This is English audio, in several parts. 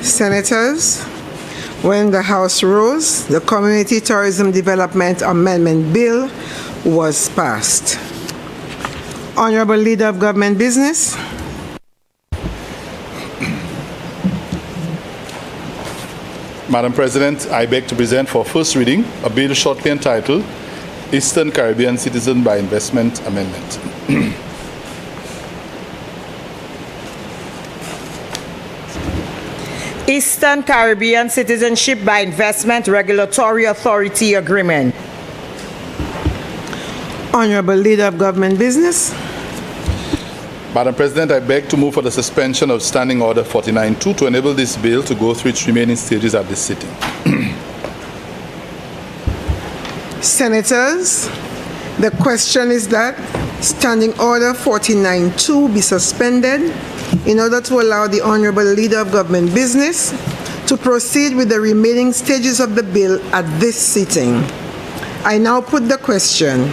Senators, when the House rose, the Community Tourism Development Amendment Bill was passed. Honorable Leader of Government Business. Madam President, I beg to present for first reading a bill shortly entitled Eastern Caribbean Citizen by Investment Amendment. Eastern Caribbean Citizenship by Investment Regulatory Authority Agreement. Honorable Leader of Government Business. Madam President, I beg to move for the suspension of Standing Order 49-2 to enable this bill to go through its remaining stages at this sitting. Senators, the question is that Standing Order 49-2 be suspended in order to allow the Honorable Leader of Government Business to proceed with the remaining stages of the bill at this sitting. I now put the question.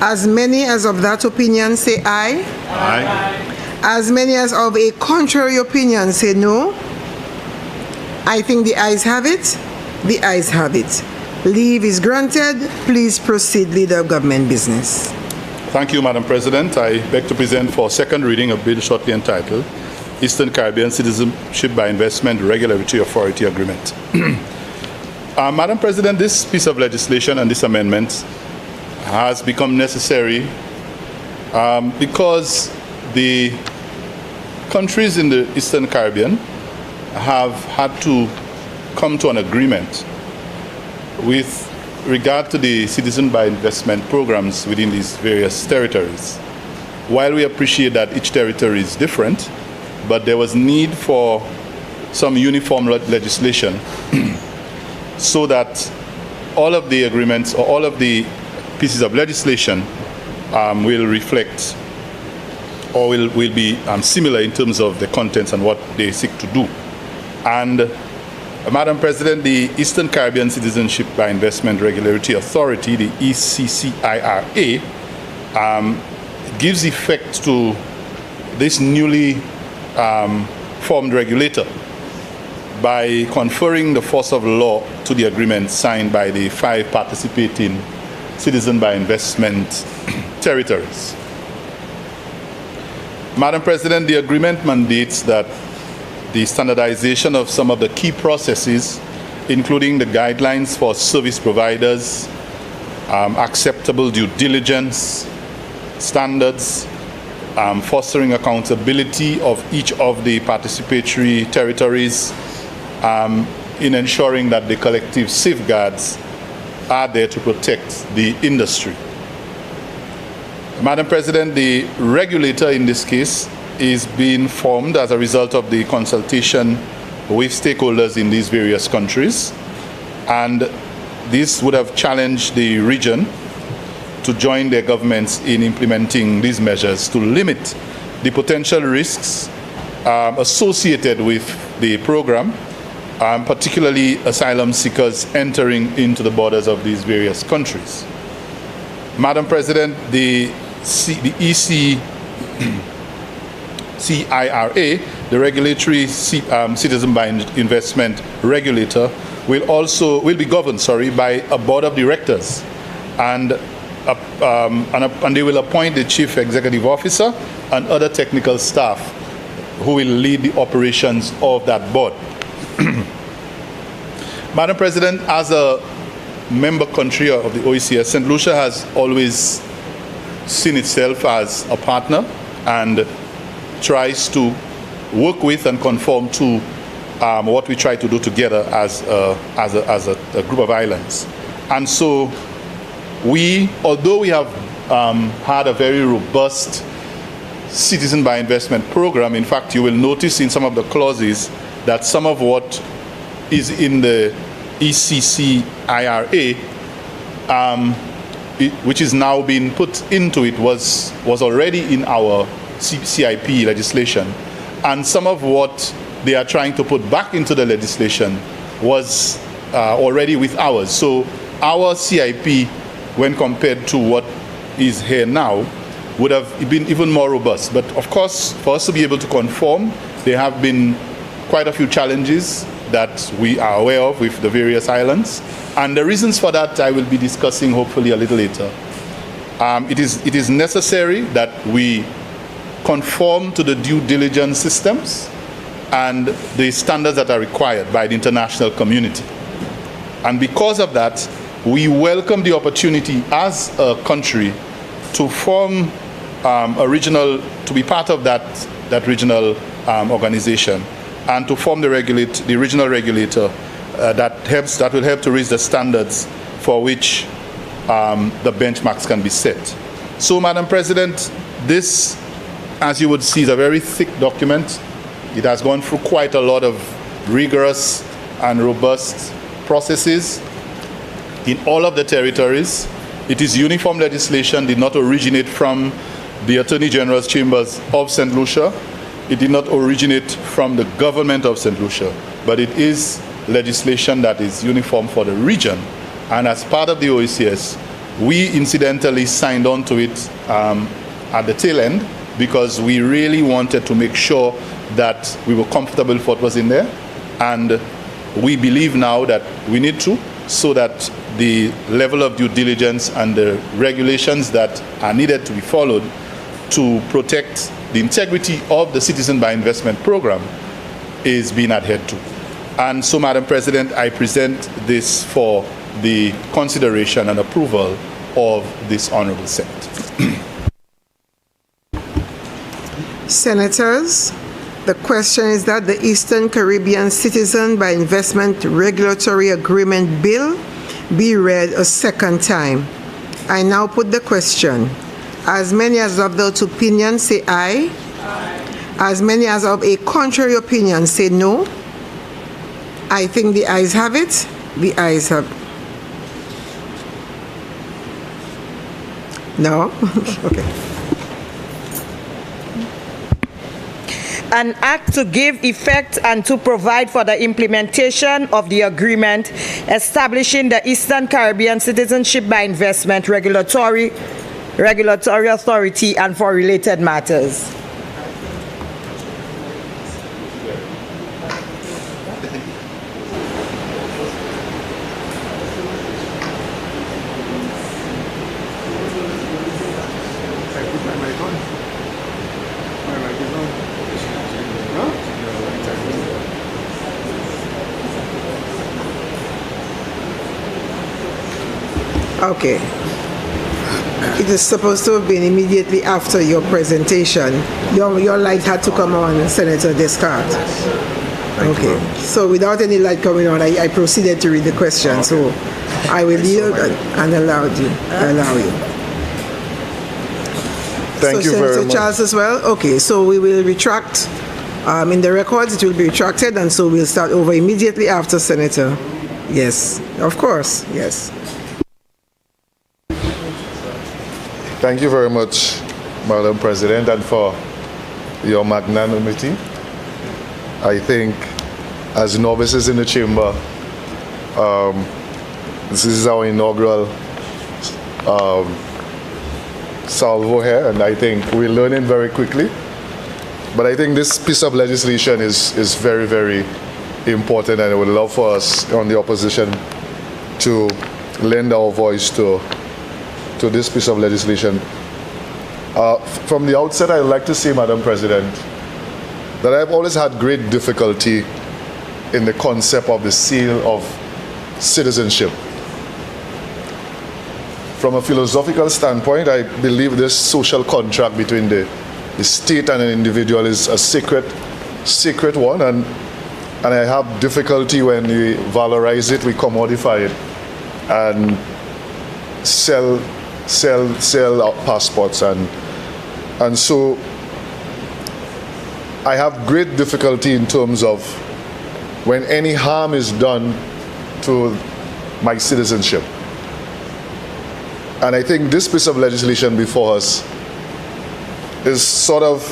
As many as of that opinion say aye. Aye. As many as of a contrary opinion say no. I think the ayes have it. The ayes have it. Leave is granted. Please proceed, Leader of Government Business. Thank you, Madam President. I beg to present for second reading a bill shortly entitled Eastern Caribbean Citizenship by Investment Regulatory Authority Agreement. Madam President, this piece of legislation and this amendment has become necessary because the countries in the Eastern Caribbean have had to come to an agreement with regard to the citizen by investment programs within these various territories. While we appreciate that each territory is different, but there was need for some uniform legislation so that all of the agreements or all of the pieces of legislation will reflect or will be similar in terms of the contents and what they seek to do. And Madam President, the Eastern Caribbean Citizenship by Investment Regulatory Authority, the ECCIRA, gives effect to this newly formed regulator by conferring the force of law to the agreement signed by the 5 participating citizen by investment territories. Madam President, the agreement mandates that the standardization of some of the key processes, including the guidelines for service providers, acceptable due diligence standards, fostering accountability of each of the participatory territories, in ensuring that the collective safeguards are there to protect the industry. Madam President, the regulator in this case is being formed as a result of the consultation with stakeholders in these various countries, and this would have challenged the region to join their governments in implementing these measures to limit the potential risks associated with the program, particularly asylum seekers entering into the borders of these various countries. Madam President, the ECCIRA, the regulatory citizen by investment regulator, will be governed by a board of directors, and they will appoint the chief executive officer and other technical staff who will lead the operations of that board. Madam President, as a member country of the OECS, St. Lucia has always seen itself as a partner and tries to work with and conform to what we try to do together as a group of islands. And so although we have had a very robust citizen by investment program, in fact, you will notice in some of the clauses that some of what is in the ECCIRA, which is now being put into it, was already in our CIP legislation, and some of what they are trying to put back into the legislation was already with ours. So our CIP, when compared to what is here now, would have been even more robust. But of course, for us to be able to conform, there have been quite a few challenges that we are aware of with the various islands. And the reasons for that I will be discussing hopefully a little later. It is necessary that we conform to the due diligence systems and the standards that are required by the international community. And because of that, we welcome the opportunity as a country to form to be part of that regional organization and to form the regional regulator that will help to raise the standards for which the benchmarks can be set. So, Madam President, this, as you would see, is a very thick document. It has gone through quite a lot of rigorous and robust processes in all of the territories. It is uniform legislation, did not originate from the Attorney General's chambers of St. Lucia. It did not originate from the government of St. Lucia, but it is legislation that is uniform for the region. And as part of the OECS, we incidentally signed on to it at the tail end because we really wanted to make sure that we were comfortable with what was in there. And we believe now that we need to, so that the level of due diligence and the regulations that are needed to be followed to protect the integrity of the Citizen by Investment program is being adhered to. And so, Madam President, I present this for the consideration and approval of this Honorable Senate. Senators, the question is that the Eastern Caribbean Citizen by Investment Regulatory Agreement Bill be read a second time. I now put the question. As many as of the opinion say aye. Aye. As many as of a contrary opinion say no. I think the ayes have it. The ayes have. No? Okay. An act to give effect and to provide for the implementation of the agreement establishing the Eastern Caribbean Citizenship by Investment Regulatory Authority and for related matters. Okay. It is supposed to have been immediately after your presentation. Your light had to come on, Senator Descartes. Okay. So without any light coming on, I proceeded to read the question. Okay. So I will yield and allow you. Thank you very much. Senator Charles as well? Okay. So we will retract. In the records, it will be retracted, and so we'll start over immediately after Senator. Yes. Of course. Yes. Thank you very much, Madam President, and for your magnanimity. I think, as novices in the chamber, this is our inaugural salvo here, and I think we're learning very quickly. But I think this piece of legislation is very, very important, and I would love for us on the opposition to lend our voice to this piece of legislation. From the outset, I'd like to say, Madam President, that I've always had great difficulty in the concept of the seal of citizenship. From a philosophical standpoint, I believe this social contract between the state and an individual is a sacred one, and I have difficulty when we valorize it, we commodify it, and sell passports, and so I have great difficulty in terms of when any harm is done to my citizenship. And I think this piece of legislation before us is sort of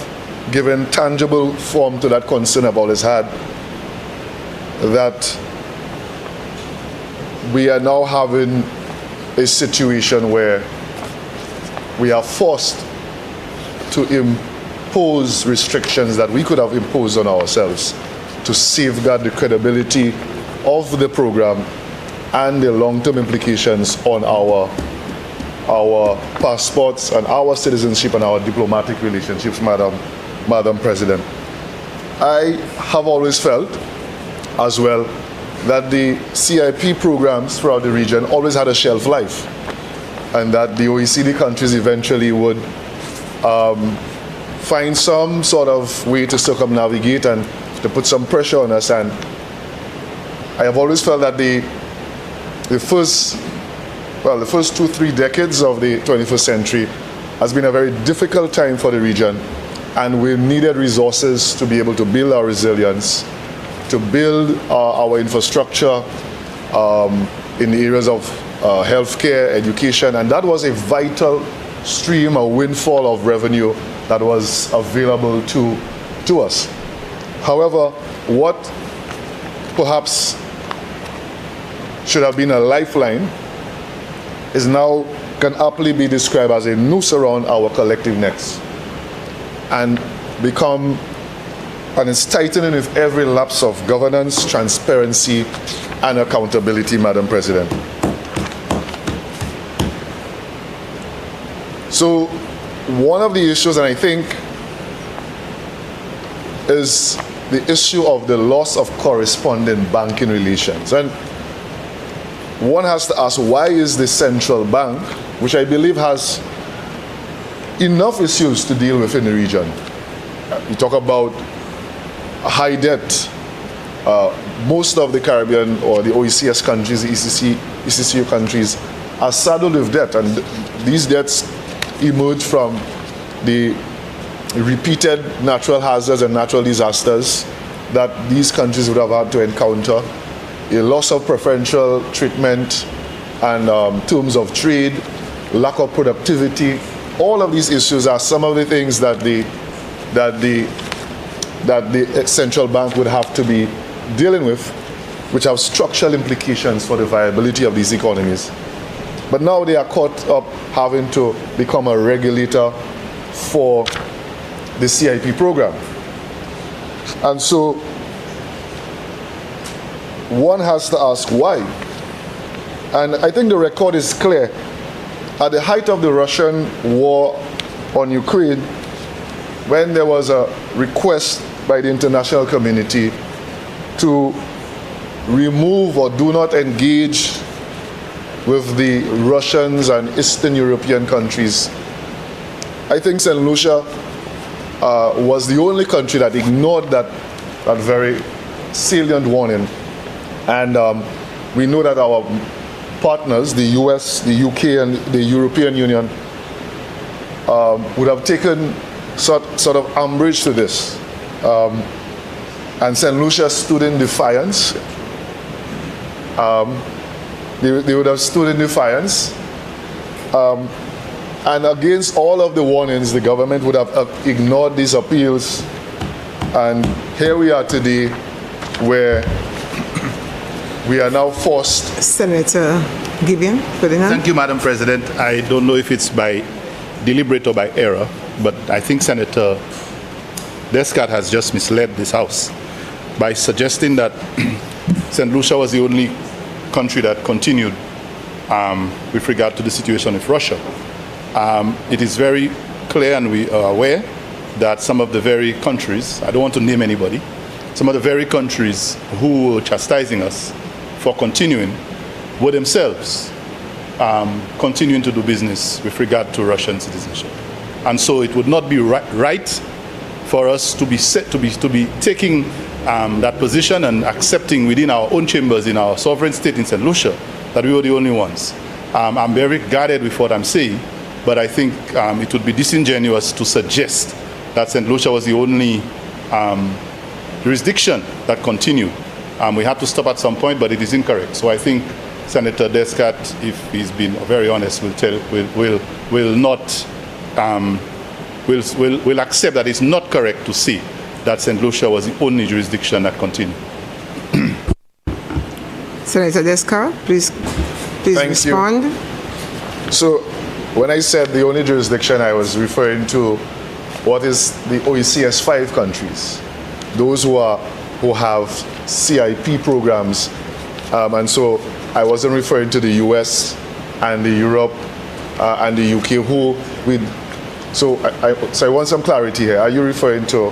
giving tangible form to that concern I've always had, that we are now having a situation where we are forced to impose restrictions that we could have imposed on ourselves to safeguard the credibility of the program and the long-term implications on our passports and our citizenship and our diplomatic relationships, Madam President. I have always felt as well that the CIP programs throughout the region always had a shelf life, and that the OECD countries eventually would find some sort of way to circumnavigate and to put some pressure on us. And I have always felt that the first 2-3 decades of the 21st century has been a very difficult time for the region, and we needed resources to be able to build our resilience, to build our infrastructure in the areas of healthcare, education, and that was a vital stream, a windfall of revenue that was available to us. However, what perhaps should have been a lifeline is now can aptly be described as a noose around our collective necks and become, and is tightening with every lapse of governance, transparency, and accountability, Madam President. So one of the issues, and I think, is the issue of the loss of corresponding banking relations. And one has to ask, why is the central bank, which I believe has enough issues to deal with in the region? You talk about high debt. Most of the Caribbean or the OECS countries, the ECCU countries, are saddled with debt, and these debts emerge from the repeated natural hazards and natural disasters that these countries would have had to encounter, a loss of preferential treatment and terms of trade, lack of productivity. All of these issues are some of the things that the central bank would have to be dealing with, which have structural implications for the viability of these economies. But now they are caught up having to become a regulator for the CIP program. And so one has to ask why. And I think the record is clear. At the height of the Russian war on Ukraine, when there was a request by the international community to remove or do not engage with the Russians and Eastern European countries, I think St. Lucia was the only country that ignored that very salient warning. And we know that our partners, the US, the UK, and the European Union, would have taken sort of umbrage to this. And St. Lucia stood in defiance. They would have stood in defiance. And against all of the warnings, the government would have ignored these appeals. And here we are today, where we are now forced. Senator Gideon, Ferdinand. Thank you, Madam President. I don't know if it's by deliberate or by error, but I think Senator Descartes has just misled this House by suggesting that St. Lucia was the only country that continued with regard to the situation with Russia. It is very clear, and we are aware, that some of the very countries, I don't want to name anybody, some of the very countries who were chastising us for continuing were themselves continuing to do business with regard to Russian citizenship. And so it would not be right for us to be taking that position and accepting within our own chambers in our sovereign state in St. Lucia that we were the only ones. I'm very guarded with what I'm saying, but I think it would be disingenuous to suggest that St. Lucia was the only jurisdiction that continued. We had to stop at some point, but it is incorrect. So I think Senator Descartes, if he's been very honest, will accept that it's not correct to say that St. Lucia was the only jurisdiction that continued. Senator Descartes, please Thank respond. You. So when I said the only jurisdiction, I was referring to what is the OECS 5 countries, those who are who have CIP programs. And so I wasn't referring to the US and the Europe and the UK so I want some clarity here. Are you referring to,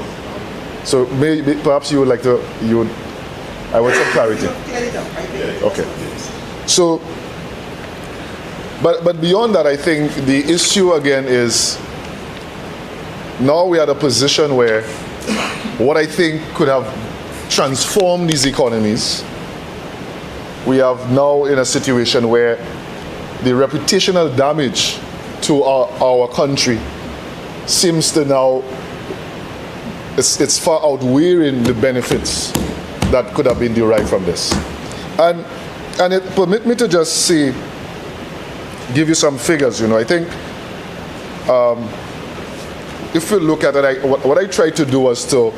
so maybe perhaps you would like to, I want some clarity. Okay. So, but beyond that, I think the issue again is now we are at a position where what I think could have transformed these economies, we have now in a situation where the reputational damage to our country seems to now, it's far outweighing the benefits that could have been derived from this. And permit me to just say, give you some figures, I think if you look at it, what I tried to do was to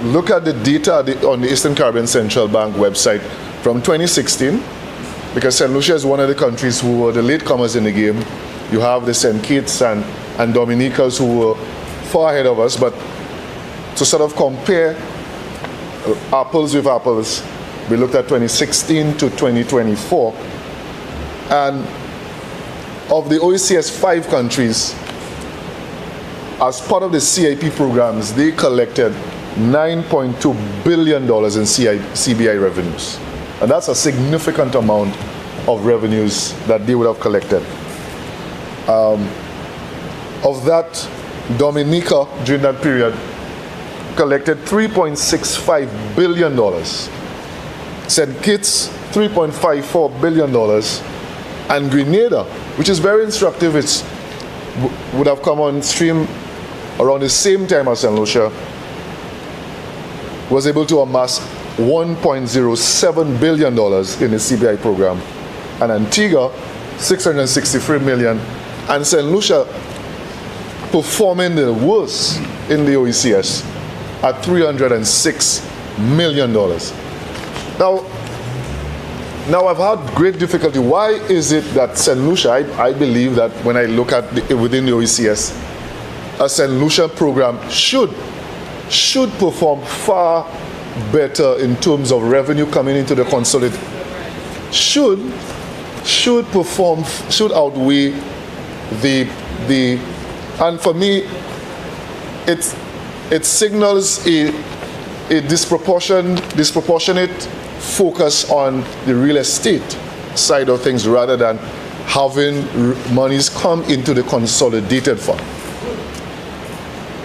look at the data on the Eastern Caribbean Central Bank website from 2016, because St. Lucia is one of the countries who were the latecomers in the game. You have the St. Kitts and Dominicas who were far ahead of us, but to sort of compare apples with apples, we looked at 2016 to 2024, and of the OECS 5 countries, as part of the CIP programs, they collected $9.2 billion in CBI revenues. And that's a significant amount of revenues that they would have collected. Of that, Dominica, during that period, collected $3.65 billion. St. Kitts, $3.54 billion. And Grenada, which is very instructive, would have come on stream around the same time as St. Lucia, was able to amass $1.07 billion in the CBI program. And Antigua, $663 million. And St. Lucia performing the worst in the OECS at $306 million. Now I've had great difficulty. Why is it that St. Lucia, I believe that when I look at within the OECS, a St. Lucia program should perform far better in terms of revenue coming into the consolidated, should outweigh the and for me it signals a disproportionate focus on the real estate side of things rather than having monies come into the consolidated fund.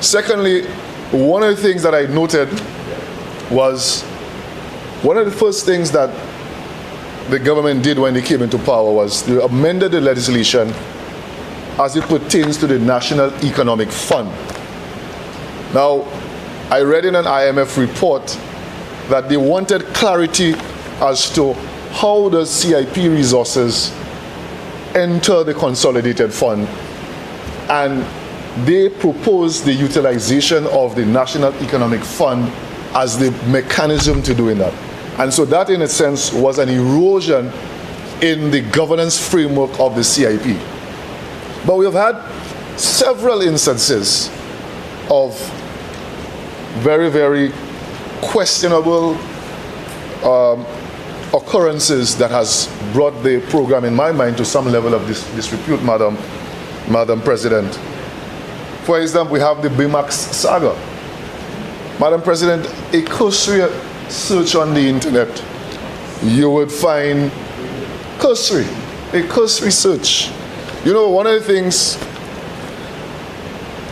Secondly, one of the things that I noted was one of the first things that the government did when they came into power was they amended the legislation as it pertains to the National Economic Fund. Now, I read in an IMF report that they wanted clarity as to how the CIP resources enter the consolidated fund, and they proposed the utilization of the National Economic Fund as the mechanism to doing that. And so that in a sense was an erosion in the governance framework of the CIP. But we have had several instances of very, very questionable occurrences that has brought the program, in my mind, to some level of disrepute, Madam President. For example, we have the BMAX saga. Madam President, a cursory search on the internet, you would find a cursory search. You know, one of the things,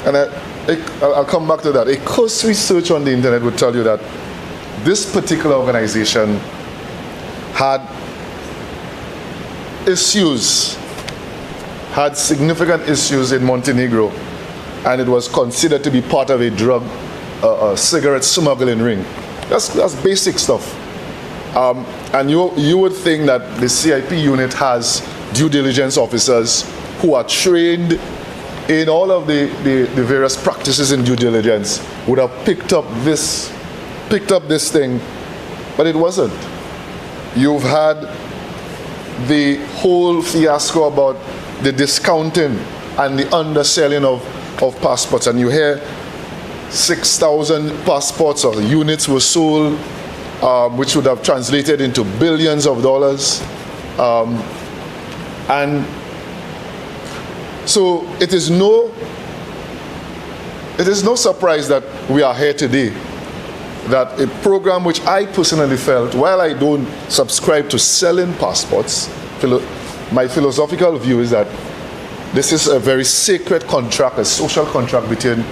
and I'll come back to that, a cursory search on the internet would tell you that this particular organization had significant issues in Montenegro, and it was considered to be part of a cigarette smuggling ring. That's basic stuff. And you would think that the CIP unit has due diligence officers who are trained in all of the various practices in due diligence, would have picked up this thing, but it wasn't. You've had the whole fiasco about the discounting and the underselling of passports, and you hear 6,000 passports or units were sold, which would have translated into billions of dollars. And so it is no surprise that we are here today, that a program which I personally felt, while I don't subscribe to selling passports, my philosophical view is that this is a very sacred contract, a social contract between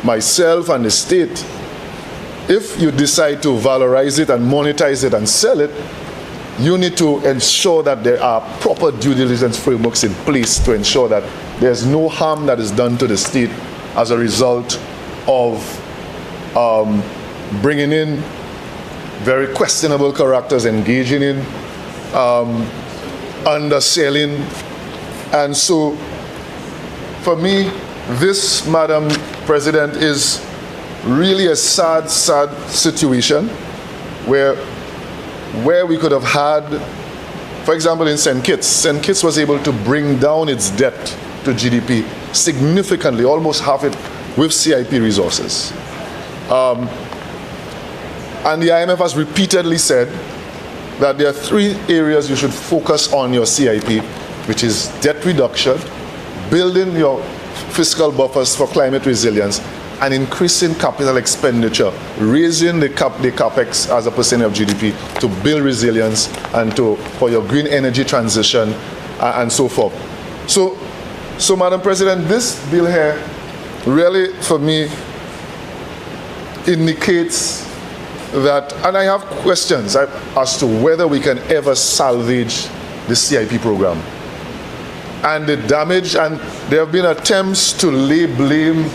myself and the state. If you decide to valorize it and monetize it and sell it, you need to ensure that there are proper due diligence frameworks in place to ensure that there's no harm that is done to the state as a result of bringing in very questionable characters, engaging in underselling. And so, for me, this, Madam President, is really a sad, sad situation where we could have had, for example, in St. Kitts was able to bring down its debt to GDP significantly, almost half it, with CIP resources. And the IMF has repeatedly said that there are 3 areas you should focus on your CIP, which is debt reduction, building your fiscal buffers for climate resilience, and increasing capital expenditure, raising the capex as a percent of GDP to build resilience and for your green energy transition and so forth. So, Madam President, this bill here really, for me, indicates that, and I have questions as to whether we can ever salvage the CIP program. And the damage, and there have been attempts to lay blame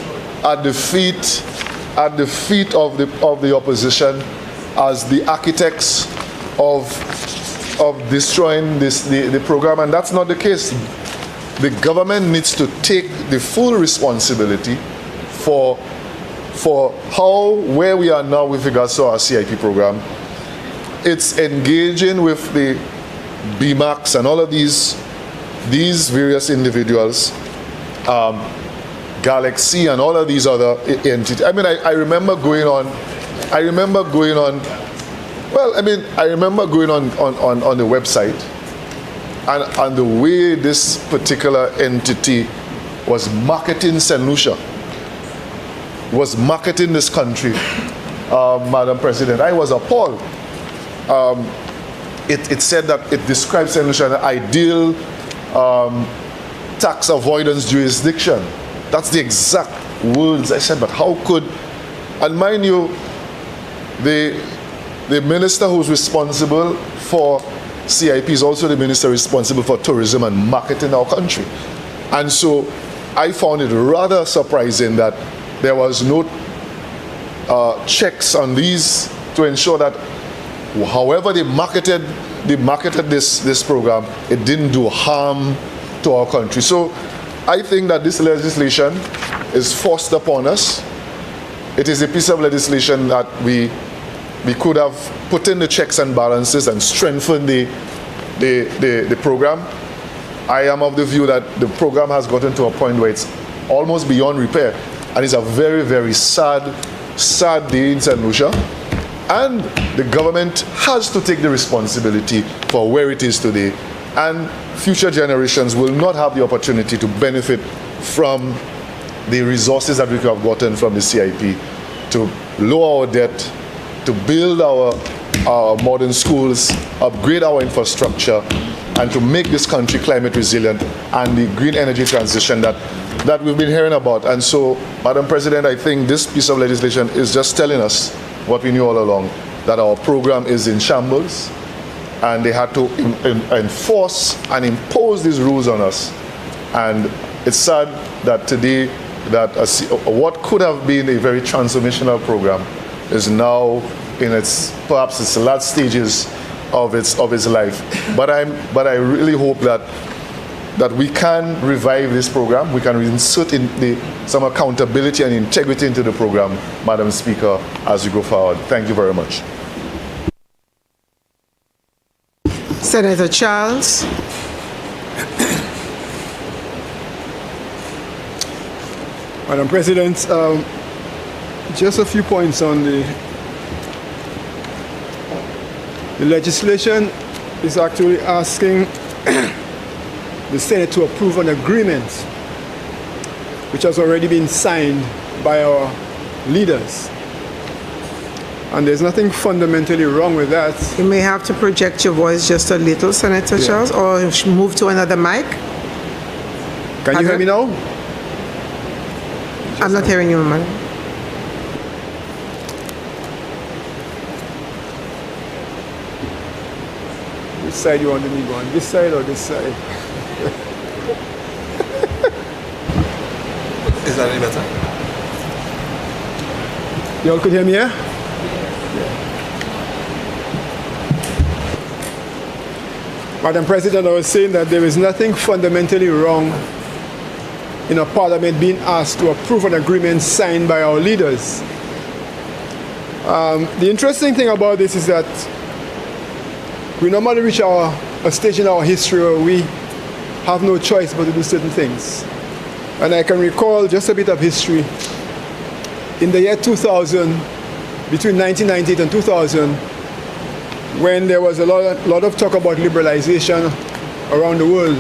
at the feet of the opposition as the architects of destroying the program, and that's not the case. The government needs to take the full responsibility for where we are now with regards to our CIP program. It's engaging with the BMACs and all of these various individuals, Galaxy and all of these other entities. I mean, I remember going on the website and the way this particular entity was marketing St. Lucia, was marketing this country, Madam President, I was appalled. It said that it describes St. Lucia as an ideal tax avoidance jurisdiction. That's the exact words I said, but how could, and mind you, the minister who's responsible for CIP is also the minister responsible for tourism and marketing our country. And so I found it rather surprising that there was no checks on these to ensure that however they marketed this program, it didn't do harm to our country. So I think that this legislation is forced upon us. It is a piece of legislation that we could have put in the checks and balances and strengthened the program. I am of the view that the program has gotten to a point where it's almost beyond repair, and it's a very, very sad day in St. Lucia. And the government has to take the responsibility for where it is today, and future generations will not have the opportunity to benefit from the resources that we could have gotten from the CIP to lower our debt, to build our modern schools, upgrade our infrastructure, and to make this country climate resilient and the green energy transition that we've been hearing about. And so, Madam President, I think this piece of legislation is just telling us what we knew all along, that our program is in shambles, and they had to enforce and impose these rules on us. And it's sad that today, that what could have been a very transformational program is now in perhaps its last stages of its life. But I really hope that we can revive this program. We can insert some accountability and integrity into the program, Madam Speaker, as we go forward. Thank you very much. Senator Charles. Madam President, Just a few points on the legislation is actually asking the Senate to approve an agreement which has already been signed by our leaders. And there's nothing fundamentally wrong with that. You may have to project your voice just a little, Senator Charles, or move to another mic. Can you hear me now? I'm not hearing you, man. Which side you want me to go on? This side or this side? Is that any better? You all could hear me here? Madam President, I was saying that there is nothing fundamentally wrong in a parliament being asked to approve an agreement signed by our leaders. The interesting thing about this is that we normally reach a stage in our history where we have no choice but to do certain things. And I can recall just a bit of history. In the year 2000, between 1998 and 2000, when there was a lot of talk about liberalization around the world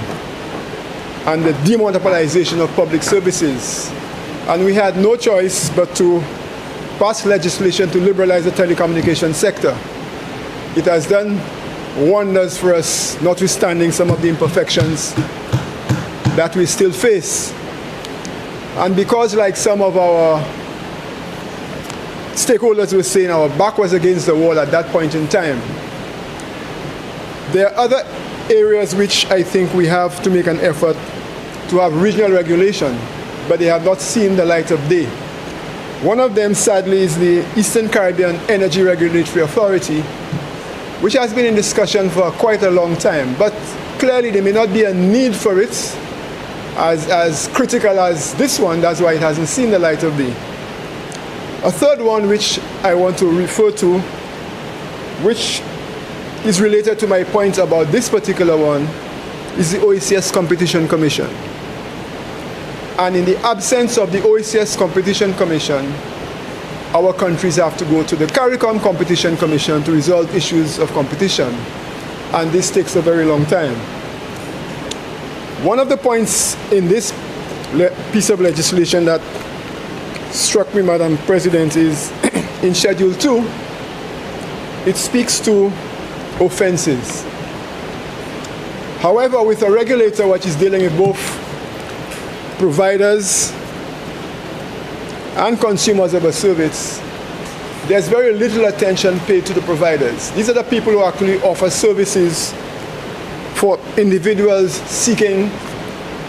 and the demonopolization of public services. And we had no choice but to pass legislation to liberalize the telecommunication sector. It has done wonders for us, notwithstanding some of the imperfections that we still face. And because, like some of our stakeholders were saying, our back was against the wall at that point in time, there are other areas which I think we have to make an effort to have regional regulation, but they have not seen the light of day. One of them, sadly, is the Eastern Caribbean Energy Regulatory Authority, which has been in discussion for quite a long time, but clearly there may not be a need for it as critical as this one. That's why it hasn't seen the light of day. A third one which I want to refer to, which is related to my point about this particular one, is the OECS Competition Commission. And in the absence of the OECS Competition Commission, our countries have to go to the CARICOM Competition Commission to resolve issues of competition. And this takes a very long time. One of the points in this piece of legislation that struck me, Madam President, is in Schedule 2, it speaks to offenses. However, with a regulator which is dealing with both providers and consumers of a service, there's very little attention paid to the providers. These are the people who actually offer services for individuals seeking,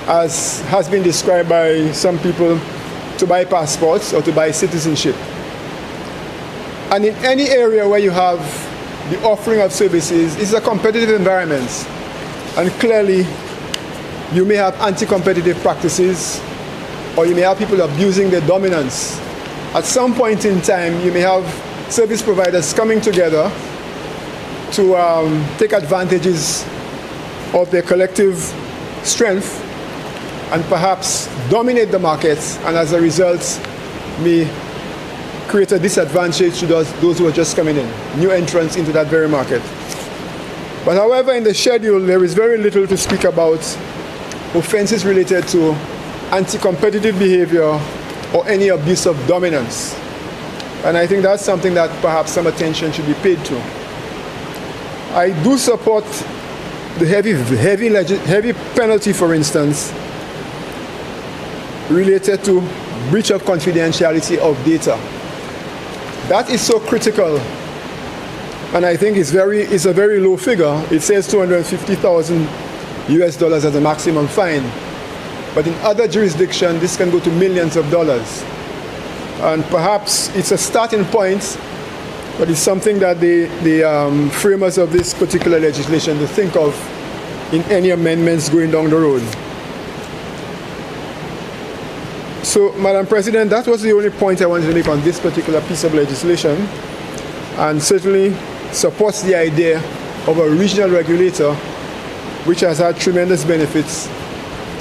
as has been described by some people, to buy passports or to buy citizenship. And in any area where you have the offering of services, it's a competitive environment. And clearly, you may have anti-competitive practices, or you may have people abusing their dominance. At some point in time, you may have service providers coming together to take advantages of their collective strength and perhaps dominate the markets, and as a result may create a disadvantage to those who are just coming in, new entrants into that very market. But however, in the schedule, there is very little to speak about offenses related to anti-competitive behavior or any abuse of dominance. And I think that's something that perhaps some attention should be paid to. I do support the heavy penalty, for instance, related to breach of confidentiality of data. That is so critical, and I think it's a very low figure. It says $250,000 as a maximum fine, but in other jurisdictions this can go to millions of dollars. And perhaps it's a starting point, but it's something that the framers of this particular legislation to think of in any amendments going down the road. So, Madam President, that was the only point I wanted to make on this particular piece of legislation, and certainly supports the idea of a regional regulator which has had tremendous benefits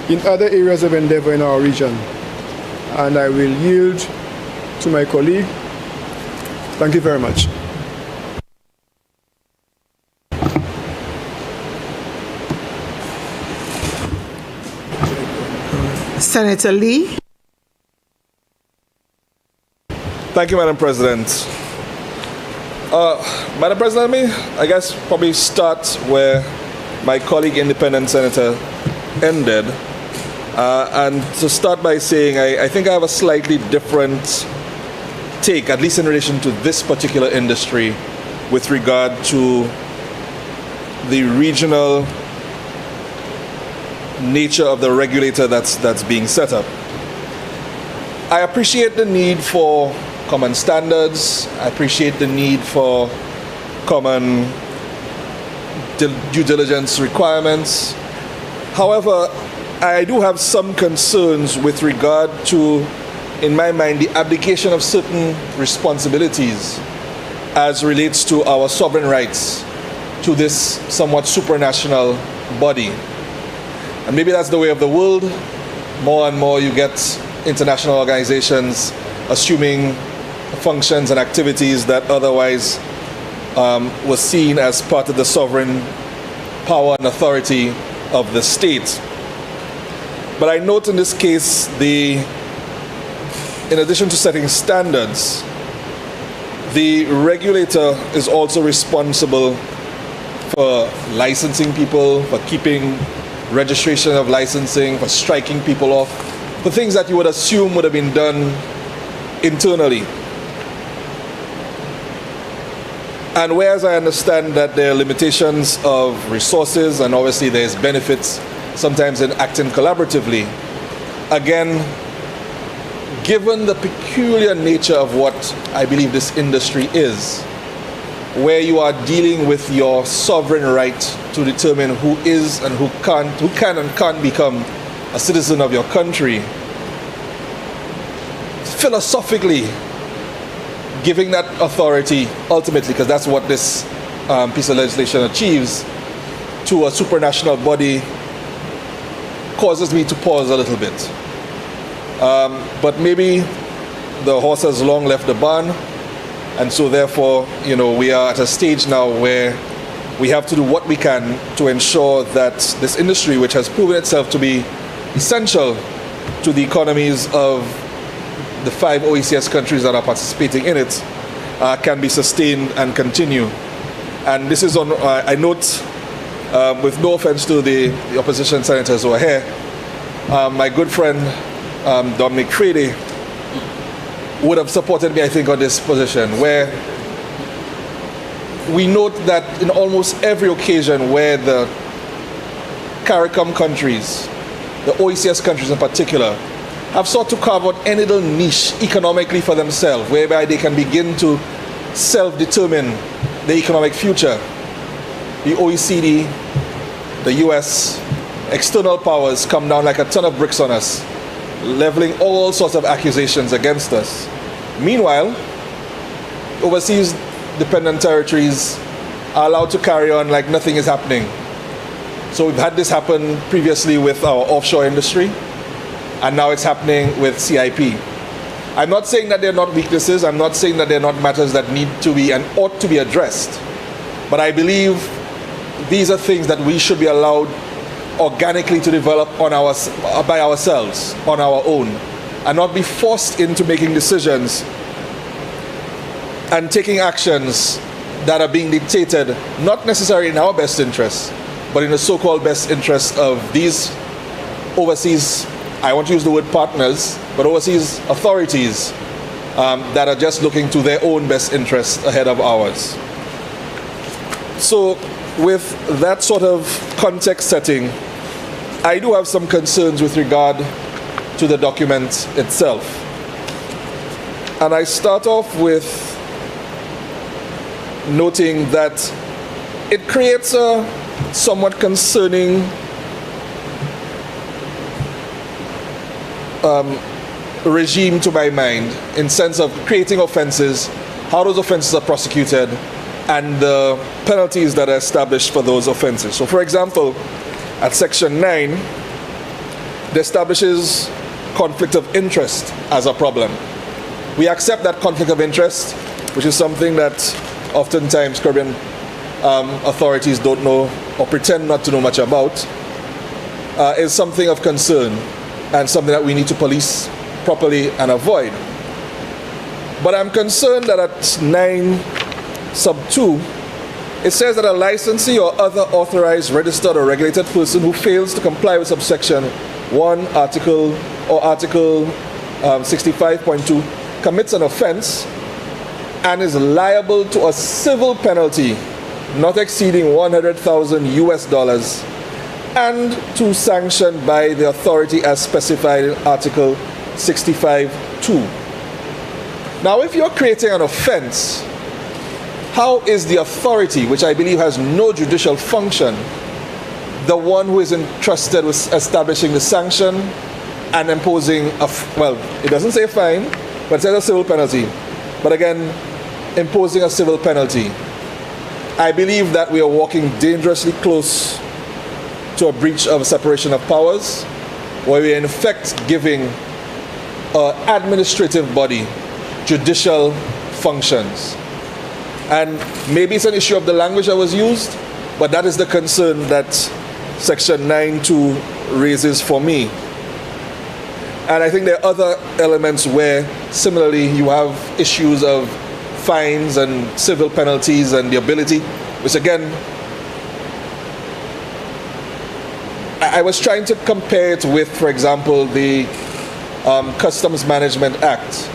in other areas of endeavor in our region. And I will yield to my colleague. Thank you very much. Senator Lee. Thank you, Madam President. Madam President, let me, I guess, probably start where my colleague, independent senator, ended. And to start by saying I think I have a slightly different take, at least in relation to this particular industry, with regard to the regional nature of the regulator that's being set up. I appreciate the need for common standards. I appreciate the need for common due diligence requirements. However, I do have some concerns with regard to, in my mind, the abdication of certain responsibilities as relates to our sovereign rights to this somewhat supranational body. And maybe that's the way of the world. More and more you get international organizations assuming functions and activities that otherwise were seen as part of the sovereign power and authority of the state. But I note in this case, in addition to setting standards, the regulator is also responsible for licensing people, for keeping registration of licensing, for striking people off, for things that you would assume would have been done internally. And whereas I understand that there are limitations of resources and obviously there's benefits sometimes in acting collaboratively, again, given the peculiar nature of what I believe this industry is, where you are dealing with your sovereign right to determine who is and who can and can't become a citizen of your country, philosophically giving that authority ultimately, because that's what this piece of legislation achieves, to a supranational body causes me to pause a little bit. But maybe the horse has long left the barn, and so therefore, we are at a stage now where we have to do what we can to ensure that this industry, which has proven itself to be essential to the economies of the 5 OECS countries that are participating in it, can be sustained and continue. And this is on, I note, with no offense to the opposition senators who are here, my good friend Dominic Frady would have supported me, I think, on this position, where we note that in almost every occasion where the CARICOM countries, the OECS countries in particular, have sought to carve out any little niche economically for themselves, whereby they can begin to self-determine their economic future, the OECD, the US, external powers come down like a ton of bricks on us, leveling all sorts of accusations against us. Meanwhile, overseas dependent territories are allowed to carry on like nothing is happening. So we've had this happen previously with our offshore industry, and now it's happening with CIP. I'm not saying that they're not weaknesses, I'm not saying that they're not matters that need to be and ought to be addressed, but I believe these are things that we should be allowed organically to develop by ourselves, on our own, and not be forced into making decisions and taking actions that are being dictated, not necessarily in our best interest, but in the so-called best interest of these overseas, I want to use the word partners, but overseas authorities that are just looking to their own best interest ahead of ours. So with that sort of context setting, I do have some concerns with regard to the document itself. And I start off with noting that it creates a somewhat concerning regime to my mind, in sense of creating offenses, how those offenses are prosecuted, and the penalties that are established for those offenses. So for example, at section 9, it establishes conflict of interest as a problem. We accept that conflict of interest, which is something that oftentimes Caribbean authorities don't know or pretend not to know much about, is something of concern and something that we need to police properly and avoid. But I'm concerned that at 9 sub 2, it says that a licensee or other authorized, registered or regulated person who fails to comply with subsection 1 Article 65.2 commits an offense and is liable to a civil penalty not exceeding 100,000 US dollars and to sanction by the authority as specified in Article 65.2. Now, if you're creating an offense, how is the authority, which I believe has no judicial function, the one who is entrusted with establishing the sanction and imposing well, it doesn't say fine, but it says a civil penalty. But again, imposing a civil penalty. I believe that we are walking dangerously close to a breach of separation of powers, where we are in effect giving an administrative body judicial functions. And maybe it's an issue of the language that was used, but that is the concern that Section 9.2 raises for me. And I think there are other elements where similarly you have issues of fines and civil penalties and the ability, which again, I was trying to compare it with, for example, the Customs Management Act,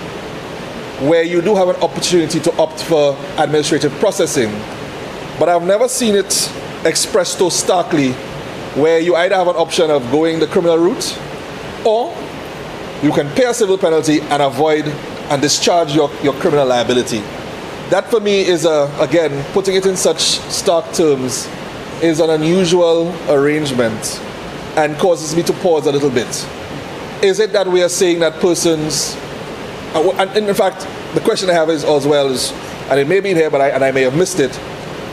where you do have an opportunity to opt for administrative processing. But I've never seen it expressed so starkly, where you either have an option of going the criminal route, or you can pay a civil penalty and avoid and discharge your criminal liability. That for me is, again, putting it in such stark terms, is an unusual arrangement and causes me to pause a little bit. Is it that we are saying that persons, and in fact, the question I have is as well is, and it may be in here, but I may have missed it,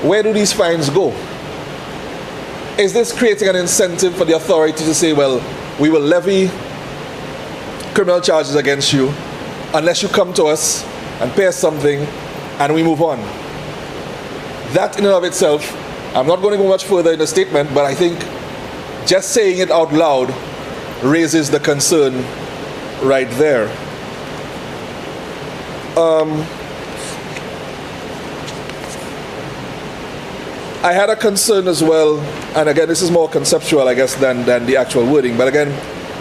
where do these fines go? Is this creating an incentive for the authority to say, well, we will levy criminal charges against you unless you come to us and pay us something and we move on? That in and of itself, I'm not going to go much further in the statement, but I think just saying it out loud raises the concern right there. I had a concern as well, and again, this is more conceptual, I guess, than the actual wording, but again,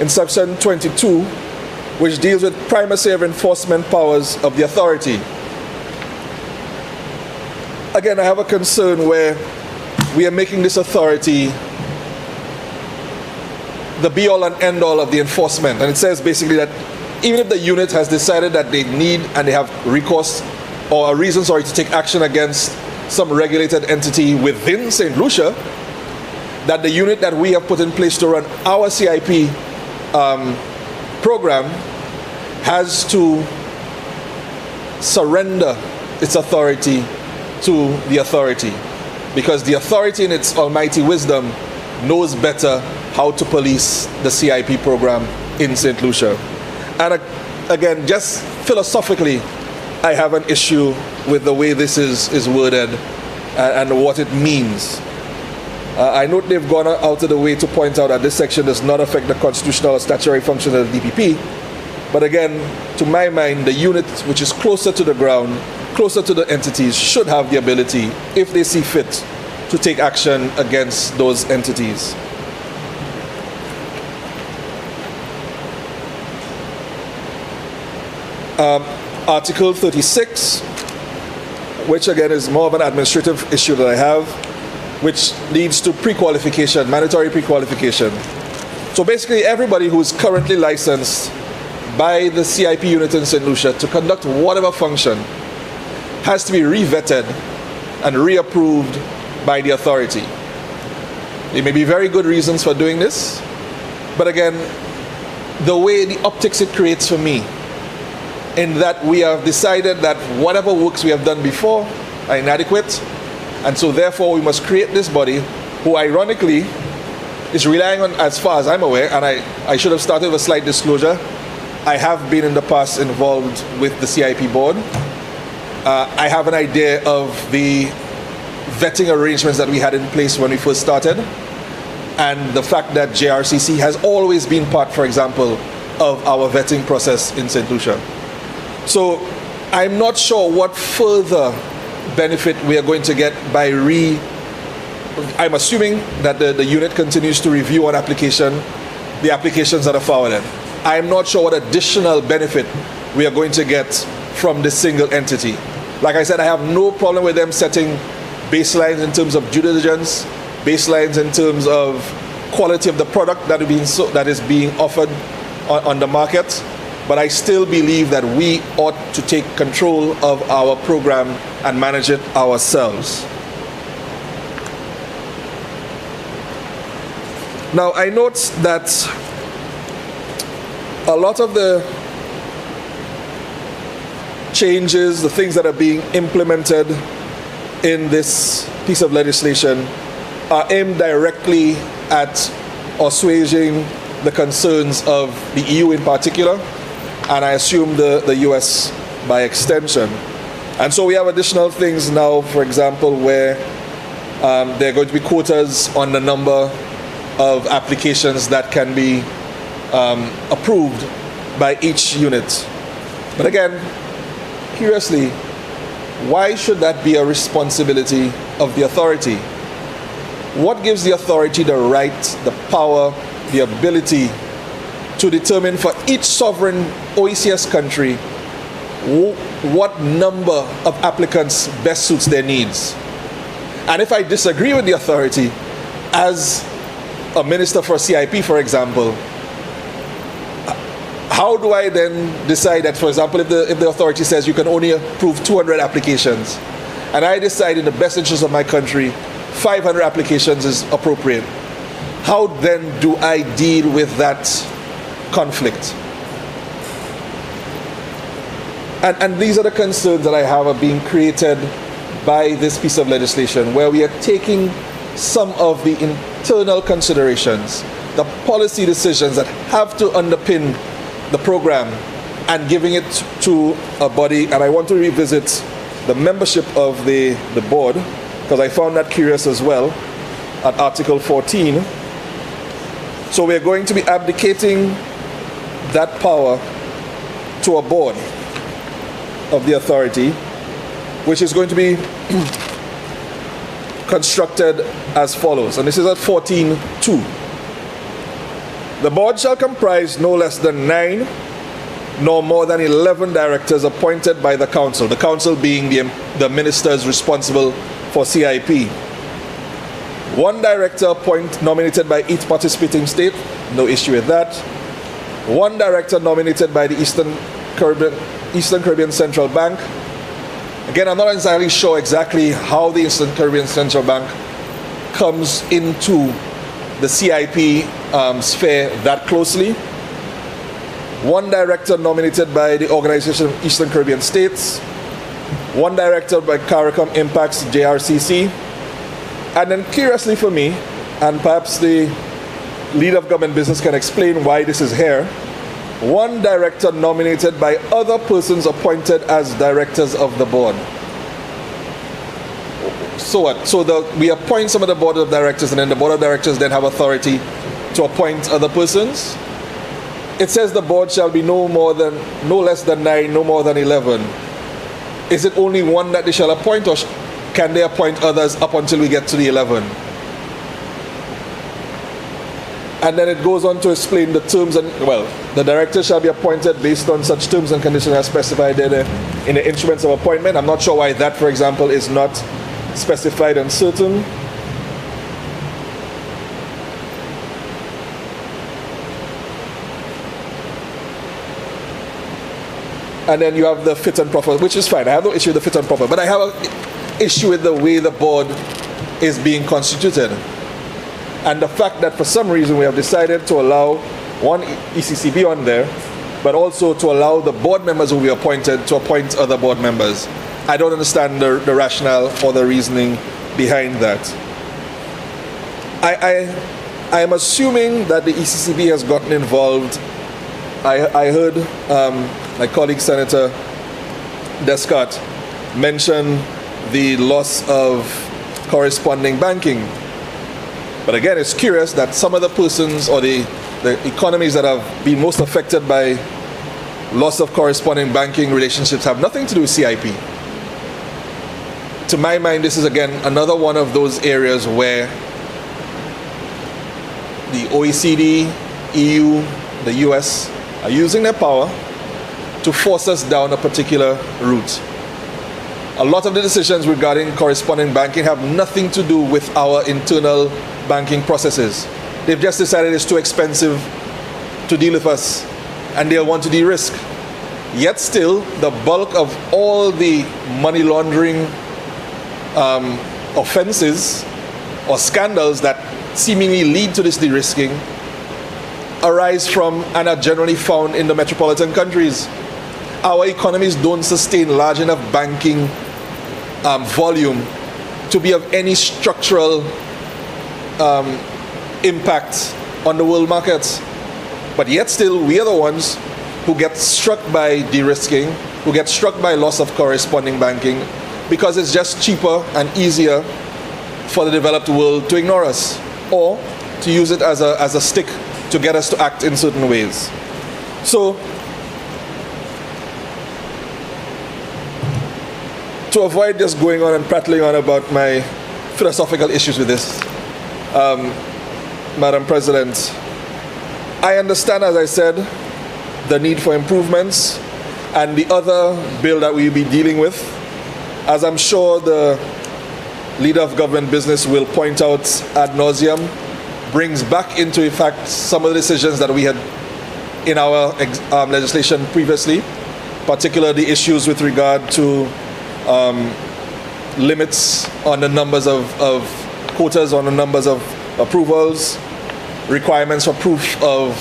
in section 22, which deals with primacy of enforcement powers of the authority. Again, I have a concern where we are making this authority the be-all and end-all of the enforcement. And it says basically that even if the unit has decided that they need and they have recourse or a reason, to take action against some regulated entity within St. Lucia, that the unit that we have put in place to run our CIP program has to surrender its authority to the authority, because the authority in its almighty wisdom knows better how to police the CIP program in St. Lucia. And again, just philosophically, I have an issue with the way this is worded and what it means. I note they've gone out of the way to point out that this section does not affect the constitutional or statutory function of the DPP. But again, to my mind, the unit which is closer to the ground, closer to the entities, should have the ability, if they see fit, to take action against those entities. Article 36, which again is more of an administrative issue that I have, which leads to pre-qualification, mandatory pre-qualification. So basically everybody who is currently licensed by the CIP unit in St. Lucia to conduct whatever function has to be re-vetted and reapproved by the authority. There may be very good reasons for doing this, but again, the way the optics it creates for me, in that we have decided that whatever works we have done before are inadequate, and so therefore we must create this body who ironically is relying on, as far as I'm aware, and I should have started with a slight disclosure, I have been in the past involved with the CIP board. I have an idea of the vetting arrangements that we had in place when we first started, and the fact that JRCC has always been part, for example, of our vetting process in St. Lucia. So I'm not sure what further benefit we are going to get by I'm assuming that the unit continues to review the applications that are forwarded. I'm not sure what additional benefit we are going to get from this single entity. Like I said, I have no problem with them setting baselines in terms of due diligence, baselines in terms of quality of the product that is being offered on the market, but I still believe that we ought to take control of our program and manage it ourselves. Now, I note that a lot of the changes, the things that are being implemented in this piece of legislation are aimed directly at assuaging the concerns of the EU in particular, and I assume the US by extension. And so we have additional things now, for example, where there are going to be quotas on the number of applications that can be approved by each unit. But again, curiously, why should that be a responsibility of the authority? What gives the authority the right, the power, the ability to determine for each sovereign OECS country what number of applicants best suits their needs? And if I disagree with the authority, as a minister for CIP, for example, how do I then decide that, for example, if the authority says you can only approve 200 applications, and I decide in the best interest of my country 500 applications is appropriate, how then do I deal with that conflict? And these are the concerns that I have are being created by this piece of legislation, where we are taking some of the internal considerations, the policy decisions that have to underpin the program, and giving it to a body. And I want to revisit the membership of the board, because I found that curious as well at Article 14. So we're going to be abdicating that power to a board of the authority, which is going to be constructed as follows. And this is at 14.2. The board shall comprise no less than 9 nor more than 11 directors appointed by the council. The council being the ministers responsible for CIP. 1 director nominated by each participating state. No issue with that. 1 director nominated by the Eastern Caribbean Central Bank. Again, I'm not entirely sure exactly how the Eastern Caribbean Central Bank comes into the CIP sphere that closely. 1 director nominated by the Organization of Eastern Caribbean States. 1 director by CARICOM Impacts, JRCC. And then curiously for me, and perhaps the leader of government business can explain why this is here, 1 director nominated by other persons appointed as directors of the board. So what? So we appoint some of the board of directors, and then the board of directors then have authority to appoint other persons. It says the board shall be no less than 9, no more than 11. Is it only 1 that they shall appoint, or can they appoint others up until we get to the 11? And then it goes on to explain the terms, and well, the director shall be appointed based on such terms and conditions as specified in the instruments of appointment. I'm not sure why that, for example, is not specified and certain. And then you have the fit and proper, which is fine. I have no issue with the fit and proper, but I have an issue with the way the board is being constituted. And the fact that for some reason we have decided to allow 1 ECCB on there, but also to allow the board members who will be appointed to appoint other board members. I don't understand the rationale or the reasoning behind that. I am assuming that the ECCB has gotten involved I heard my colleague Senator Descott mention the loss of corresponding banking. But again, it's curious that some of the persons or the economies that have been most affected by loss of corresponding banking relationships have nothing to do with CIP. To my mind, this is again another one of those areas where the OECD, EU, the US are using their power to force us down a particular route. A lot of the decisions regarding corresponding banking have nothing to do with our internal banking processes. They've just decided it's too expensive to deal with us and they'll want to de-risk. Yet still, the bulk of all the money laundering offenses or scandals that seemingly lead to this de-risking arise from and are generally found in the metropolitan countries. Our economies don't sustain large enough banking volume to be of any structural impact on the world markets. But yet still, we are the ones who get struck by de-risking, who get struck by loss of corresponding banking, because it's just cheaper and easier for the developed world to ignore us or to use it as a stick to get us to act in certain ways. So, to avoid just going on and prattling on about my philosophical issues with this, Madam President, I understand, as I said, the need for improvements and the other bill that we'll be dealing with, as I'm sure the leader of government business will point out ad nauseum, brings back into effect some of the decisions that we had in our legislation previously, particularly issues with regard to limits on the numbers of quotas, on the numbers of approvals, requirements for proof of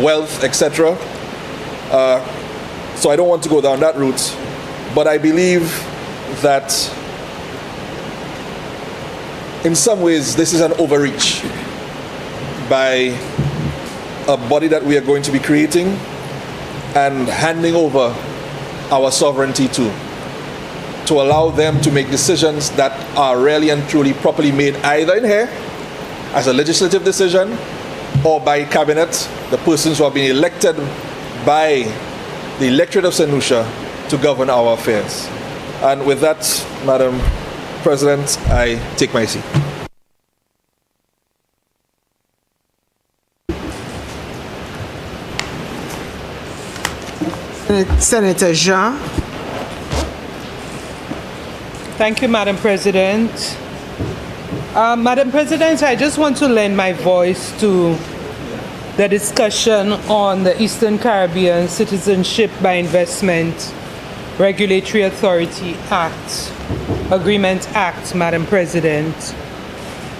wealth, etc. So I don't want to go down that route, but I believe that in some ways this is an overreach by a body that we are going to be creating and handing over our sovereignty to allow them to make decisions that are really and truly properly made either in here as a legislative decision or by cabinet, the persons who have been elected by the electorate of St. Lucia to govern our affairs. And with that, Madam President, I take my seat. Senator Jean. Thank you, Madam President. Madam President, I just want to lend my voice to the discussion on the Eastern Caribbean Citizenship by Investment Regulatory Authority Act, Agreement Act, Madam President.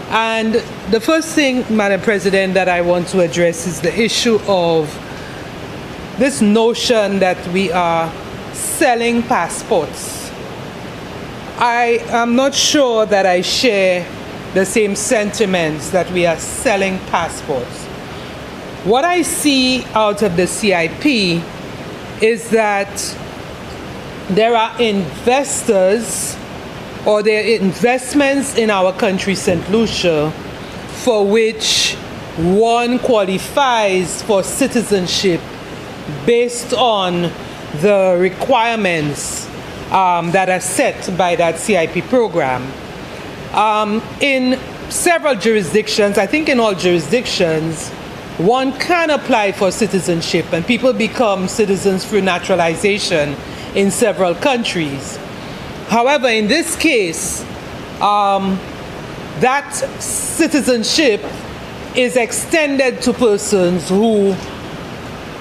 And the first thing, Madam President, that I want to address is the issue of this notion that we are selling passports. I am not sure that I share the same sentiments that we are selling passports. What I see out of the CIP is that there are investors or there are investments in our country, St. Lucia, for which one qualifies for citizenship based on the requirements that are set by that CIP program. In several jurisdictions, I think in all jurisdictions, one can apply for citizenship and people become citizens through naturalization in several countries. However, in this case, that citizenship is extended to persons who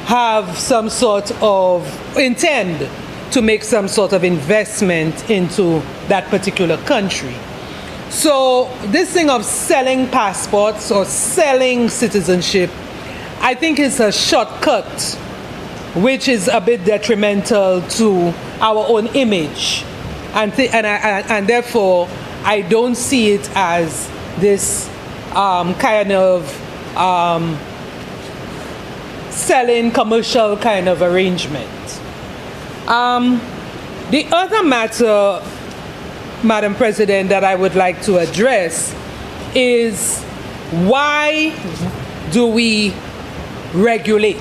have some sort of intend to make some sort of investment into that particular country. So this thing of selling passports or selling citizenship, I think is a shortcut, which is a bit detrimental to our own image. And therefore, I don't see it as this kind of selling commercial kind of arrangement. The other matter, Madam President, that I would like to address is why do we regulate?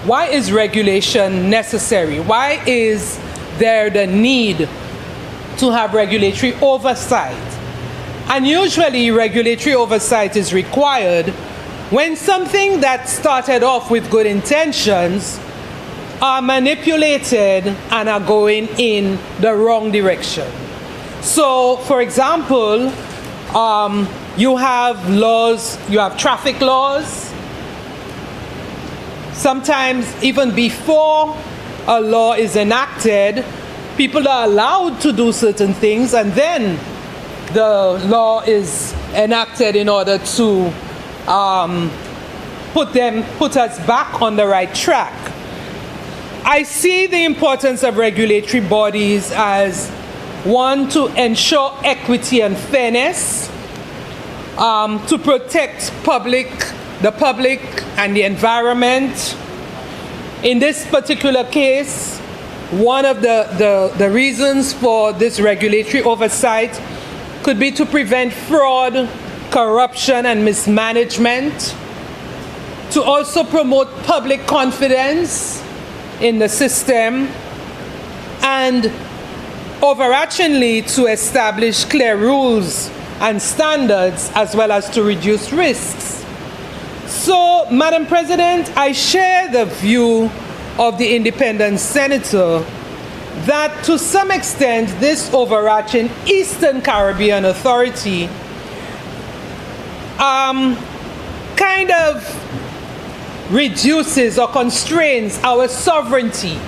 Why is regulation necessary? Why is there the need to have regulatory oversight? And usually regulatory oversight is required when something that started off with good intentions are manipulated and are going in the wrong direction. So, for example, you have laws, you have traffic laws. Sometimes even before a law is enacted, people are allowed to do certain things, and then the law is enacted in order to put us back on the right track. I see the importance of regulatory bodies as one, to ensure equity and fairness, to protect the public and the environment. In this particular case, one of the reasons for this regulatory oversight could be to prevent fraud, corruption, and mismanagement, to also promote public confidence in the system, and overarchingly to establish clear rules and standards, as well as to reduce risks. So, Madam President, I share the view of the independent senator that to some extent this overarching Eastern Caribbean Authority kind of reduces or constrains our sovereignty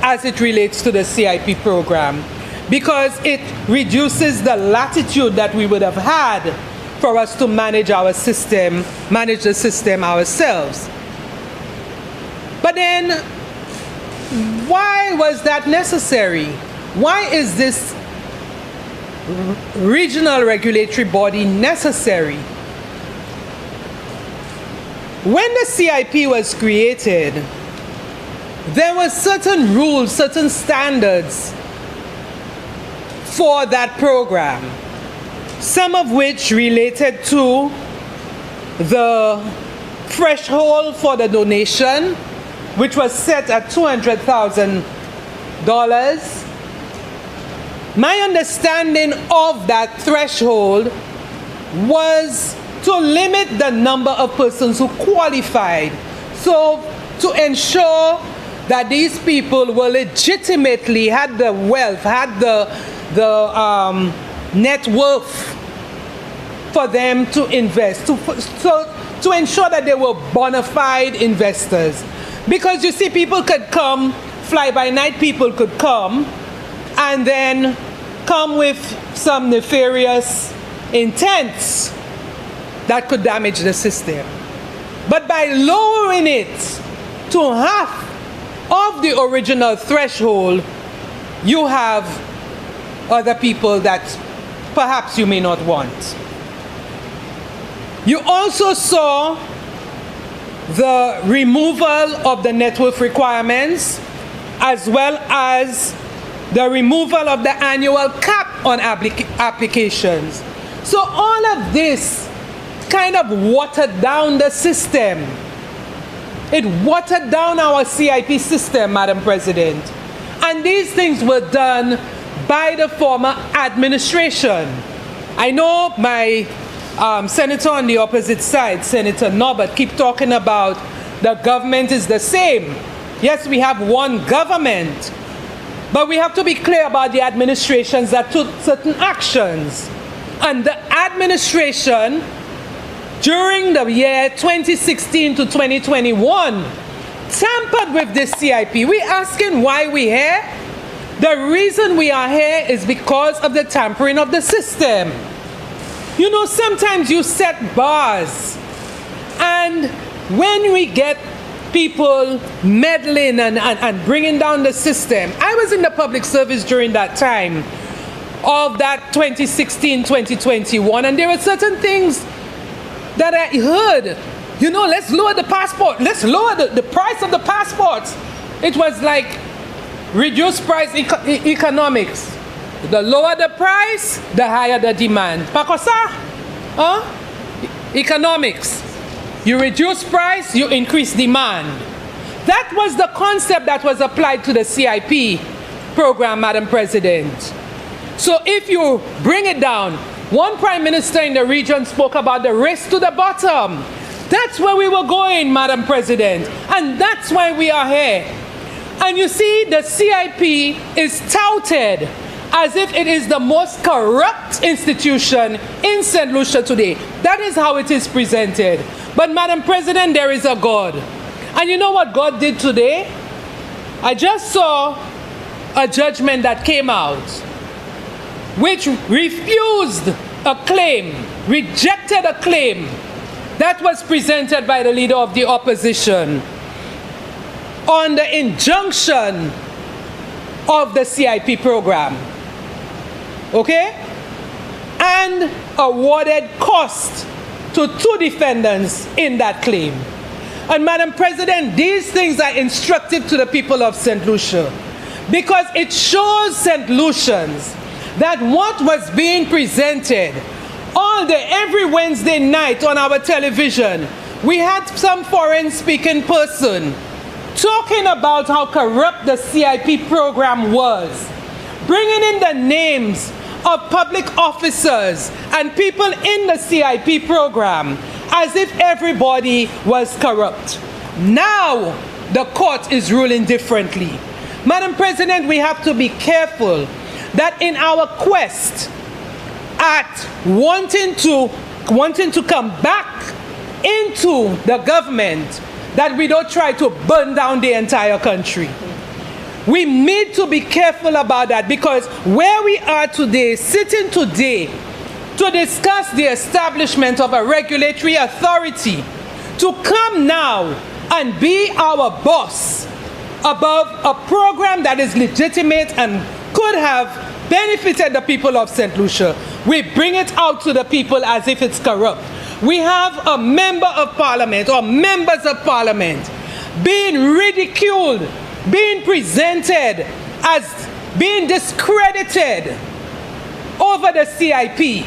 as it relates to the CIP program, because it reduces the latitude that we would have had for us to manage the system ourselves. But then, why was that necessary? Why is this regional regulatory body necessary? When the CIP was created, there were certain rules, certain standards for that program, some of which related to the threshold for the donation, which was set at $200,000. My understanding of that threshold was to limit the number of persons who qualified, so to ensure that these people were legitimately, had the wealth, had the net worth for them to invest, to ensure that they were bona fide investors. Because you see, people could come, fly-by-night people could come, and then come with some nefarious intents that could damage the system. But by lowering it to half of the original threshold, you have other people that perhaps you may not want. You also saw the removal of the net worth requirements, as well as the removal of the annual cap on applications. So all of this kind of watered down the system. It watered down our CIP system, Madam President. And these things were done by the former administration. I know my senator on the opposite side, Senator Norbert, keep talking about the government is the same. Yes, we have one government, but we have to be clear about the administrations that took certain actions. And the administration during the year 2016 to 2021 tampered with this CIP. We're asking why we're here. The reason we are here is because of the tampering of the system. You know, sometimes you set bars, and when we get people meddling and bringing down the system. I was in the public service during that time of that 2016-2021, and there were certain things that I heard you know, let's lower the passport. Let's lower the price of the passports. It was like reduce price economics. The lower the price, the higher the demand. Pakosa? Huh? Economics. You reduce price, you increase demand. That was the concept that was applied to the CIP program, Madam President. So if you bring it down, one prime minister in the region spoke about the race to the bottom. That's where we were going, Madam President. And that's why we are here. And you see, the CIP is touted as if it is the most corrupt institution in St. Lucia today. That is how it is presented. But Madam President, there is a God. And you know what God did today? I just saw a judgment that came out which refused a claim, rejected a claim that was presented by the leader of the opposition on the injunction of the CIP program. Okay? And awarded cost to 2 defendants in that claim. And Madam President, these things are instructive to the people of St. Lucia because it shows St. Lucians that what was being presented all day, every Wednesday night on our television, we had some foreign speaking person talking about how corrupt the CIP program was, bringing in the names of public officers and people in the CIP program as if everybody was corrupt. Now the court is ruling differently. Madam President, we have to be careful that in our quest at wanting to come back into the government, that we don't try to burn down the entire country. We need to be careful about that because where we are today, sitting today, to discuss the establishment of a regulatory authority to come now and be our boss above a program that is legitimate and could have benefited the people of St. Lucia. We bring it out to the people as if it's corrupt. We have a member of parliament or members of parliament being ridiculed, being presented as being discredited over the CIP,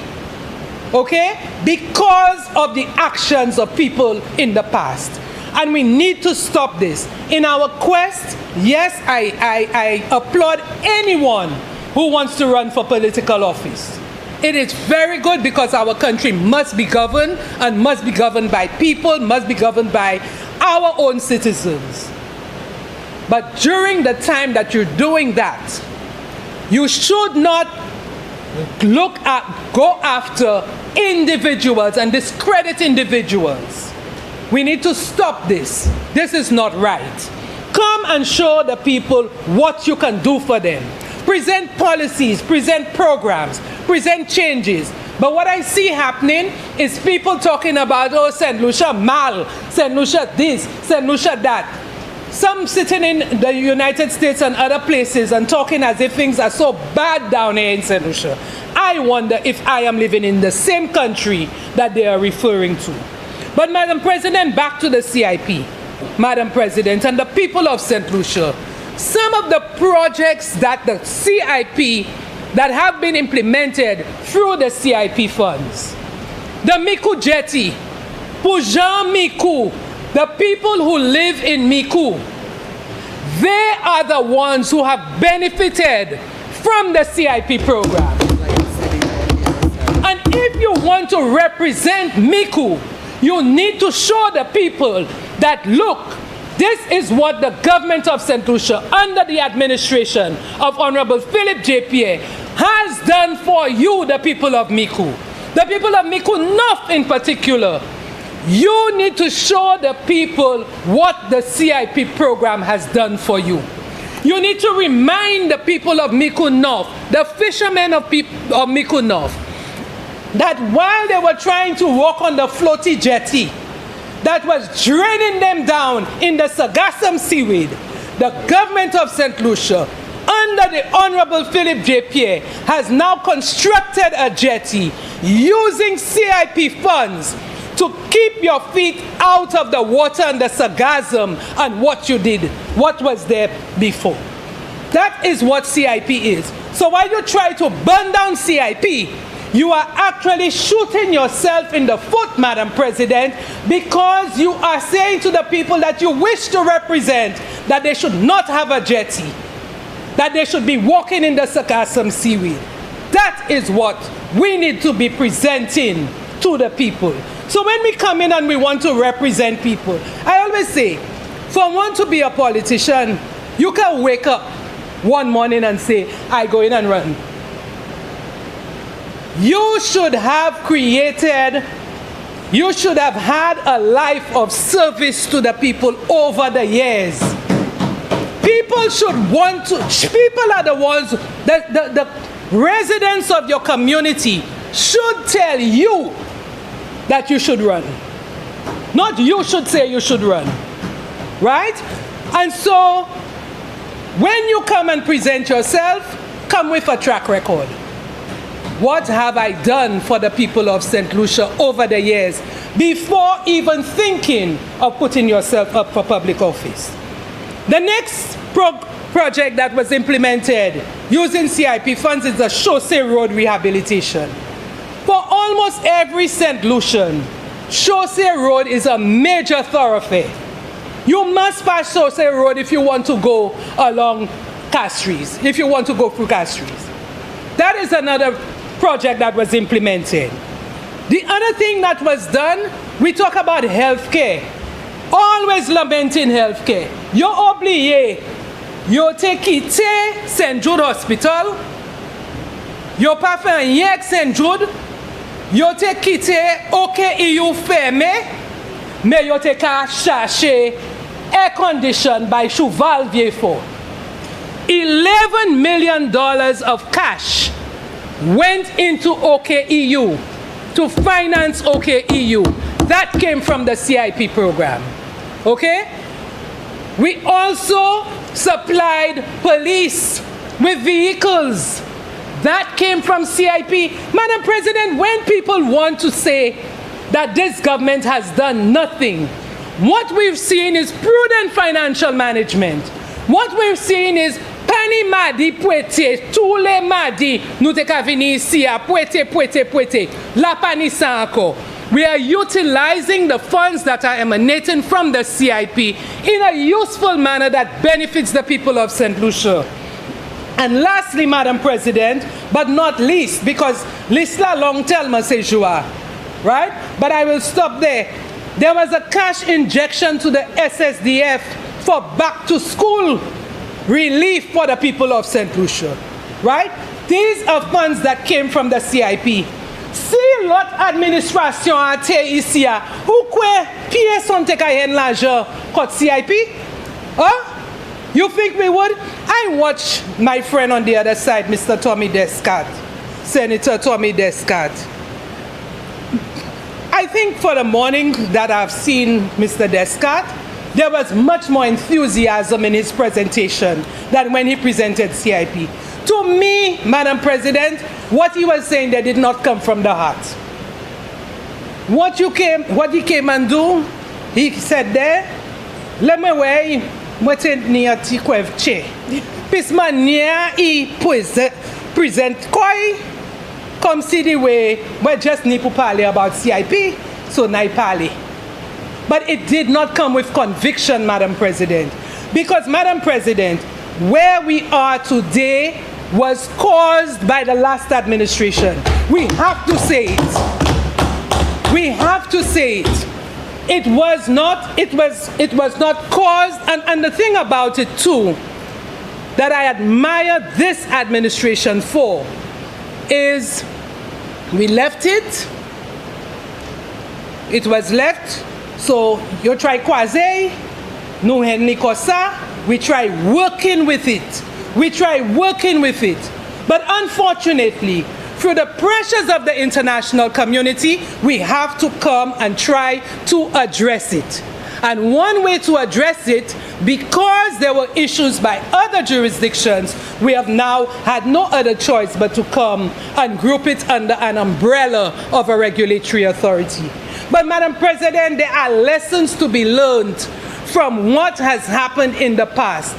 okay, because of the actions of people in the past. And we need to stop this. In our quest, yes, I applaud anyone who wants to run for political office. It is very good because our country must be governed and must be governed by people, must be governed by our own citizens. But during the time that you're doing that, you should not go after individuals and discredit individuals. We need to stop this. This is not right. Come and show the people what you can do for them. Present policies, present programs, present changes. But what I see happening is people talking about, oh, St. Lucia mal, St. Lucia this, St. Lucia that. Some sitting in the United States and other places and talking as if things are so bad down here in St. Lucia. I wonder if I am living in the same country that they are referring to. But Madam President, back to the CIP. Madam President, and the people of St. Lucia, some of the projects that the CIP that have been implemented through the CIP funds. The Miku Jetty, Pujan Miku, the people who live in Miku, they are the ones who have benefited from the CIP program. And if you want to represent Miku, you need to show the people that, look, this is what the government of St. Lucia, under the administration of Honorable Philip J. Pierre, has done for you, the people of Miku. The people of Miku North in particular. You need to show the people what the CIP program has done for you. You need to remind the people of Miku North, the fishermen of Miku North, that while they were trying to walk on the floaty jetty that was draining them down in the Sagassam seaweed, the government of St. Lucia, under the Honorable Philip J. Pierre, has now constructed a jetty using CIP funds to keep your feet out of the water and the sarcasm and what you did, what was there before. That is what CIP is. So while you try to burn down CIP, you are actually shooting yourself in the foot, Madam President, because you are saying to the people that you wish to represent that they should not have a jetty, that they should be walking in the sargassum seaweed. That is what we need to be presenting to the people. So when we come in and we want to represent people, I always say, for one to be a politician, you can wake up one morning and say, I go in and run. You should have had a life of service to the people over the years. People are the ones, the residents of your community should tell you that you should run. Not you should say you should run. Right? And so, when you come and present yourself, come with a track record. What have I done for the people of St. Lucia over the years before even thinking of putting yourself up for public office? The next project that was implemented using CIP funds is the Chaussee Road rehabilitation. For almost every St. Lucian, Chaussee Road is a major thoroughfare. You must pass Chaussee Road if you want to go along Castries, if you want to go through Castries. That is another project that was implemented. The other thing that was done, we talk about healthcare. Always lamenting healthcare. You oublié, you te quitté St. Jude Hospital, you pas fait rien avec St. Jude, you te quitté OKEU fermé, mais you te ka cherché air condition by Cheval Vieillefort. $11 million of cash went into OKEU to finance OKEU. That came from the CIP program. Okay? We also supplied police with vehicles. That came from CIP. Madam President, when people want to say that this government has done nothing, what we've seen is prudent financial management. What we've seen is Pani Madi Pwete, tous les Madi, nous te ka vini ici à Pwete, la Pani sa encore. We are utilizing the funds that are emanating from the CIP in a useful manner that benefits the people of St. Lucia. And lastly, Madam President, but not least, because l'isla long terme c'est joie, right? But I will stop there. There was a cash injection to the SSDF for back to school relief for the people of St. Lucia, right? These are funds that came from the CIP. Si l'autre administration a été ici, ou quoi pièce on te cayen l'argent contre CIP? Huh? You think we would? I watch my friend on the other side, Mr. Tommy Descat, Senator Tommy Descat. I think for the morning that I've seen Mr. Descat, there was much more enthusiasm in his presentation than when he presented CIP. To me, Madam President, what he was saying there did not come from the heart. What he came and do, he said there, let me weigh what it near Tikwev Che. Pisma near he present koi, come see the way, we just need to parler about CIP, so na parler. But it did not come with conviction, Madam President. Because, Madam President, where we are today was caused by the last administration. We have to say it. We have to say it. It was not caused, and the thing about it too, that I admire this administration for, is we left it. It was left. So you try quasi, no henni kosa, we try working with it. We try working with it. But unfortunately, through the pressures of the international community, we have to come and try to address it. And one way to address it, because there were issues by other jurisdictions, we have now had no other choice but to come and group it under an umbrella of a regulatory authority. But Madam President, there are lessons to be learned from what has happened in the past.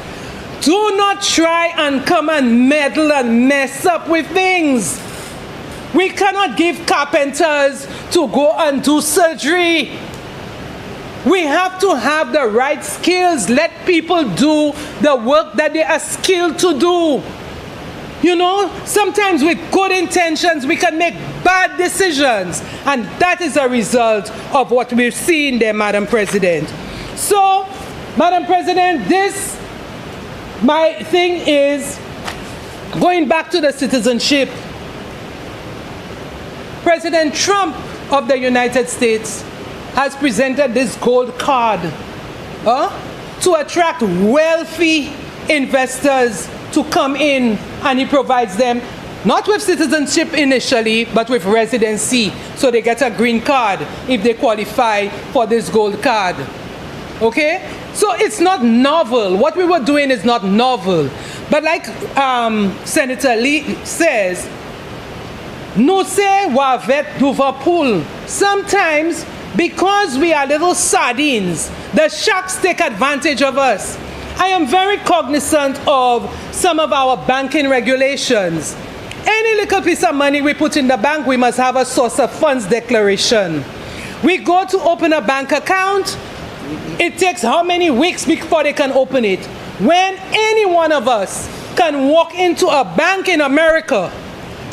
Do not try and come and meddle and mess up with things. We cannot give carpenters to go and do surgery. We have to have the right skills. Let people do the work that they are skilled to do. You know, sometimes with good intentions, we can make bad decisions. And that is a result of what we've seen there, Madam President. So, Madam President, my thing is, going back to the citizenship, President Trump of the United States has presented this gold card to attract wealthy investors to come in, and he provides them not with citizenship initially, but with residency, so they get a green card if they qualify for this gold card. Okay? So it's not novel. What we were doing is not novel. But like Senator Lee says, nous se wavet Liverpool. Sometimes, because we are little sardines, the sharks take advantage of us. I am very cognizant of some of our banking regulations. Any little piece of money we put in the bank, we must have a source of funds declaration. We go to open a bank account, it takes how many weeks before they can open it? When any one of us can walk into a bank in America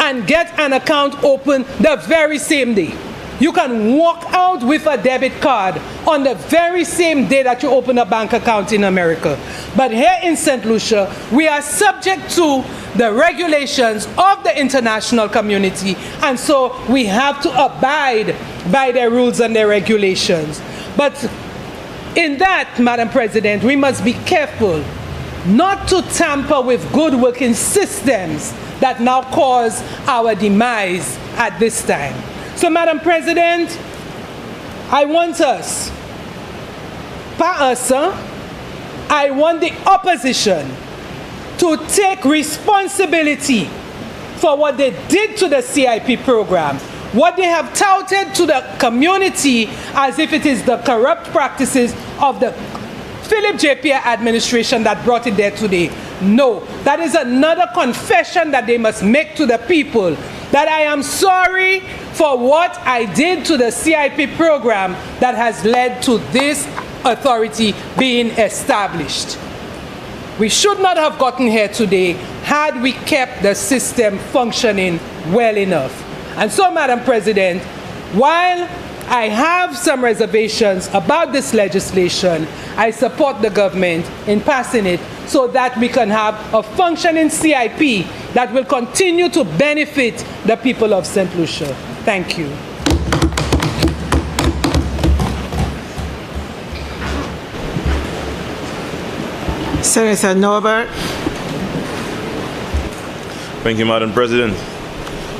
and get an account open the very same day. You can walk out with a debit card on the very same day that you open a bank account in America. But here in St. Lucia, we are subject to the regulations of the international community, and so we have to abide by their rules and their regulations. But in that, Madam President, we must be careful not to tamper with good working systems that now cause our demise at this time. So, Madam President, I want us, I want the opposition to take responsibility for what they did to the CIP program, what they have touted to the community as if it is the corrupt practices of the Philip J. Pierre administration that brought it there today. No, that is another confession that they must make to the people, that I am sorry for what I did to the CIP program that has led to this authority being established. We should not have gotten here today had we kept the system functioning well enough. And so, Madam President, while I have some reservations about this legislation, I support the government in passing it so that we can have a functioning CIP that will continue to benefit the people of St. Lucia. Thank you. Senator Norbert. Thank you, Madam President.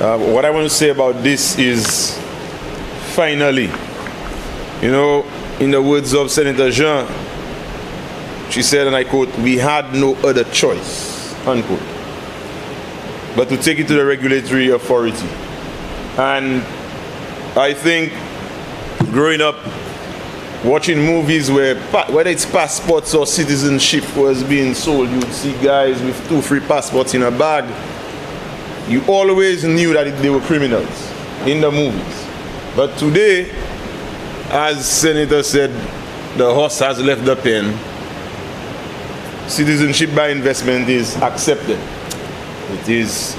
What I want to say about this is, finally, you know, in the words of Senator Jean, she said, and I quote, "We had no other choice," unquote, but to take it to the regulatory authority. And I think growing up, watching movies where, whether it's passports or citizenship was being sold, you would see guys with 2 free passports in a bag. You always knew that they were criminals in the movies. But today, as Senator said, the horse has left the pen. Citizenship by investment is accepted. It is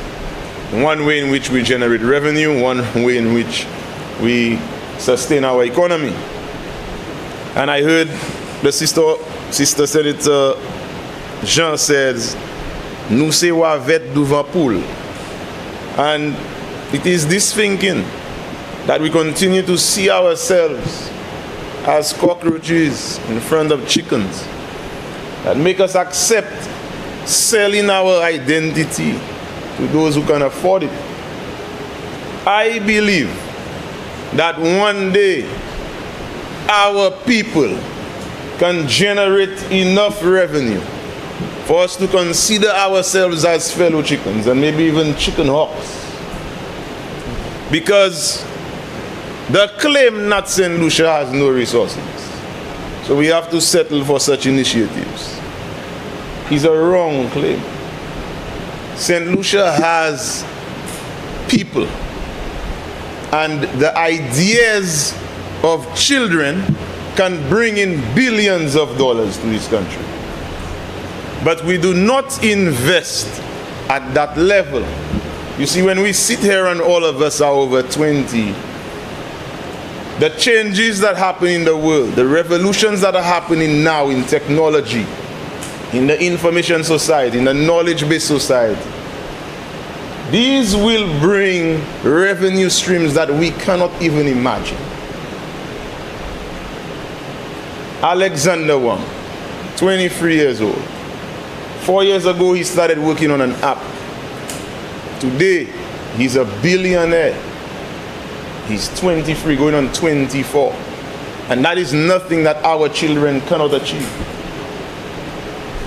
one way in which we generate revenue, one way in which we sustain our economy. And I heard the sister Senator Jean says, "Nous se wavet Liverpool." And it is this thinking that we continue to see ourselves as cockroaches in front of chickens that make us accept selling our identity to those who can afford it. I believe that one day our people can generate enough revenue for us to consider ourselves as fellow chickens and maybe even chicken hawks. Because the claim not St. Lucia has no resources. So we have to settle for such initiatives. It's a wrong claim. St. Lucia has people, and the ideas of children can bring in billions of dollars to this country. But we do not invest at that level. You see, when we sit here and all of us are over 20, the changes that happen in the world, the revolutions that are happening now in technology, in the information society, in the knowledge-based society, these will bring revenue streams that we cannot even imagine. Alexander Wang, 23 years old. 4 years ago, he started working on an app. Today, he's a billionaire. He's 23, going on 24. And that is nothing that our children cannot achieve.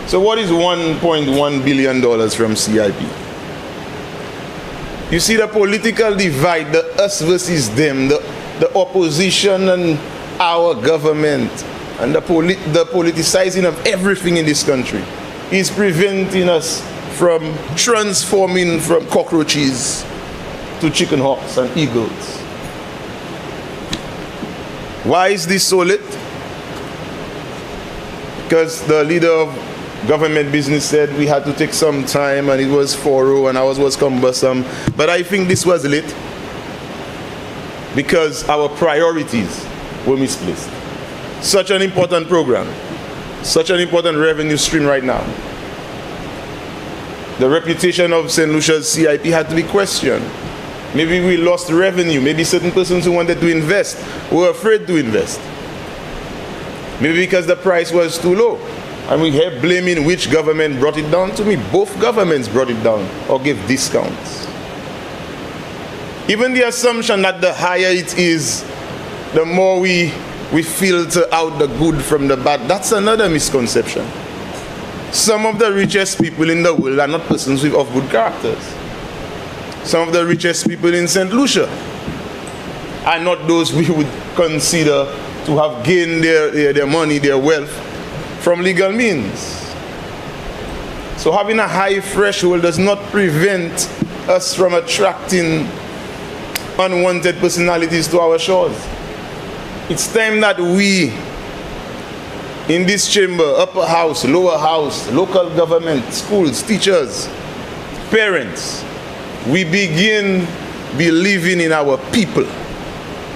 So what is $1.1 billion from CIP? You see the political divide, the us versus them, the opposition and our government, and the politicizing of everything in this country is preventing us from transforming from cockroaches to chicken hawks and eagles. Why is this so late? Because the leader of government business said we had to take some time and it was thorough and ours was cumbersome. But I think this was late because our priorities were misplaced. Such an important program, such an important revenue stream right now. The reputation of St. Lucia's CIP had to be questioned. Maybe we lost revenue. Maybe certain persons who wanted to invest were afraid to invest. Maybe because the price was too low. And we kept blaming which government brought it down. To me, both governments brought it down or gave discounts. Even the assumption that the higher it is, the more we filter out the good from the bad, that's another misconception. Some of the richest people in the world are not persons of good characters. Some of the richest people in St. Lucia are not those we would consider to have gained their money, their wealth from legal means. So having a high threshold does not prevent us from attracting unwanted personalities to our shores. It's time that we, in this chamber, upper house, lower house, local government, schools, teachers, parents, we begin believing in our people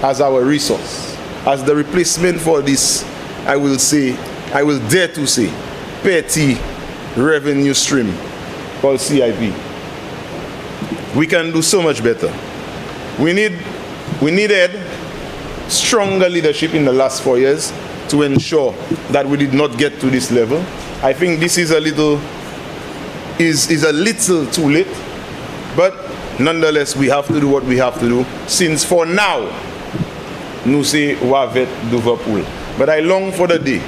as our resource, as the replacement for this, I will dare to say, petty revenue stream called CIP. We can do so much better. We needed stronger leadership in the last 4 years to ensure that we did not get to this level. I think this is a little too late, but nonetheless we have to do what we have to do, since for now nous c'est wavet Liverpool. But I long for the day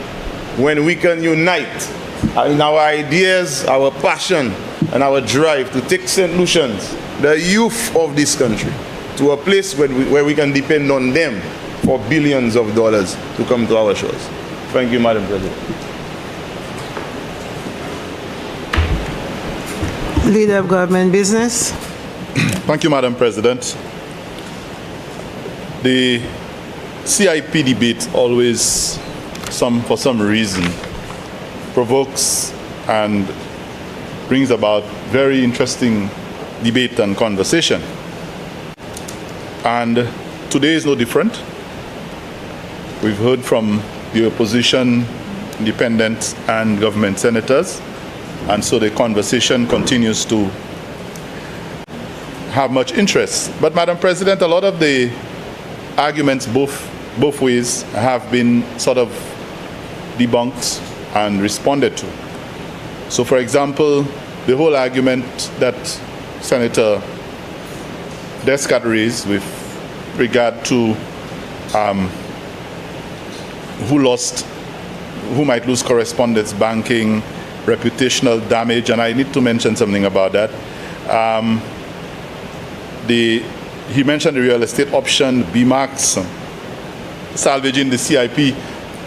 when we can unite in our ideas, our passion and our drive to take St. Lucians, the youth of this country, to a place where we can depend on them for billions of dollars to come to our shores. Thank you, Madam President. Leader of Government Business. Thank you, Madam President. The CIP debate always, for some reason, provokes and brings about very interesting debate and conversation. And today is no different. We've heard from the opposition, independent and government senators, and so the conversation continues to have much interest. But Madam President, a lot of the arguments both ways have been sort of debunked and responded to. So for example, the whole argument that Senator Descat raised with regard to who lost who might lose correspondence banking, reputational damage, and I need to mention something about that. He mentioned the real estate option, BMAX, salvaging the CIP.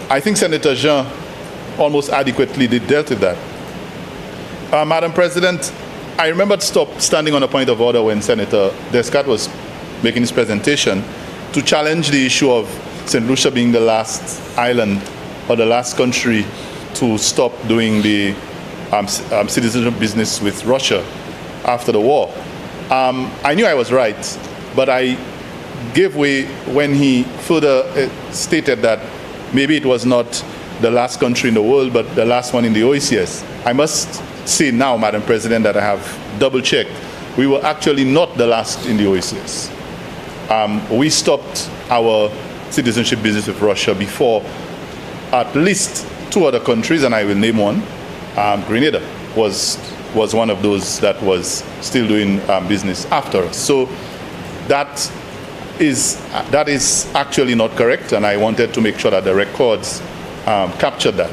I think Senator Jean almost adequately dealt with that. Madam President, I remember standing on a point of order when Senator Descartes was making his presentation to challenge the issue of St. Lucia being the last island or the last country to stop doing the citizenship business with Russia after the war. I knew I was right, but I gave way when he further stated that maybe it was not the last country in the world, but the last one in the OECS. I must say now, Madam President, that I have double-checked. We were actually not the last in the OECS. We stopped our citizenship business with Russia before at least 2 other countries, and I will name one. Grenada was one of those that was still doing business after us. So that is actually not correct, and I wanted to make sure that the records captured that.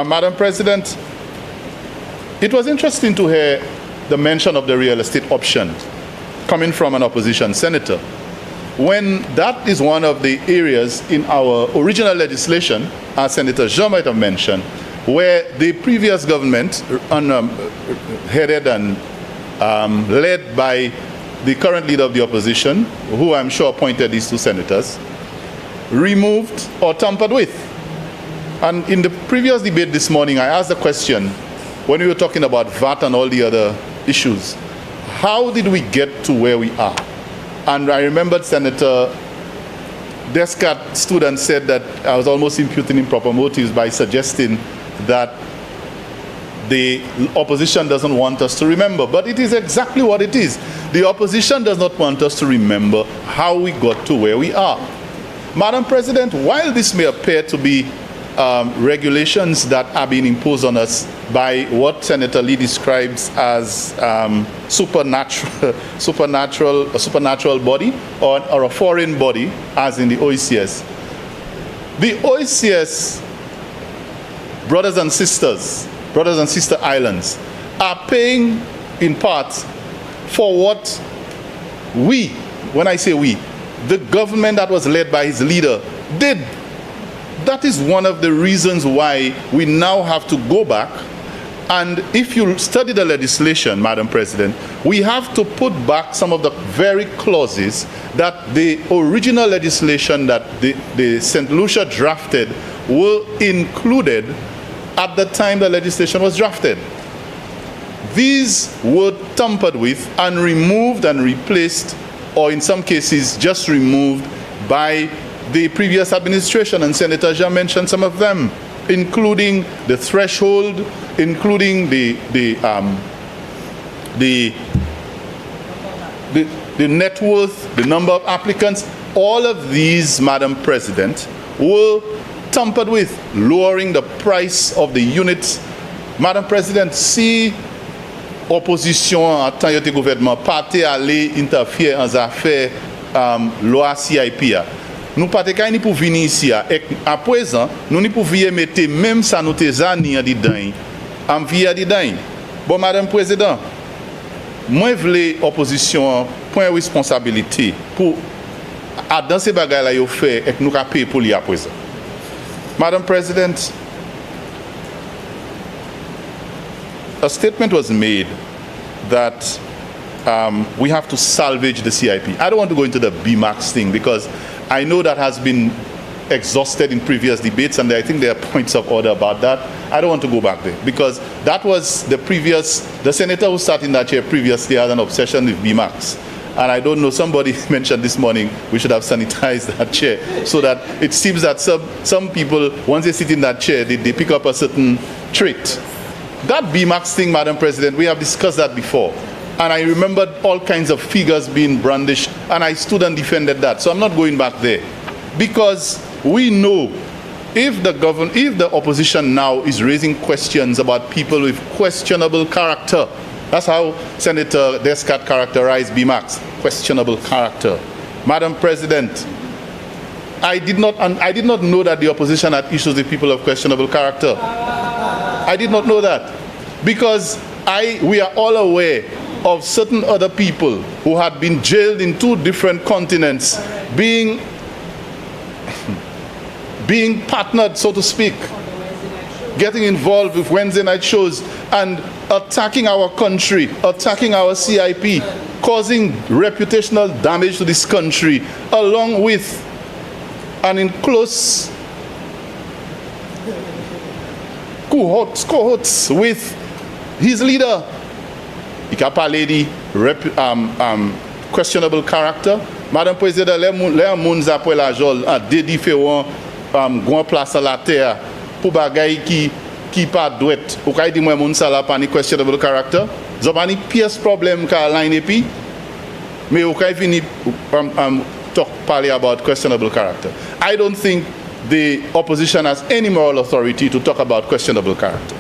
Madam President, it was interesting to hear the mention of the real estate option coming from an opposition senator, when that is one of the areas in our original legislation, as Senator Jean might have mentioned, where the previous government, headed and led by the current leader of the opposition, who I'm sure appointed these 2 senators, removed or tampered with. And in the previous debate this morning, I asked the question, when we were talking about VAT and all the other issues, how did we get to where we are? And I remembered Senator Descartes stood and said that I was almost imputing improper motives by suggesting that the opposition doesn't want us to remember. But it is exactly what it is. The opposition does not want us to remember how we got to where we are. Madam President, while this may appear to be regulations that are being imposed on us by what Senator Lee describes as supernatural body or a foreign body, as in the OECS. The OECS brothers and sister islands are paying in part for what we, when I say we, the government that was led by his leader did. That is one of the reasons why we now have to go back, and if you study the legislation, Madam President, we have to put back some of the very clauses that the original legislation that the St. Lucia drafted were included at the time the legislation was drafted. These were tampered with and removed and replaced, or in some cases just removed by the previous administration, and Senator Jean mentioned some of them, including the threshold, including the net worth, the number of applicants. All of these, Madam President, were tampered with, lowering the price of the units. Madam President, si opposition en temps de gouvernement partait aller interférer en affaires loi CIP, nous pas te ni pour venir ici à présent nous ni pour venir mettre même ça nous te zani en dedans en via dedans. Bon, Madame Président, moi vle opposition point responsabilité pour dans ces bagages là yo fait et nous ka payer pour lui à présent. Madam President, a statement was made that we have to salvage the CIP. I don't want to go into the BMAX thing because I know that has been exhausted in previous debates, and I think there are points of order about that. I don't want to go back there because that was the senator who sat in that chair previously had an obsession with BMAX. And I don't know, somebody mentioned this morning we should have sanitized that chair so that it seems that some people, once they sit in that chair, they pick up a certain trait. That BMAX thing, Madam President, we have discussed that before. And I remembered all kinds of figures being brandished, and I stood and defended that. So I'm not going back there. Because we know if the opposition now is raising questions about people with questionable character, that's how Senator Descartes characterized BMAX, questionable character. Madam President, I did not know that the opposition had issues with people of questionable character. I did not know that, because we are all aware of certain other people who had been jailed in 2 different continents, being partnered, so to speak, getting involved with Wednesday night shows and attacking our country, attacking our CIP, causing reputational damage to this country, along with and in close cohorts with his leader. Ikapa lady, questionable character. Madame President, les moun apre la jol a de différents grand place à la terre pour bagay qui pas douet. Ou kay di mwen moun sa la pa ni questionable character. Zaba ni pièce problème ka line epi. Mais ou kay fini talk parler about questionable character. I don't think the opposition has any moral authority to talk about questionable character,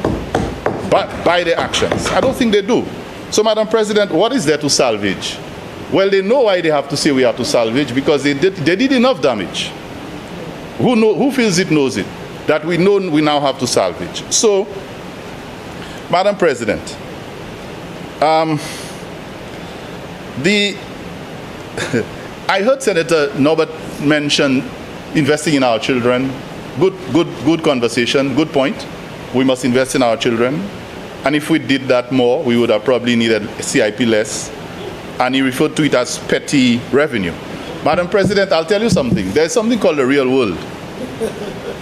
but by their actions. I don't think they do. So, Madam President, what is there to salvage? Well, they know why they have to say we have to salvage, because they did enough damage. Who feels it knows it, that we know we now have to salvage. So, Madam President, I heard Senator Norbert mention investing in our children. Good conversation, good point. We must invest in our children. And if we did that more, we would have probably needed CIP less. And he referred to it as petty revenue. Madam President, I'll tell you something. There's something called the real world.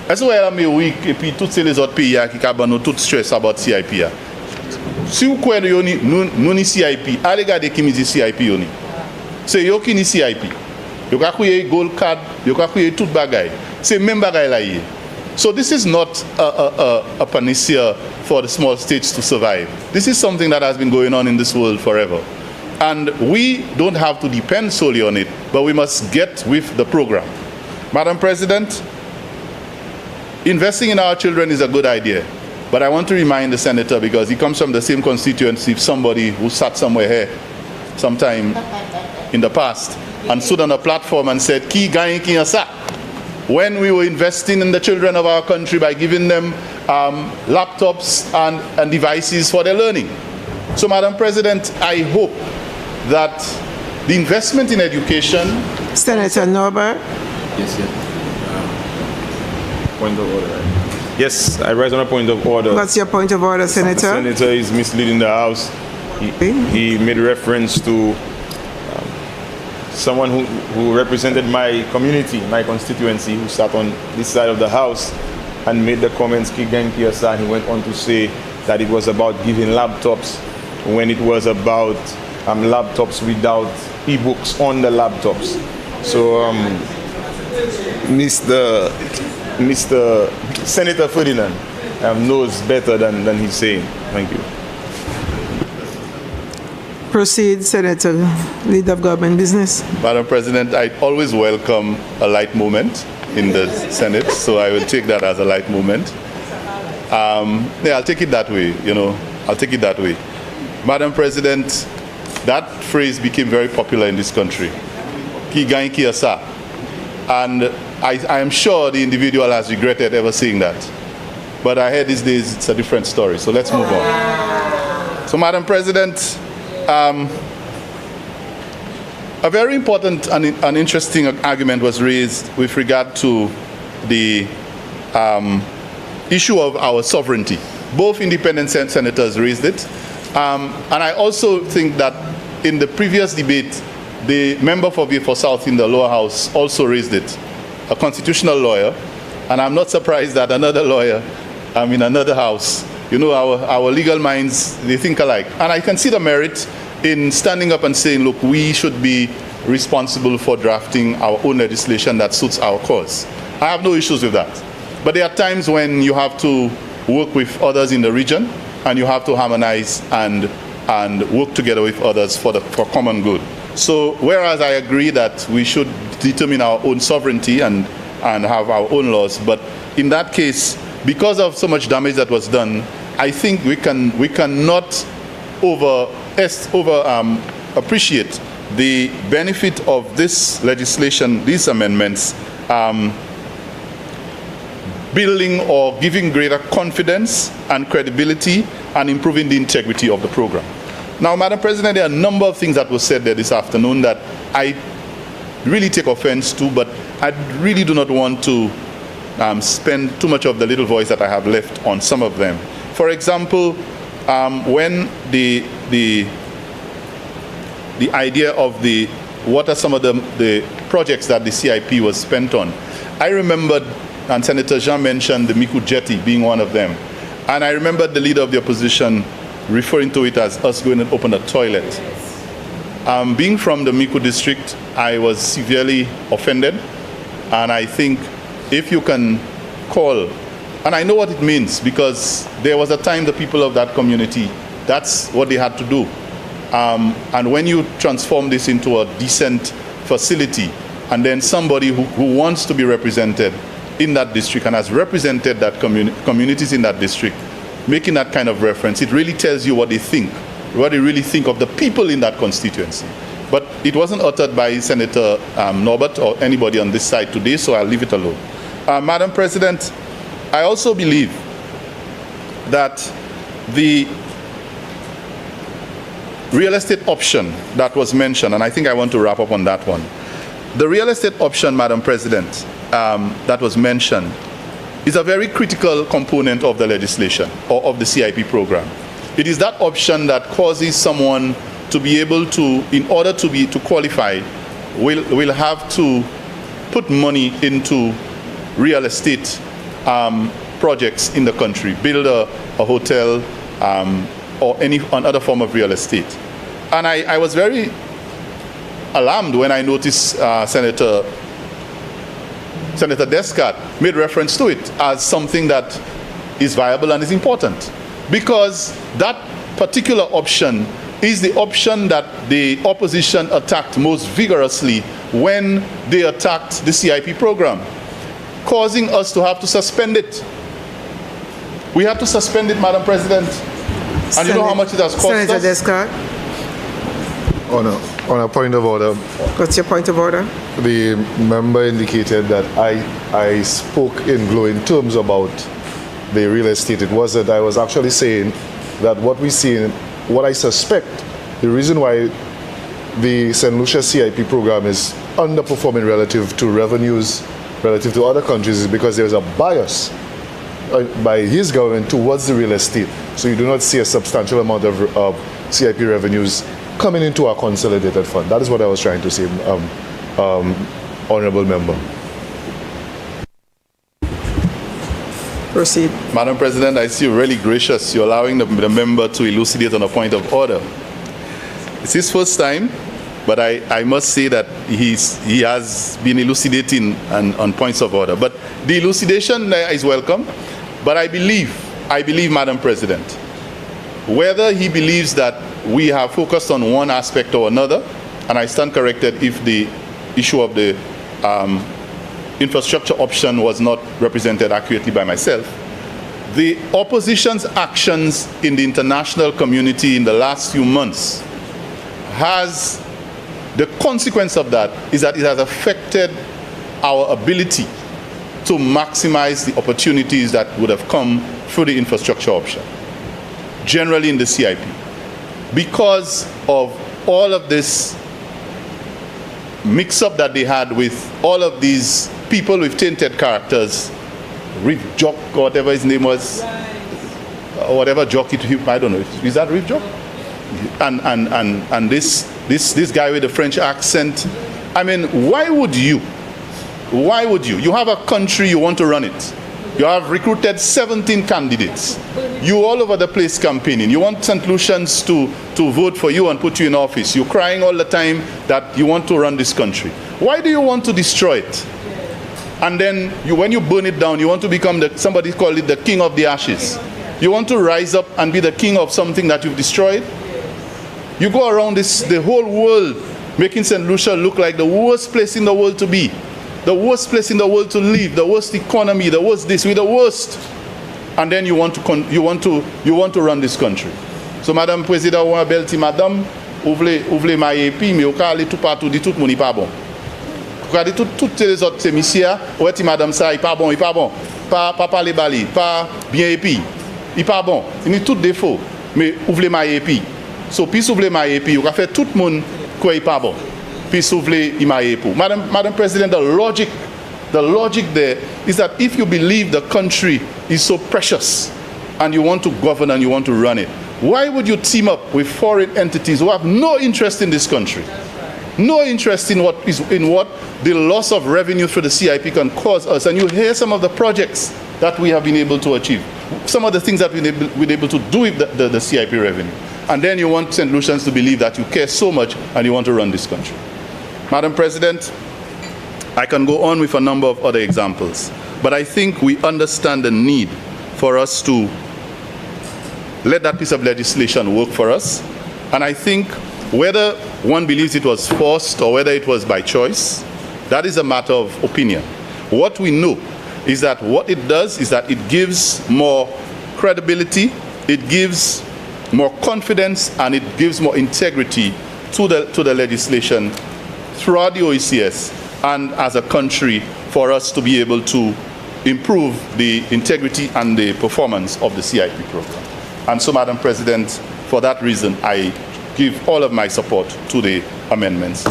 That's why I'm a week, et puis toutes ces les autres pays qui ont tout stress about CIP. Si vous croyez que nous ni CIP, allez regarder qui me dit CIP. C'est yo qui ni CIP. Yo ka créer gold card, yo ka créer tout bagay. C'est même bagay là hier. So this is not a panacea for the small states to survive. This is something that has been going on in this world forever. And we don't have to depend solely on it, but we must get with the program. Madam President, investing in our children is a good idea. But I want to remind the senator, because he comes from the same constituency, somebody who sat somewhere here sometime in the past and stood on a platform and said, "Ki gain ki yasa." When we were investing in the children of our country by giving them laptops and devices for their learning. So, Madam President, I hope that the investment in education... Senator Norbert. Yes, yes. Point of order. Yes, I rise on a point of order. What's your point of order, Senator? The senator is misleading the House. He made reference to someone who represented my community, my constituency, who sat on this side of the House and made the comments, Kigan Kiyasa, and he went on to say that it was about giving laptops when it was about laptops without e-books on the laptops. So, Mr. Senator Ferdinand knows better than he's saying. Thank you. Proceed, Senator, Leader of Government Business. Madam President, I always welcome a light moment in the Senate, so I will take that as a light moment. Yeah, I'll take it that way, I'll take it that way. Madam President, that phrase became very popular in this country. Ki gain ki asa. And I am sure the individual has regretted ever saying that. But I heard these days it's a different story, so let's move on. So, Madam President, a very important and interesting argument was raised with regard to the issue of our sovereignty. Both independent senators raised it. And I also think that in the previous debate, the member for South in the lower house also raised it, a constitutional lawyer. And I'm not surprised that another lawyer, in another house, our legal minds, they think alike. And I can see the merit in standing up and saying, look, we should be responsible for drafting our own legislation that suits our cause. I have no issues with that. But there are times when you have to work with others in the region, and you have to harmonize and work together with others for common good. So whereas I agree that we should determine our own sovereignty and have our own laws, but in that case, because of so much damage that was done, I think we cannot appreciate the benefit of this legislation, these amendments, building or giving greater confidence and credibility and improving the integrity of the program. Now, Madam President, there are a number of things that were said there this afternoon that I really take offense to, but I really do not want to spend too much of the little voice that I have left on some of them. For example, when the idea of what are some of the projects that the CIP was spent on, I remembered, and Senator Jean mentioned the Miku Jetty being one of them. And I remember the leader of the opposition referring to it as us going and open a toilet. Being from the Miku district, I was severely offended. And I think if you can call, and I know what it means because there was a time the people of that community, that's what they had to do. And when you transform this into a decent facility, and then somebody who wants to be represented in that district and has represented that communities in that district, making that kind of reference, it really tells you what they think, what they really think of the people in that constituency. But it wasn't uttered by Senator Norbert or anybody on this side today, so I'll leave it alone. Madam President, I also believe that the real estate option that was mentioned, and I think I want to wrap up on that one. The real estate option, Madam President, that was mentioned is a very critical component of the legislation or of the CIP program. It is that option that causes someone to be able to, in order to qualify, will have to put money into real estate projects in the country, build a hotel or any other form of real estate. And I was very alarmed when I noticed Senator Descartes made reference to it as something that is viable and is important, because that particular option is the option that the opposition attacked most vigorously when they attacked the CIP program, causing us to have to suspend it. We had to suspend it, Madam President. And you know how much it has cost Senator us? Descartes, On a point of order, what's your point of order? the member indicated that I spoke in glowing terms about the real estate. It was that I was actually saying that what we see, what I suspect, the reason why the St. Lucia CIP program is underperforming relative to revenues, relative to other countries, is because there's a bias by his government towards the real estate. So you do not see a substantial amount of CIP revenues coming into our consolidated fund. That is what I was trying to say, Honorable Member. Proceed. Madam President, I see you're really gracious. You're allowing the member to elucidate on a point of order. It's his first time, but I must say that he has been elucidating on points of order. But the elucidation is welcome. But I believe, Madam President, whether he believes that we have focused on one aspect or another, and I stand corrected if the issue of the infrastructure option was not represented accurately by myself, the opposition's actions in the international community in the last few months has, the consequence of that is that it has affected our ability to maximize the opportunities that would have come through the infrastructure option, generally in the CIP, because of all of this mix-up that they had with all of these people with tainted characters, Reef Jock, or whatever his name was, or whatever Jock it, I don't know, is that Reef Jock? And this guy with the French accent. I mean, why would you? You have a country, you want to run it. You have recruited 17 candidates. You all over the place campaigning. You want St. Lucians to vote for you and put you in office. You're crying all the time that you want to run this country. Why do you want to destroy it? And then when you burn it down, you want to become somebody called it the king of the ashes. You want to rise up and be the king of something that you've destroyed. You go around the whole world making St. Lucia look like the worst place in the world to be. The worst place in the world to live, the worst economy, the worst this, we're the worst. And then you want to run this country. So, Madame President, on belti Madame, ouvle ma epi, mais au cas aller tout partout, dit tout le monde pas bon. regardez toutes les autres émissaires, ouais, ti madame ça, il pas bon, pas parler bali, pas bien épi, il pas bon, il a tout défaut, mais ouvrez ma épi. So, puis ouvrez ma épi, on va faire tout le monde quoi il pas bon. Puis ouvrez ma épi. Madam President, the logic there is that if you believe the country is so precious and you want to govern and you want to run it, why would you team up with foreign entities who have no interest in this country? No interest in what the loss of revenue for the CIP can cause us. And you hear some of the projects that we have been able to achieve, some of the things that we've been able to do with the CIP revenue. And then you want St. Lucians to believe that you care so much and you want to run this country. Madam President, I can go on with a number of other examples, but I think we understand the need for us to let that piece of legislation work for us. And I think whether one believes it was forced or whether it was by choice, that is a matter of opinion. What we know is that what it does is that it gives more credibility, it gives more confidence, and it gives more integrity to the legislation throughout the OECS and as a country for us to be able to improve the integrity and the performance of the CIP program. And so, Madam President, for that reason, I give all of my support to the amendments.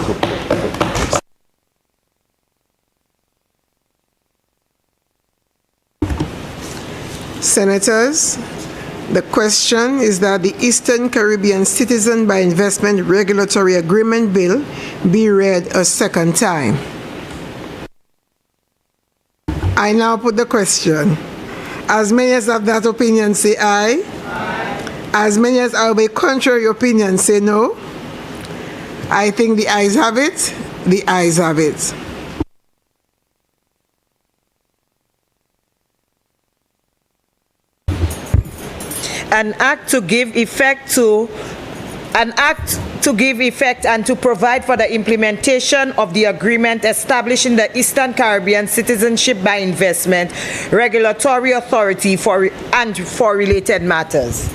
Senators, the question is that the Eastern Caribbean Citizen by Investment Regulatory Agreement Bill be read a second time. I now put the question. As many as have that opinion say aye. As many as have a contrary opinion say no. I think the ayes have it. The ayes have it. An act to give effect and to provide for the implementation of the agreement establishing the Eastern Caribbean Citizenship by Investment Regulatory Authority for related matters.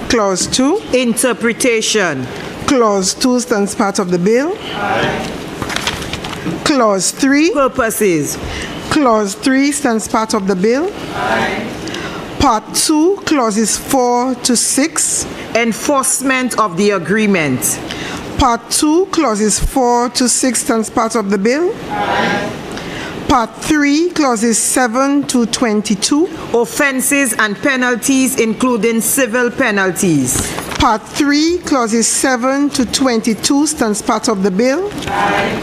Clause 2. Interpretation. Clause 2 stands part of the bill. Aye. Clause 3. Purposes. Clause 3 stands part of the bill. Aye. Part 2, clauses 4 to 6. Enforcement of the agreement. Part 2, clauses 4 to 6 stands part of the bill. Aye. Part 3, clauses 7 to 22. Offenses and penalties, including civil penalties. Part 3, clauses 7 to 22 stands part of the bill. Aye.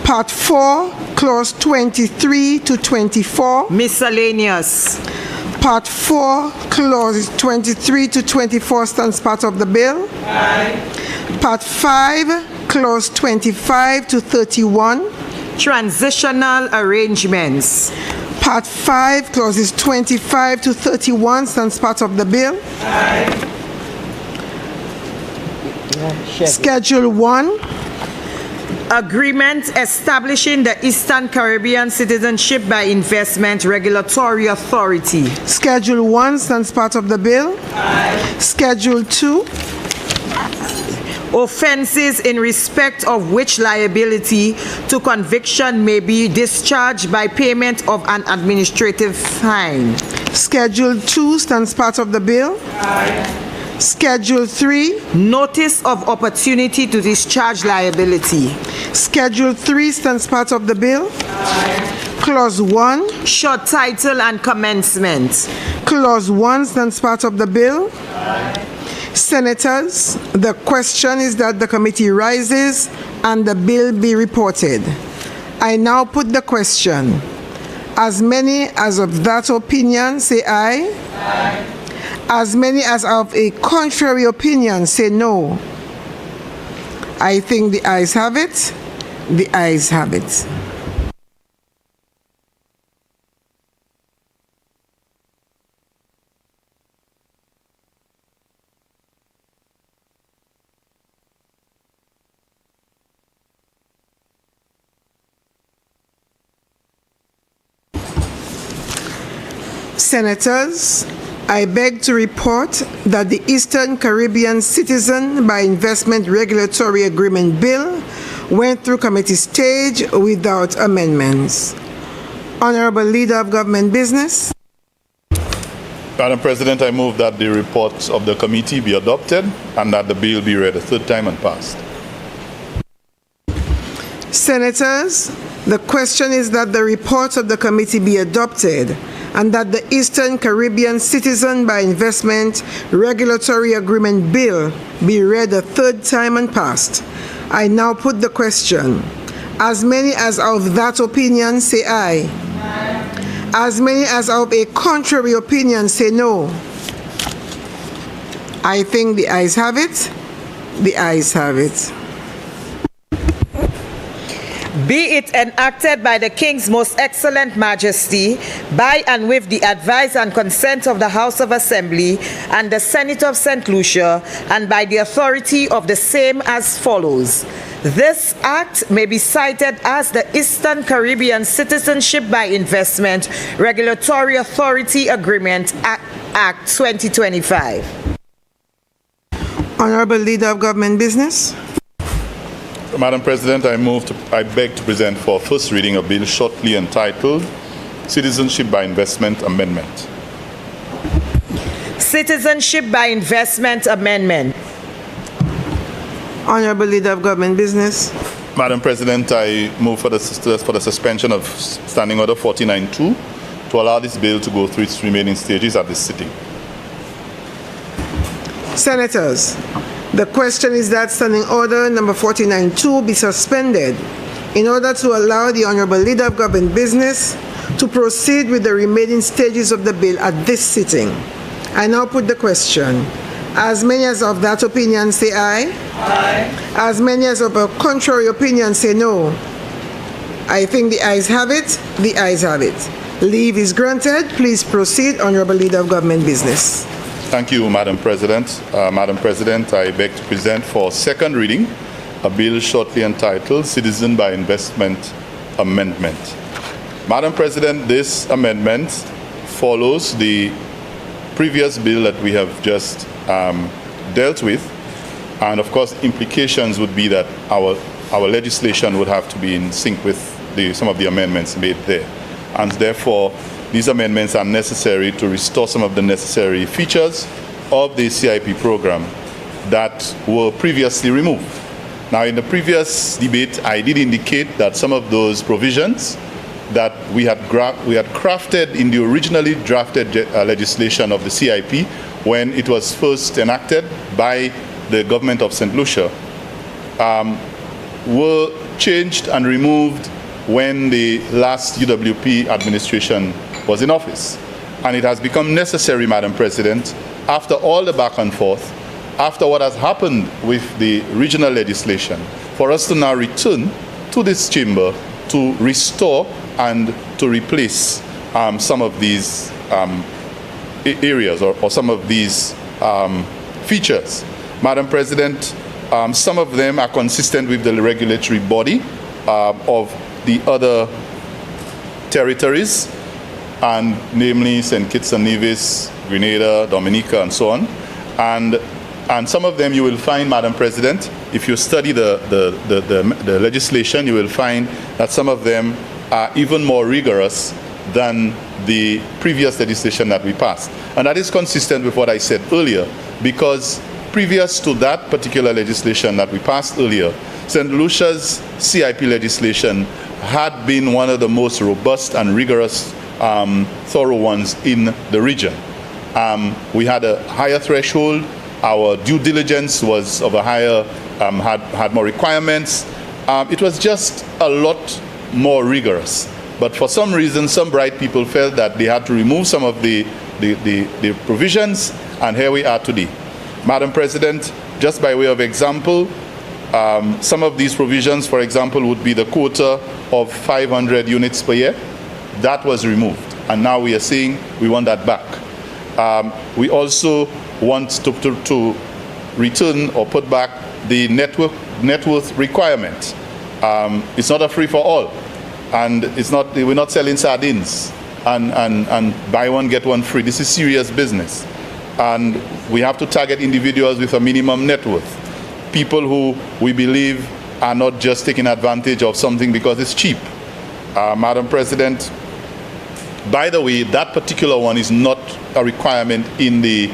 Part 4, clause 23 to 24. Miscellaneous. Part 4, clauses 23 to 24 stands part of the bill. Aye. Part 5, clause 25 to 31. Transitional arrangements. Part 5, clauses 25 to 31 stands part of the bill. Aye. Schedule 1. Agreement establishing the Eastern Caribbean Citizenship by Investment Regulatory Authority. Schedule 1 stands part of the bill. Aye. Schedule 2. Offenses in respect of which liability to conviction may be discharged by payment of an administrative fine. Schedule 2 stands part of the bill. Aye. Schedule 3. Notice of opportunity to discharge liability. Schedule 3 stands part of the bill. Aye. Clause 1. Short title and commencement. Clause 1 stands part of the bill. Aye. Senators, the question is that the committee rises and the bill be reported. I now put the question. As many as of that opinion say aye. Aye. As many as of a contrary opinion say no. I think the ayes have it. The ayes have it. Senators, I beg to report that the Eastern Caribbean Citizen by Investment Regulatory Agreement Bill went through committee stage without amendments. Honorable Leader of Government Business. Madam President, I move that the report of the committee be adopted and that the bill be read a third time and passed. Senators, the question is that the report of the committee be adopted and that the Eastern Caribbean Citizen by Investment Regulatory Agreement Bill be read a third time and passed. I now put the question. As many as are of that opinion say aye. Aye. As many as are of a contrary opinion say no. I think the ayes have it. The ayes have it. Be it enacted by the King's Most Excellent Majesty, by and with the advice and consent of the House of Assembly and the Senate of St. Lucia, and by the authority of the same as follows. This Act may be cited as the Eastern Caribbean Citizenship by Investment Regulatory Authority Agreement Act 2025. Honorable Leader of Government Business. Madam President, I beg to present for first reading a bill shortly entitled Citizenship by Investment Amendment. Citizenship by Investment Amendment. Honorable Leader of Government Business. Madam President, I move for the suspension of Standing Order 49-2 to allow this bill to go through its remaining stages at this sitting. Senators, the question is that Standing Order number 49-2 be suspended in order to allow the Honorable Leader of Government Business to proceed with the remaining stages of the bill at this sitting. I now put the question. As many as of that opinion say aye. Aye. As many as of a contrary opinion say no. I think the ayes have it. The ayes have it. Leave is granted. Please proceed, Honorable Leader of Government Business. Thank you, Madam President. Madam President, I beg to present for second reading a bill shortly entitled Citizen by Investment Amendment. Madam President, this amendment follows the previous bill that we have just dealt with, and of course implications would be that our legislation would have to be in sync with some of the amendments made there, and therefore these amendments are necessary to restore some of the necessary features of the CIP program that were previously removed. Now, in the previous debate, I did indicate that some of those provisions that we had crafted in the originally drafted legislation of the CIP when it was first enacted by the government of St. Lucia were changed and removed when the last UWP administration was in office. And it has become necessary, Madam President, after all the back and forth, after what has happened with the regional legislation, for us to now return to this chamber to restore and to replace some of these areas or some of these features. Madam President, some of them are consistent with the regulatory body of the other territories, and namely St. Kitts and Nevis, Grenada, Dominica, and so on. And some of them you will find, Madam President, if you study the legislation, you will find that some of them are even more rigorous than the previous legislation that we passed. And that is consistent with what I said earlier, because previous to that particular legislation that we passed earlier, St. Lucia's CIP legislation had been one of the most robust and rigorous thorough ones in the region. We had a higher threshold. Our due diligence was of a higher, had more requirements. It was just a lot more rigorous. But for some reason, some bright people felt that they had to remove some of the provisions, and here we are today. Madam President, just by way of example, some of these provisions, for example, would be the quota of 500 units per year. That was removed, and now we are saying we want that back. We also want to return or put back the net worth requirement. It's not a free-for-all, and we're not selling sardines. and buy one, get one free. This is serious business. And we have to target individuals with a minimum net worth. People who we believe are not just taking advantage of something because it's cheap. Madam President, by the way, that particular one is not a requirement in the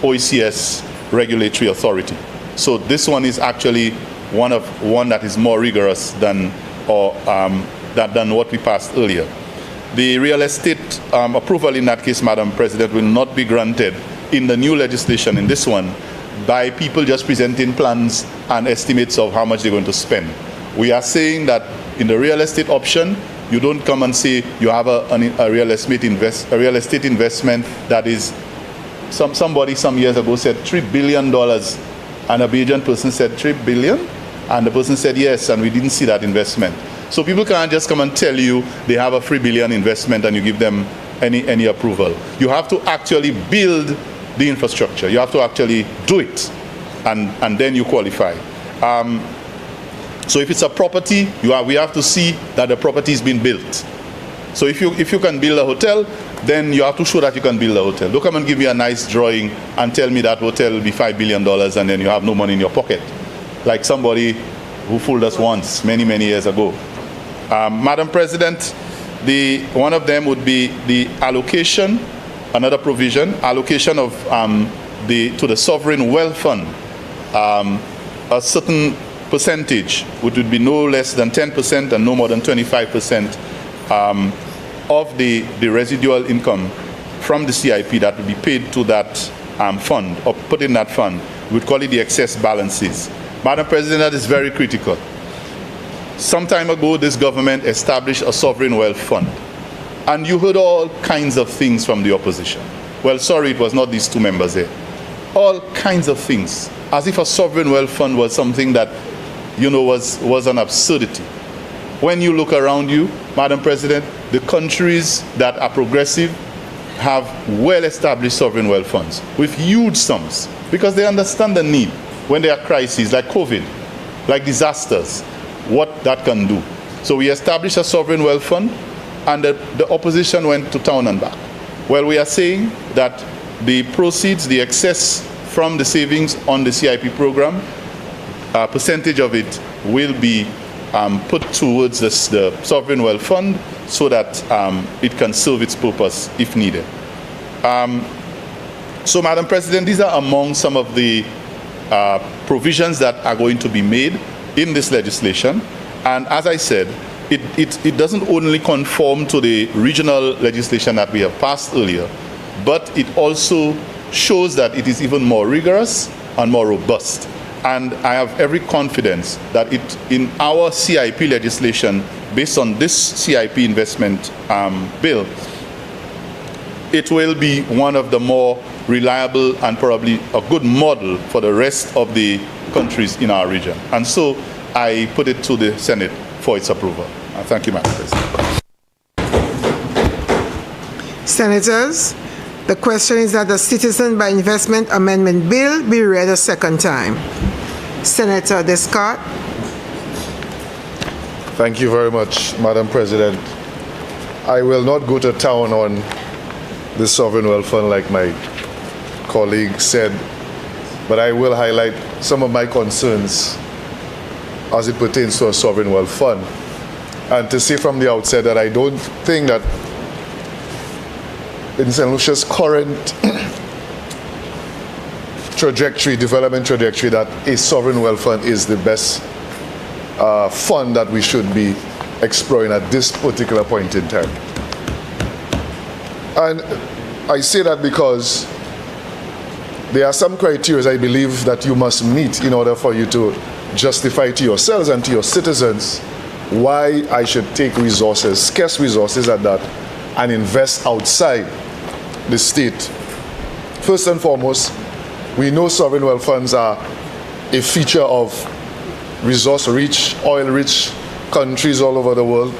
OECS regulatory authority. So this one is actually one that is more rigorous than what we passed earlier. The real estate approval in that case, Madam President, will not be granted in the new legislation, in this one, by people just presenting plans and estimates of how much they're going to spend. We are saying that in the real estate option, you don't come and say you have a real estate investment that is, somebody some years ago said $3 billion, and a Bajan person said $3 billion, and the person said yes, and we didn't see that investment. So people can't just come and tell you they have a $3 billion investment and you give them any approval. You have to actually build the infrastructure. You have to actually do it, and then you qualify. So if it's a property, we have to see that the property is being built. So if you can build a hotel, then you have to show that you can build a hotel. Don't come and give me a nice drawing and tell me that hotel will be $5 billion and then you have no money in your pocket, like somebody who fooled us once, many years ago. Madam President, one of them would be the allocation, another provision, allocation of to the sovereign wealth fund, a certain percentage, which would be no less than 10% and no more than 25% of the residual income from the CIP that would be paid to that fund, or put in that fund. We'd call it the excess balances. Madam President, that is very critical. Some time ago, this government established a sovereign wealth fund, and you heard all kinds of things from the opposition. Well, sorry, it was not these two members there. All kinds of things, as if a sovereign wealth fund was something that, was an absurdity. When you look around you, Madam President, the countries that are progressive have well-established sovereign wealth funds with huge sums, because they understand the need when there are crises like COVID, like disasters, what that can do. So we established a sovereign wealth fund, and the opposition went to town and back. Well, we are saying that the proceeds, the excess from the savings on the CIP program, a percentage of it will be put towards the sovereign wealth fund so that it can serve its purpose if needed. So, Madam President, these are among some of the provisions that are going to be made in this legislation. And as I said, it doesn't only conform to the regional legislation that we have passed earlier, but it also shows that it is even more rigorous and more robust. And I have every confidence that in our CIP legislation, based on this CIP investment bill, it will be one of the more reliable and probably a good model for the rest of the countries in our region. And so I put it to the Senate for its approval. Thank you, Madam President. Senators, the question is that the Citizen by Investment Amendment Bill be read a second time. Senator Descott. Thank you very much, Madam President. I will not go to town on the sovereign wealth fund like my colleague said, but I will highlight some of my concerns as it pertains to a sovereign wealth fund. And to say from the outset that I don't think that in St. Lucia's current development trajectory, that a sovereign wealth fund is the best fund that we should be exploring at this particular point in time. And I say that because there are some criteria I believe that you must meet in order for you to justify to yourselves and to your citizens why I should take resources, scarce resources at that, and invest outside the state. First and foremost, we know sovereign wealth funds are a feature of resource-rich, oil-rich countries all over the world.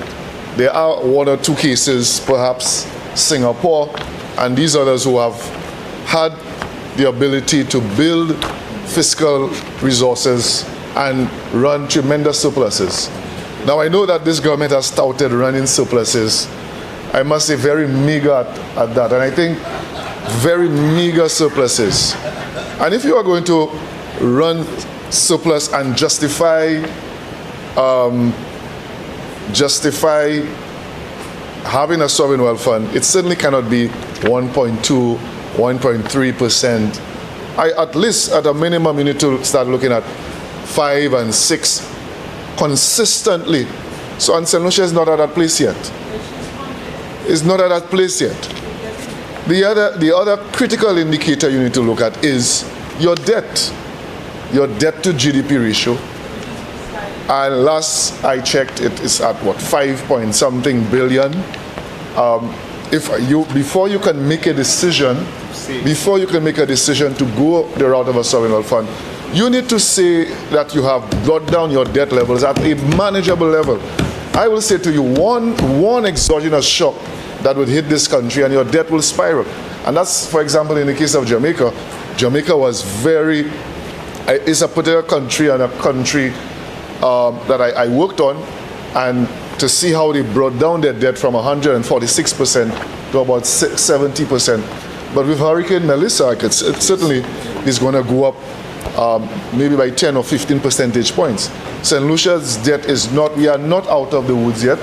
There are one or two cases, perhaps Singapore, and these others who have had the ability to build fiscal resources and run tremendous surpluses. Now, I know that this government has touted running surpluses I must say, very meager at that. And I think very meager surpluses. And if you are going to run surplus and justify having a sovereign wealth fund, it certainly cannot be 1.2, 1.3%. At least at a minimum, you need to start looking at 5 and 6 consistently. So, and St. Lucia is not at that place yet. It's not at that place yet. The other critical indicator you need to look at is your debt. Your debt to GDP ratio. And last I checked, it is at what, 5 point something billion. Before you can make a decision to go the route of a sovereign wealth fund, you need to say that you have brought down your debt levels at a manageable level. I will say to you, one exogenous shock that would hit this country and your debt will spiral. And that's, for example, in the case of Jamaica. Jamaica was it's a particular country and a country that I worked on, and to see how they brought down their debt from 146% to about 70%. But with Hurricane Melissa, it certainly is going to go up maybe by 10 or 15 percentage points. St. Lucia's debt is not, we are not out of the woods yet.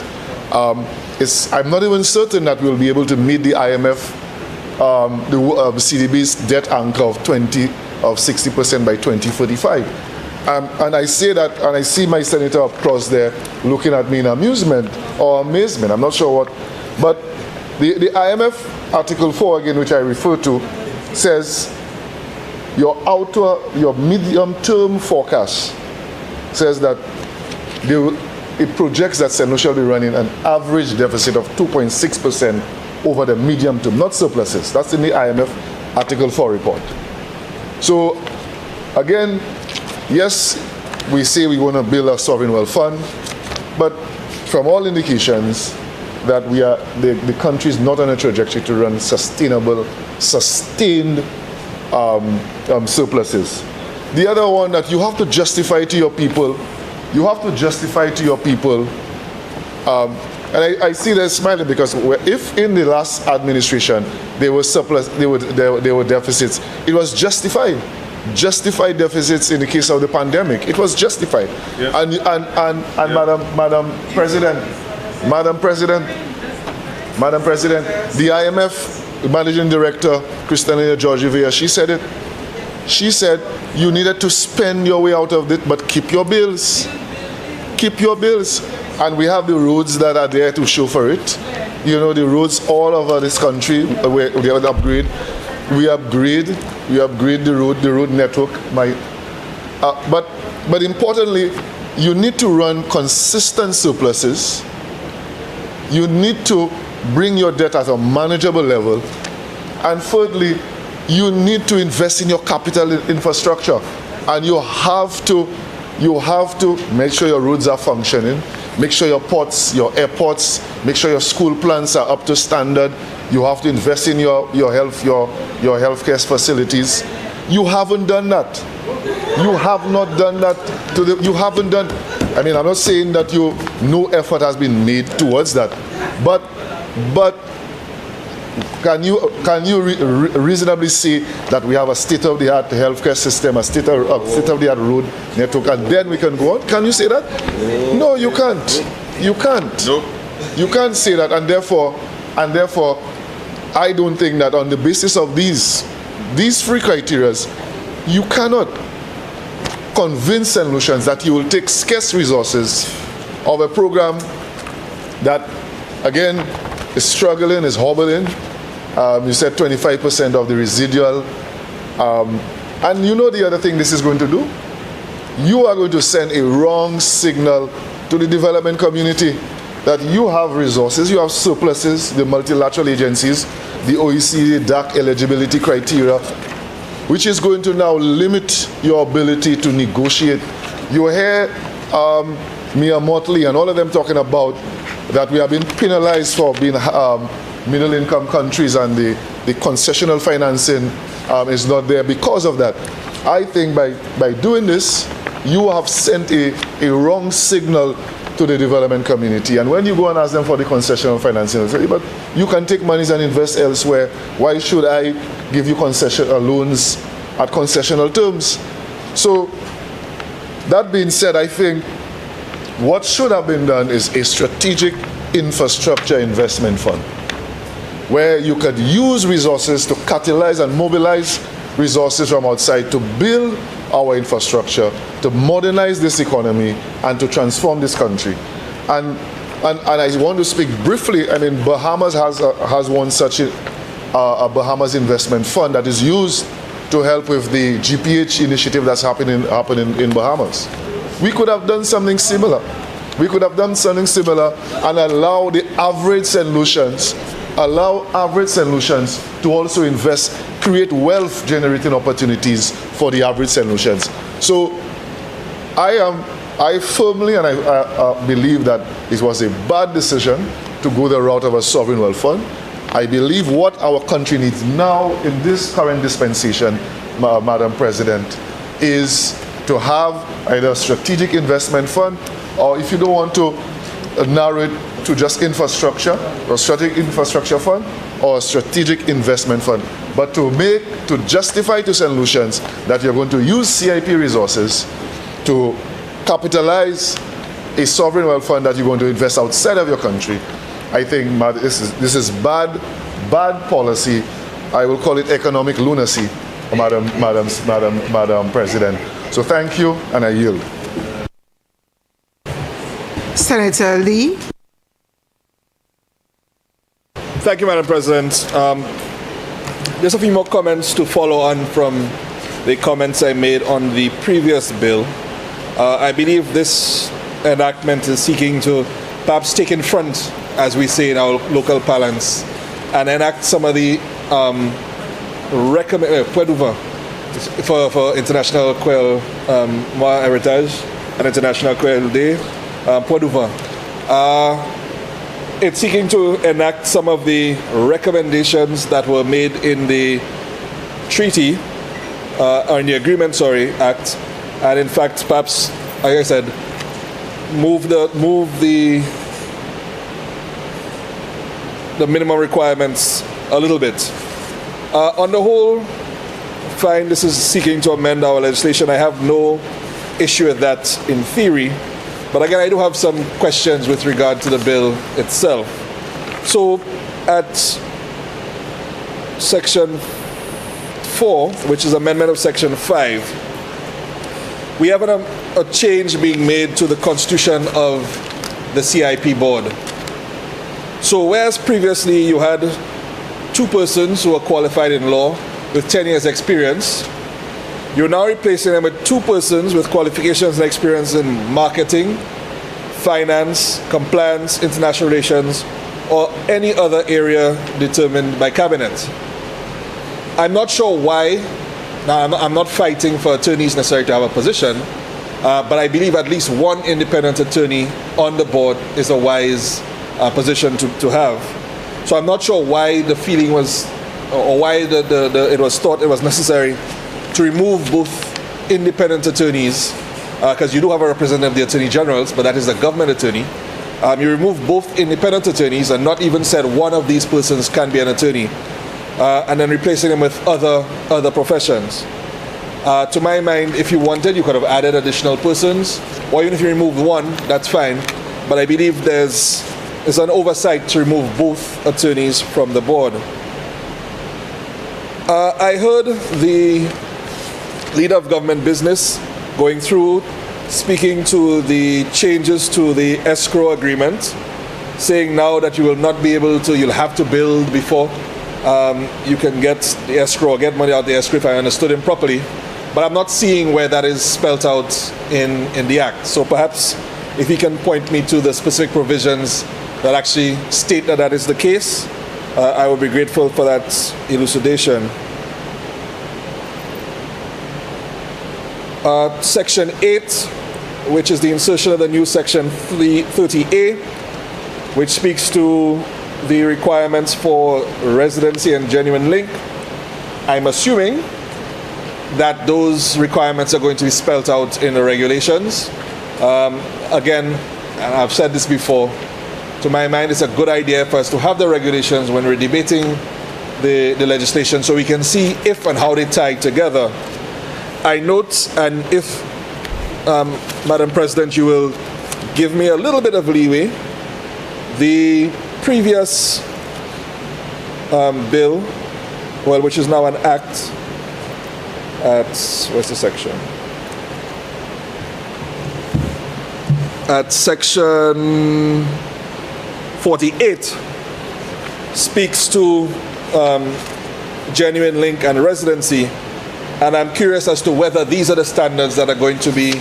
I'm not even certain that we'll be able to meet the IMF, the CDB's debt anchor of 60% by 2045. And I say that, and I see my senator across there looking at me in amusement or amazement, I'm not sure what. But the IMF Article 4, again, which I refer to, says your medium-term forecast says that it projects that St. Lucia will be running an average deficit of 2.6% over the medium term, not surpluses. That's in the IMF Article 4 report. So, again, yes, we say we want to build a sovereign wealth fund, but from all indications that the country is not on a trajectory to run sustained surpluses. The other one that you have to justify to your people, and I see they're smiling because if in the last administration there were surplus, there were deficits, it was justified. Justified deficits in the case of the pandemic. It was justified. Yeah. And Madam President, the IMF Managing Director, Kristalina Georgieva, she said it. She said you needed to spend your way out of it, but keep your bills. Keep your bills. And we have the roads that are there to show for it. You know, the roads all over this country, we upgrade. We upgrade the road network. But importantly, you need to run consistent surpluses. You need to bring your debt at a manageable level. And thirdly, you need to invest in your capital infrastructure. And you have to make sure your roads are functioning, make sure your ports, your airports, make sure your school plants are up to standard. You have to invest in your healthcare facilities. You haven't done that. You have not done that. You haven't done. I mean, I'm not saying that no effort has been made towards that, but can you reasonably say that we have a state-of-the-art healthcare system, a state-of-the-art road network, and then we can go on? Can you say that? No, you can't. You can't. Nope. You can't say that, and therefore, I don't think that on the basis of these three criteria, you cannot convince St. Lucians that you will take scarce resources of a program that, again, is struggling, is hobbling. You said 25% of the residual. And you know the other thing this is going to do? You are going to send a wrong signal to the development community that you have resources, you have surpluses, the multilateral agencies, the OECD DAC eligibility criteria, which is going to now limit your ability to negotiate. You hear Mia Motley and all of them talking about that we have been penalized for being middle-income countries, and the concessional financing is not there because of that. I think by doing this, you have sent a wrong signal to the development community. And when you go and ask them for the concessional financing, they say, but you can take monies and invest elsewhere. Why should I give you concession loans at concessional terms? So that being said, I think what should have been done is a strategic infrastructure investment fund where you could use resources to catalyze and mobilize resources from outside to build our infrastructure, to modernize this economy, and to transform this country. And I want to speak briefly. I mean, Bahamas has one such a Bahamas investment fund that is used to help with the GPH initiative that's happening in Bahamas. We could have done something similar. We could have done something similar and allow the average St. Lucians to also invest, create wealth generating opportunities for the average St. Lucians. So I firmly and I believe that it was a bad decision to go the route of a sovereign wealth fund. I believe what our country needs now in this current dispensation, Madam President, is to have either a strategic investment fund, or if you don't want to narrow it to just infrastructure, a strategic infrastructure fund or a strategic investment fund, but to justify to St. Lucians that you're going to use CIP resources to capitalize a sovereign wealth fund that you're going to invest outside of your country. I think this is bad policy. I will call it economic lunacy, Madam President. So thank you, and I yield. Senator Lee. Thank you, Madam President. Just a few more comments to follow on from the comments I made on the previous bill. I believe this enactment is seeking to perhaps take in front, as we say in our local parlance, and enact some of the for International Quail Heritage and International Quail Day, Poduva. It's seeking to enact some of the recommendations that were made in the treaty, or in the agreement, Act, and in fact, perhaps, like I said, move the minimum requirements a little bit. On the whole, fine, this is seeking to amend our legislation. I have no issue with that in theory. But again, I do have some questions with regard to the bill itself. So at Section 4, which is amendment of Section 5, we have a change being made to the constitution of the CIP board. So whereas previously you had 2 persons who are qualified in law with 10 years experience, you're now replacing them with 2 persons with qualifications and experience in marketing, finance, compliance, international relations, or any other area determined by cabinet. I'm not sure why. Now, I'm not fighting for attorneys necessarily to have a position, but I believe at least one independent attorney on the board is a wise position to have. So I'm not sure why the feeling was, or why it was thought it was necessary to remove both independent attorneys, because you do have a representative of the Attorney Generals, but that is the government attorney. You remove both independent attorneys and not even said one of these persons can be an attorney, and then replacing them with other professions. To my mind, if you wanted, you could have added additional persons, or even if you removed one, that's fine. But I believe there's an oversight to remove both attorneys from the board. I heard the leader of government business going through, speaking to the changes to the escrow agreement, saying now that you will not be able to, you'll have to build before you can get the escrow, or get money out of the escrow, if I understood him properly. But I'm not seeing where that is spelt out in the Act. So perhaps if he can point me to the specific provisions that actually state that that is the case, I would be grateful for that elucidation. Section 8, which is the insertion of the new Section 30A, which speaks to the requirements for residency and genuine link. I'm assuming that those requirements are going to be spelled out in the regulations. Again, and I've said this before, to my mind, it's a good idea for us to have the regulations when we're debating the legislation so we can see if and how they tie together. I note, and if, Madam President, you will give me a little bit of leeway, the previous bill, well, which is now an act at, where's the section? At section 48, speaks to genuine link and residency, and I'm curious as to whether these are the standards that are going to be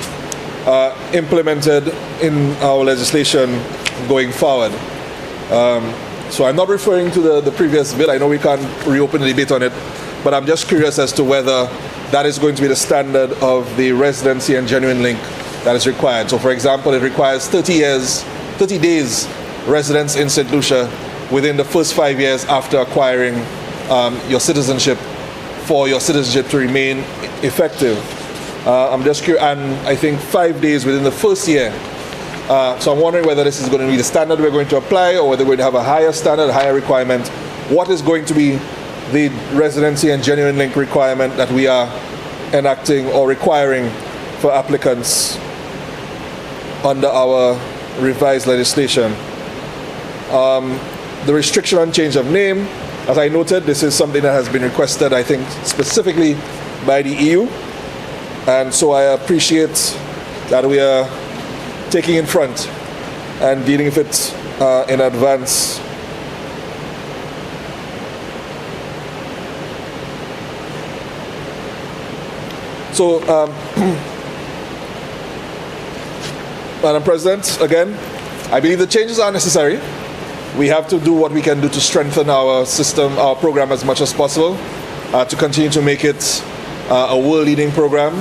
implemented in our legislation going forward. So I'm not referring to the previous bill. I know we can't reopen the debate on it, but I'm just curious as to whether that is going to be the standard of the residency and genuine link that is required. So for example, it requires 30 days residence in St. Lucia within the first 5 years after acquiring your citizenship for your citizenship to remain effective. I'm just curious, and I think 5 days within the first year. So I'm wondering whether this is going to be the standard we're going to apply or whether we're going to have a higher standard, a higher requirement. What is going to be the residency and genuine link requirement that we are enacting or requiring for applicants under our revised legislation? The restriction on change of name, as I noted, this is something that has been requested, I think, specifically by the EU. And so I appreciate that we are taking in front and dealing with it in advance. So, Madam President, again, I believe the changes are necessary. We have to do what we can do to strengthen our system, our program as much as possible, to continue to make it a world-leading program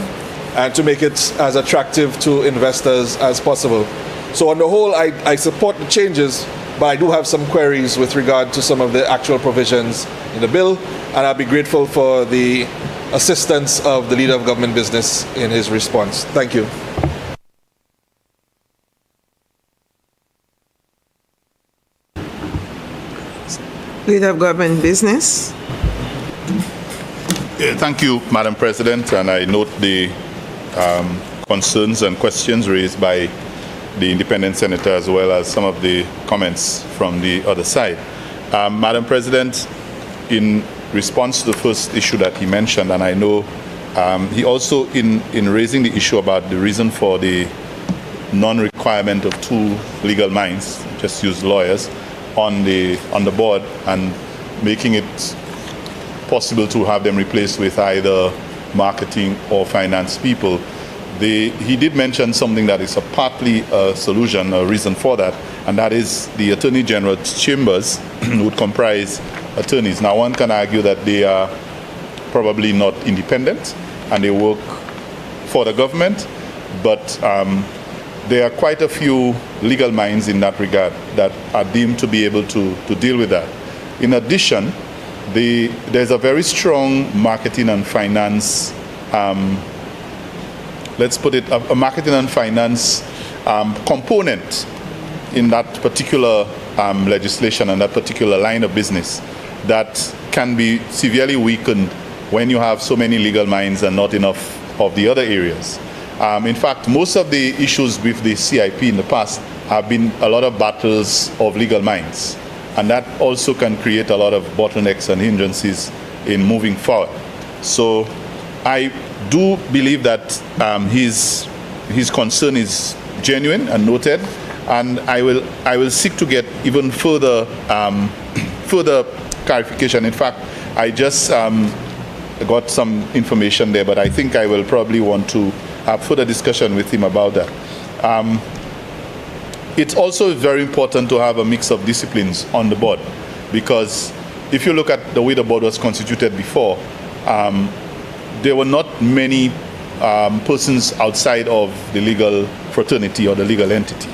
and to make it as attractive to investors as possible. So on the whole, I support the changes, but I do have some queries with regard to some of the actual provisions in the bill, and I'll be grateful for the assistance of the Leader of Government Business in his response. Thank you. Leader of Government Business. Thank you, Madam President, and I note the concerns and questions raised by the independent senator as well as some of the comments from the other side. Madam President, in response to the first issue that he mentioned, and I know he also, in raising the issue about the reason for the non-requirement of 2 legal minds, just use lawyers, on the board and making it possible to have them replaced with either marketing or finance people. He did mention something that is partly a solution, a reason for that, and that is the Attorney General's chambers would comprise attorneys. Now, one can argue that they are probably not independent and they work for the government, but there are quite a few legal minds in that regard that are deemed to be able to deal with that. In addition, there's a very strong marketing and finance, let's put it, a marketing and finance component in that particular legislation and that particular line of business that can be severely weakened when you have so many legal minds and not enough of the other areas. In fact, most of the issues with the CIP in the past have been a lot of battles of legal minds, and that also can create a lot of bottlenecks and hindrances in moving forward. So I do believe that his concern is genuine and noted, and I will seek to get even further further clarification. In fact, I just got some information there, but I think I will probably want to have further discussion with him about that. It's also very important to have a mix of disciplines on the board, because if you look at the way the board was constituted before, there were not many persons outside of the legal fraternity or the legal entity.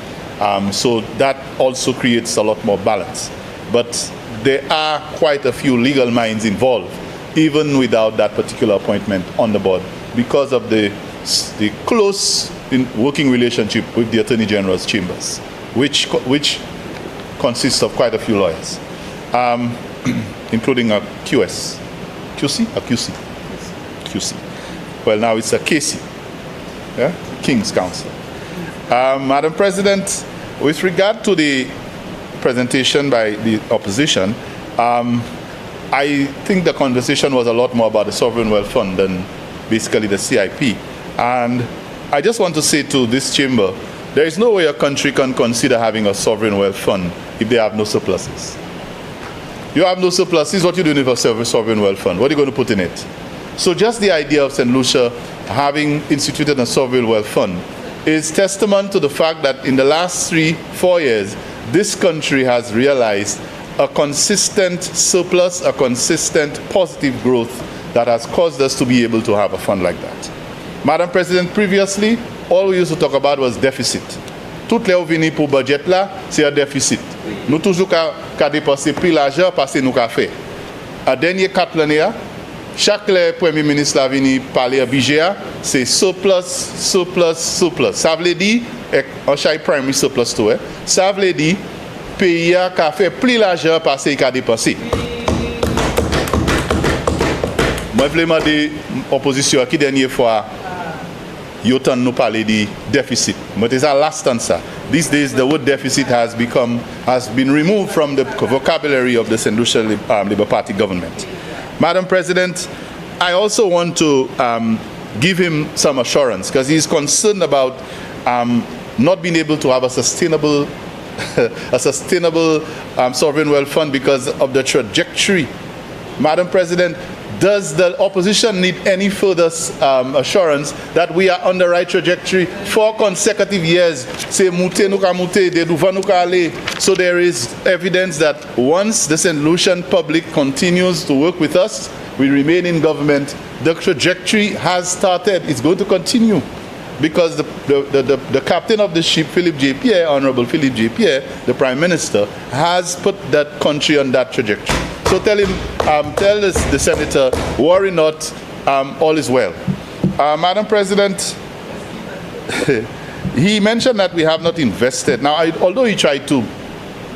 So that also creates a lot more balance. But there are quite a few legal minds involved, even without that particular appointment on the board, because of the close working relationship with the Attorney General's chambers. which consists of quite a few lawyers, including a QC. Well, now it's a KC, yeah? King's Counsel. Madam President, with regard to the presentation by the opposition, I think the conversation was a lot more about the Sovereign Wealth Fund than basically the CIP. And I just want to say to this chamber, there is no way a country can consider having a Sovereign Wealth Fund if they have no surpluses. You have no surpluses, what are you doing with a Sovereign Wealth Fund? What are you going to put in it? So just the idea of St. Lucia having instituted a Sovereign Wealth Fund is testament to the fact that in the last 3-4 years, this country has realized a consistent surplus, a consistent positive growth that has caused us to be able to have a fund like that. Madam President, previously, all we used to talk about was deficit. Tout le vini pour budget là, c'est un déficit. Nous toujours qu'à dépenser plus l'argent parce que nous qu'a fait. À dernier 4 années, chaque premier ministre là vini parler à budget, c'est surplus, surplus, surplus. Ça veut dire, on chaque primary surplus tout, ça veut dire pays a fait plus l'argent parce qu'il a dépensé. Moi, je voulais demander l'opposition qui dernière fois, you nous parler de déficit. But it's our last answer. These days, the word deficit has been removed from the vocabulary of the St. Lucia Labour Party government. Madam President, I also want to give him some assurance because he's concerned about not being able to have a sustainable sovereign wealth fund because of the trajectory. Madam President, does the opposition need any further assurance that we are on the right trajectory? 4 consecutive years, so there is evidence that once the St. Lucian public continues to work with us, we remain in government, the trajectory has started, it's going to continue. Because the captain of the ship, Philip J. Pierre, Honorable Philip J. Pierre, the Prime Minister, has put that country on that trajectory. So tell him, tell the Senator, worry not, all is well. Madam President, he mentioned that we have not invested. Now, although he tried to,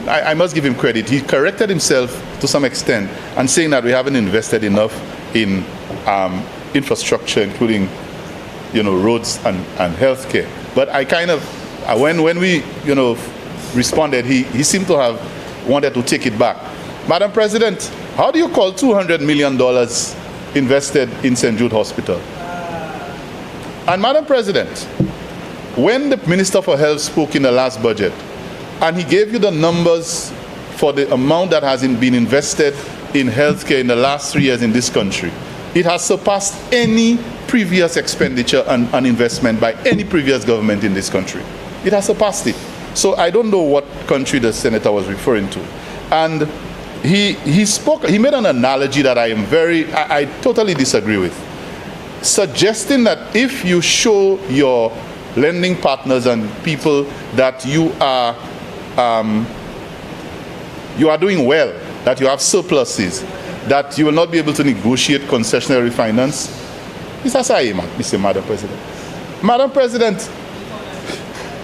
I must give him credit, he corrected himself to some extent and saying that we haven't invested enough in infrastructure, including roads and healthcare. But I kind of, when we, responded, he seemed to have wanted to take it back. Madam President, how do you call $200 million invested in St. Jude Hospital? And Madam President, when the Minister for Health spoke in the last budget, and he gave you the numbers for the amount that has been invested in healthcare in the last 3 years in this country, it has surpassed any previous expenditure and investment by any previous government in this country. It has surpassed it. So I don't know what country the senator was referring to. And he made an analogy that I totally disagree with, suggesting that if you show your lending partners and people that you are doing well, that you have surpluses, that you will not be able to negotiate concessionary finance. Mr. Madam President. Madam President,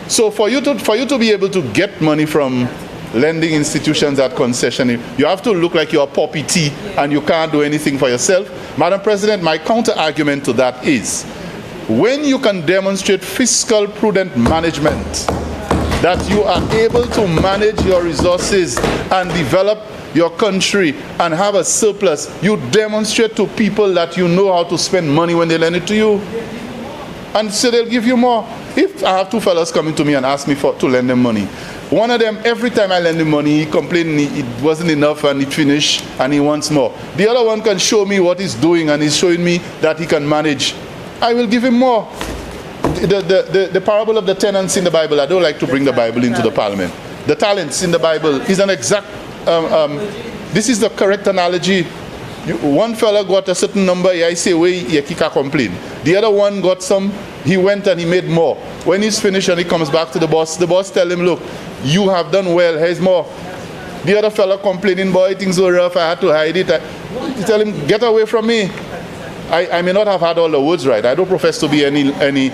so for you to be able to get money from lending institutions at concession, you have to look like you're a poppy tea and you can't do anything for yourself. Madam President, my counter argument to that is, when you can demonstrate fiscal prudent management, that you are able to manage your resources and develop your country and have a surplus, you demonstrate to people that you know how to spend money when they lend it to you. And so they'll give you more. If I have 2 fellows coming to me and ask me to lend them money, one of them, every time I lend him money, he complained it wasn't enough and it finished and he wants more. The other one can show me what he's doing and he's showing me that he can manage. I will give him more. The parable of the tenants in the Bible, I don't like to bring the Bible into the parliament. The talents in the Bible is an exact, this is the correct analogy. One fella got a certain number, I say, he can't complain. The other one got some, he went and he made more. When he's finished and he comes back to the boss tell him, look, you have done well, here's more. The other fella complaining, boy, things were rough, I had to hide it. You tell him, get away from me. I may not have had all the words right. I don't profess to be any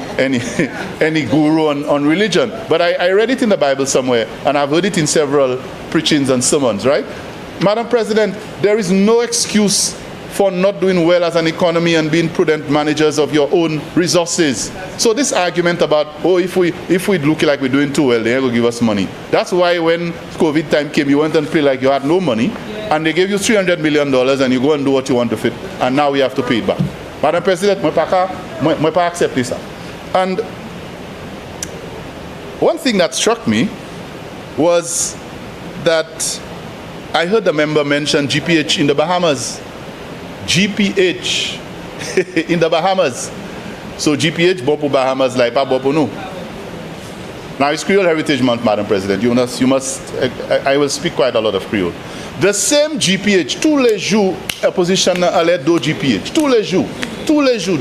guru on religion, but I read it in the Bible somewhere, and I've heard it in several preachings and sermons, right? Madam President, there is no excuse for not doing well as an economy and being prudent managers of your own resources. So this argument about, oh, if we look like we're doing too well, they're going to give us money. That's why when COVID time came, you went and played like you had no money, and they gave you $300 million, and you go and do what you want to fit, and now we have to pay it back. Madam President, I don't accept this. And one thing that struck me was that I heard the member mention GPH in the Bahamas. GPH in the Bahamas. So GPH Bopo Bahamas like Bopo no. Now it's Creole Heritage Month, Madam President. You must I will speak quite a lot of Creole. The same GPH, tous les jours, opposition à l'aide do GPH. Tous les jours,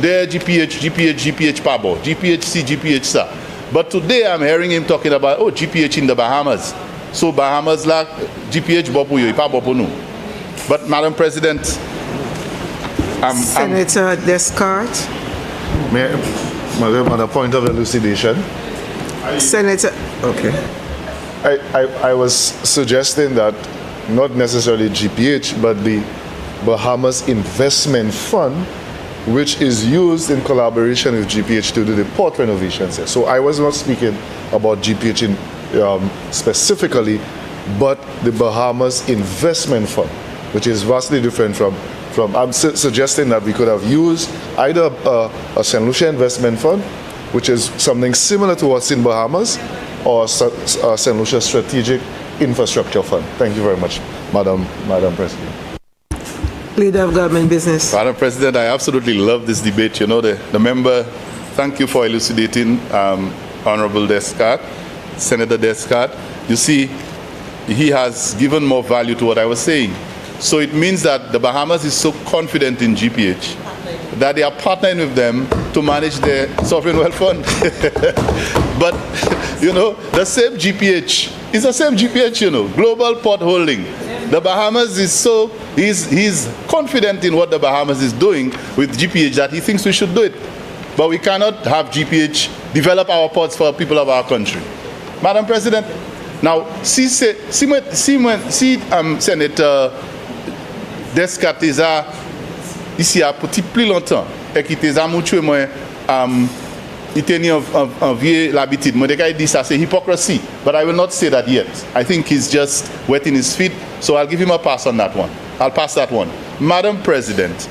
there GPH Pabo, GPH C, GPH SA. But today I'm hearing him talking about, oh, GPH in the Bahamas. So Bahamas like GPH Bopo yo, pa Bopo no. But Madam President, Senator Descartes. Madam, on a point of elucidation. Senator, okay. I was suggesting that not necessarily GPH, but the Bahamas Investment Fund, which is used in collaboration with GPH to do the port renovations here. So I was not speaking about GPH specifically, but the Bahamas Investment Fund, which is vastly different from I'm suggesting that we could have used either a St. Lucia Investment Fund, which is something similar to what's in Bahamas, or St. Lucia Strategic Infrastructure Fund. Thank you very much, Madam President. Leader of Government Business. Madam President, I absolutely love this debate. You know, the member, thank you for elucidating Honorable Descartes, Senator Descartes. You see, he has given more value to what I was saying. So it means that the Bahamas is so confident in GPH that they are partnering with them to manage their sovereign wealth fund. But, you know, the same GPH is the same GPH, you know, Global Port Holding. The Bahamas is so, he's confident in what the Bahamas is doing with GPH that he thinks we should do it. But we cannot have GPH develop our ports for people of our country. Madam President, now, see Senator Descartes ici a petit plus longtemps et qui t'es amouché moi il tenait en vieux l'habitude moi dès qu'il dit ça c'est hypocrisy, but I will not say that yet. I think he's just wetting his feet, so I'll give him a pass on that one. I'll pass that one. Madam President,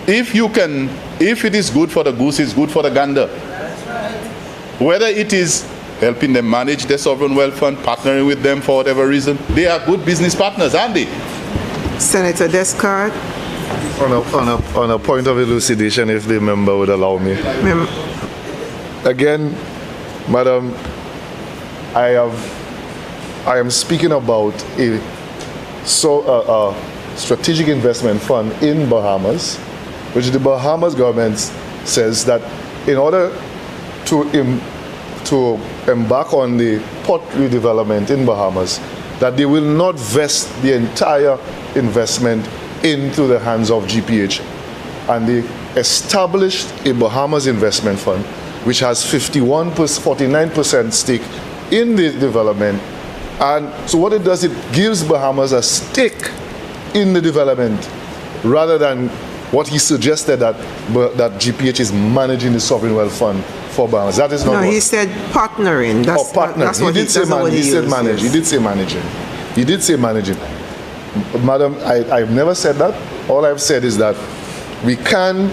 if it is good for the goose, it's good for the gander. Whether it is helping them manage their sovereign wealth fund, partnering with them for whatever reason, they are good business partners, aren't they? Senator Descartes. On a point of elucidation, if the member would allow me. Again, Madam, I am speaking about a strategic investment fund in Bahamas, which the Bahamas government says that in order to embark on the port redevelopment in Bahamas, that they will not vest the entire investment into the hands of GPH. And they established a Bahamas investment fund, which has 49% stake in the development. And so what it does, it gives Bahamas a stake in the development, rather than what he suggested that GPH is managing the sovereign wealth fund for Bahamas. That is not. No, he said partnering. That's what he said managing. He did say managing. He did say managing. Madam, I've never said that. All I've said is that we can,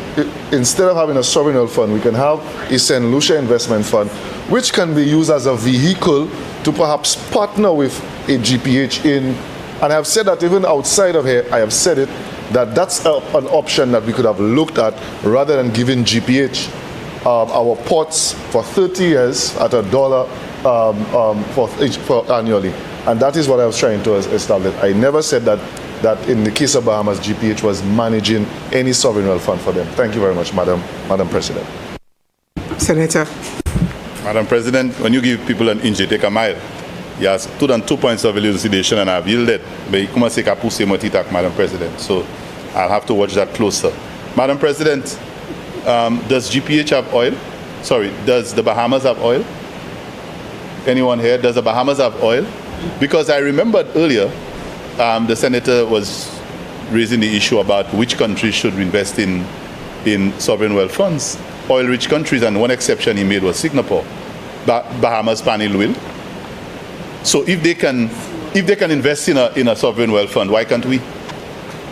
instead of having a sovereign wealth fund, we can have a St. Lucia investment fund, which can be used as a vehicle to perhaps partner with a GPH in, and I've said that even outside of here, I have said it, that that's an option that we could have looked at, rather than giving GPH our ports for 30 years at $1 for annually. And that is what I was trying to establish. I never said that in the case of Bahamas, GPH was managing any sovereign wealth fund for them. Thank you very much, Madam President. Senator. Madam President, when you give people an inch, they take a mile. He has 2 points of elucidation and I've yielded. But he commence à pousser mon titak, Madam President. So I'll have to watch that closer. Madam President, does GPH have oil? Sorry, does the Bahamas have oil? Anyone here? Does the Bahamas have oil? Because I remembered earlier, the senator was raising the issue about which countries should invest in sovereign wealth funds. Oil-rich countries, and one exception he made was Singapore. Bahamas panel will. So if they can invest in a sovereign wealth fund, why can't we?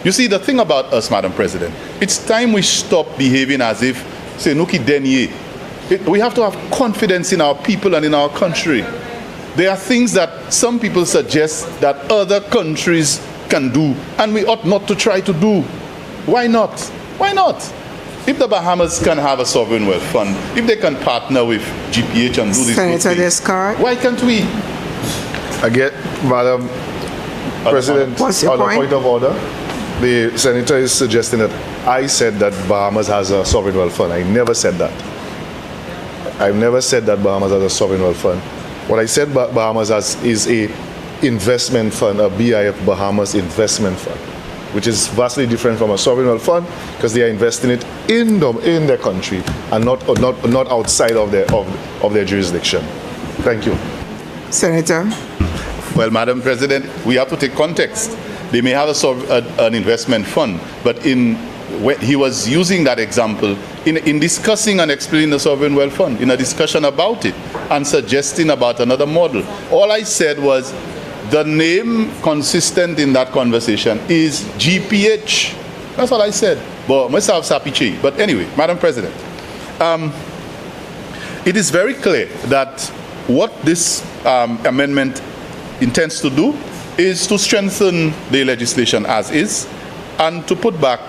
You see, the thing about us, Madam President, it's time we stop behaving as if, say, Nuki Denye. We have to have confidence in our people and in our country. There are things that some people suggest that other countries can do, and we ought not to try to do. Why not? Why not? If the Bahamas can have a sovereign wealth fund, if they can partner with GPH and do this, Senator Descartes. why can't we? Again, Madam President, What's your on a point? point of order, the senator is suggesting that I said that Bahamas has a sovereign wealth fund. I never said that. I've never said that Bahamas has a sovereign wealth fund. What I said Bahamas has is a investment fund, a BIF Bahamas investment fund, which is vastly different from a sovereign wealth fund because they are investing it in their country and not outside of their jurisdiction. Thank you. Senator. Well, Madam President, we have to take context. They may have an investment fund, but when he was using that example in discussing and explaining the sovereign wealth fund, in a discussion about it and suggesting about another model. All I said was the name consistent in that conversation is GPH. That's all I said. But myself Sapichi. But anyway, Madam President, it is very clear that what this amendment intends to do is to strengthen the legislation as is and to put back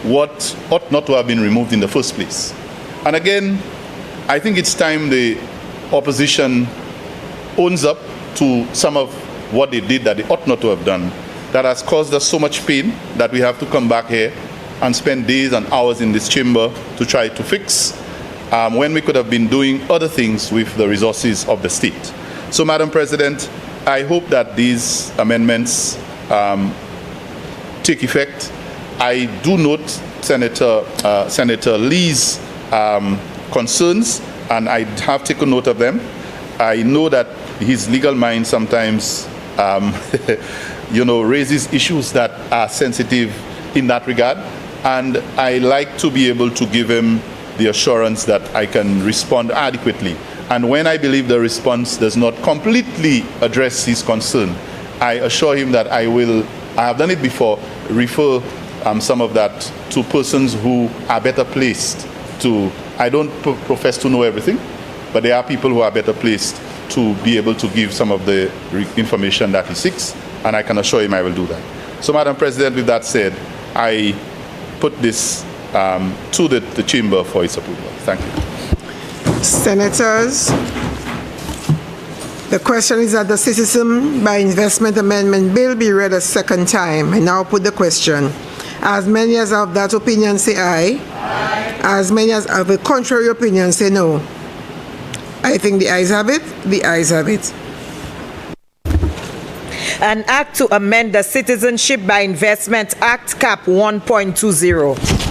what ought not to have been removed in the first place. And again, I think it's time the opposition owns up to some of what they did that they ought not to have done, that has caused us so much pain that we have to come back here and spend days and hours in this chamber to try to fix when we could have been doing other things with the resources of the state. So, Madam President, I hope that these amendments take effect. I do note Senator Lee's concerns, and I have taken note of them. I know that his legal mind sometimes, raises issues that are sensitive in that regard, and I like to be able to give him the assurance that I can respond adequately. And when I believe the response does not completely address his concern, I assure him that I have done it before, refer some of that to persons who are better placed to, I don't profess to know everything, but there are people who are better placed to be able to give some of the information that he seeks, and I can assure him I will do that. So, Madam President, with that said, I put this to the chamber for its approval. Thank you. Senators, the question is that the Citizen by Investment Amendment Bill be read a second time. I now put the question. As many as have that opinion say aye. Aye. As many as have a contrary opinion say no. I think the ayes have it. The ayes have it. An act to amend the Citizenship by Investment Act Cap 1.20.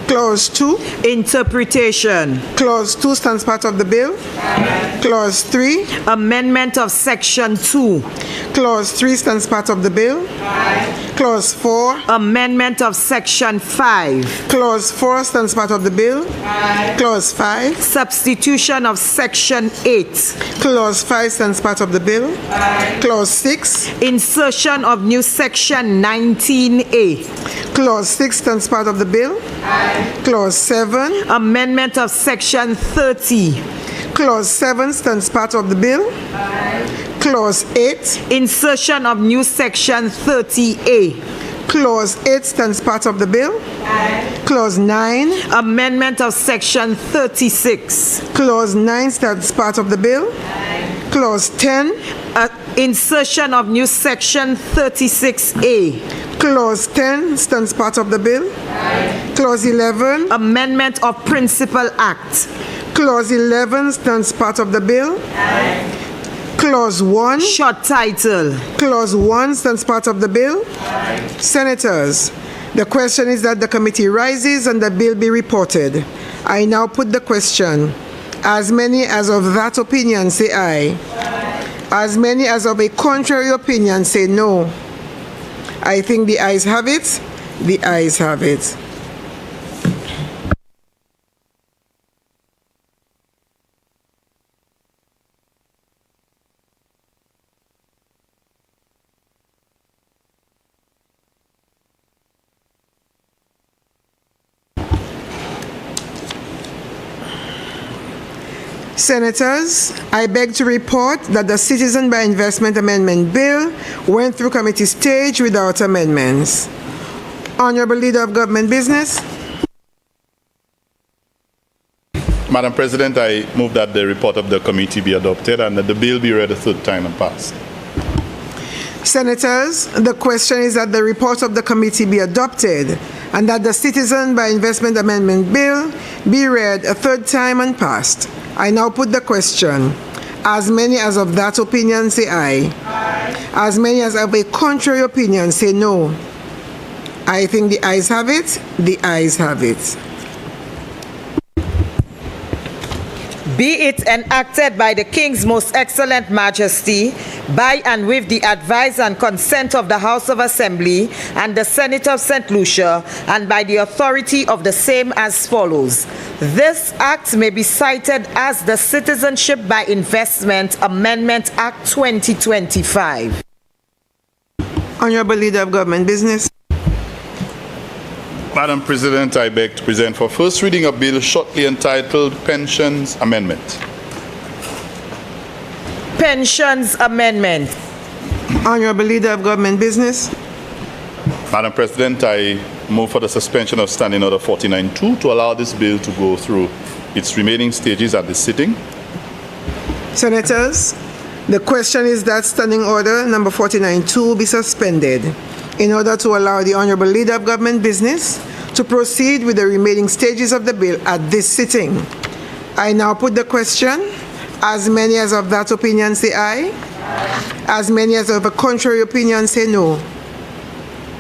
Clause 2. Interpretation. Clause 2 stands part of the bill. Aye. Clause 3. Amendment of Section 2. Clause 3 stands part of the bill. Aye. Clause 4. Amendment of Section 5. Clause 4 stands part of the bill. Aye. Clause 5. Substitution of Section 8. Clause 5 stands part of the bill. Aye. Clause 6. Insertion of new Section 19A. Clause 6 stands part of the bill. Aye. Clause 7. Amendment of Section 30. Clause 7 stands part of the bill. Aye. Clause 8. Insertion of new Section 30A. Clause 8 stands part of the bill. Aye. Clause 9. Amendment of Section 36. Clause 9 stands part of the bill. Aye. Clause 10. Insertion of new section 36A. Clause 10 stands part of the bill. Clause 11. Amendment of Principal Act. Clause 11 stands part of the bill. Clause 1. Short title. Clause 1 stands part of the bill. Senators, the question is that the committee rises and the bill be reported. I now put the question. As many as of that opinion say aye. As many as of a contrary opinion say no. I think the ayes have it. The ayes have it. Senators, I beg to report that the Citizen by Investment Amendment Bill went through committee stage without amendments. Honorable Leader of Government Business. Madam President, I move that the report of the committee be adopted and that the bill be read a third time and passed. Senators, the question is that the report of the committee be adopted and that the Citizen by Investment Amendment Bill be read a third time and passed. I now put the question. As many as of that opinion say aye. As many as of a contrary opinion say no. I think the ayes have it. The ayes have it. Be it enacted by the King's Most Excellent Majesty, by and with the advice and consent of the House of Assembly and the Senate of St. Lucia, and by the authority of the same as follows. This act may be cited as the Citizenship by Investment Amendment Act 2025. Honorable Leader of Government Business. Madam President, I beg to present for first reading a bill shortly entitled Pensions Amendment. Pensions Amendment. Honorable Leader of Government Business. Madam President, I move for the suspension of Standing Order 49-2 to allow this bill to go through its remaining stages at this sitting. Senators, the question is that Standing Order number 49-2 be suspended in order to allow the Honorable Leader of Government Business to proceed with the remaining stages of the bill at this sitting. I now put the question. As many as of that opinion say aye. As many as of a contrary opinion say no.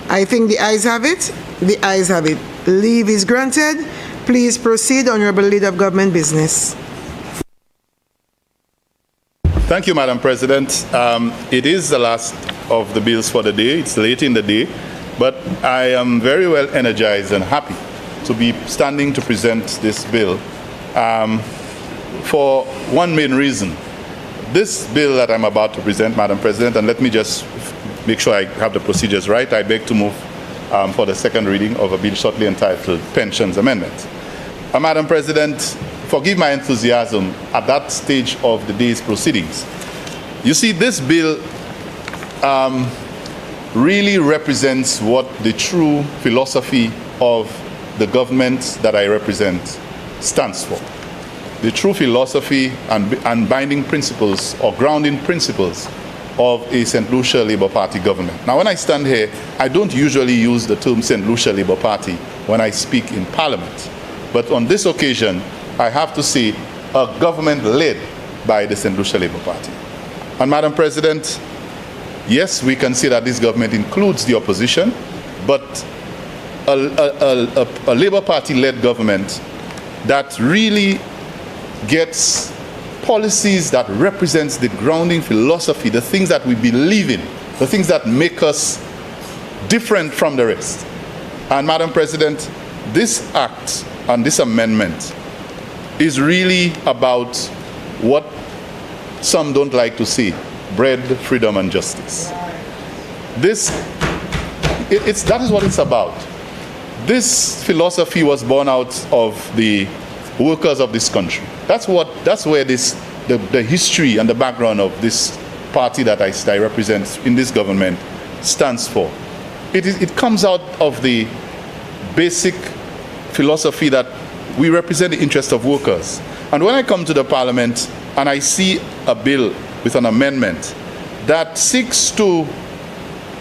I think the ayes have it. The ayes have it. Leave is granted. Please proceed, Honorable Leader of Government Business. Thank you, Madam President. It is the last of the bills for the day. It's late in the day, but I am very well energized and happy to be standing to present this bill for one main reason. This bill that I'm about to present, Madam President, and let me just make sure I have the procedures right, I beg to move for the second reading of a bill shortly entitled Pensions Amendment. Madam President, forgive my enthusiasm at that stage of the day's proceedings. You see, this bill really represents what the true philosophy of the government that I represent stands for. The true philosophy and binding principles or grounding principles of a St. Lucia Labour Party government. Now, when I stand here, I don't usually use the term St. Lucia Labour Party when I speak in Parliament. But on this occasion, I have to say a government led by the St. Lucia Labour Party. And Madam President, yes, we can say that this government includes the opposition, but a Labour Party-led government that really gets policies that represents the grounding philosophy, the things that we believe in, the things that make us different from the rest. And Madam President, this act and this amendment is really about what some don't like to see: bread, freedom, and justice. That is what it's about. This philosophy was born out of the workers of this country. That's where the history and the background of this party that I represent in this government stands for. It comes out of the basic philosophy that we represent the interest of workers. And when I come to the Parliament and I see a bill with an amendment that seeks to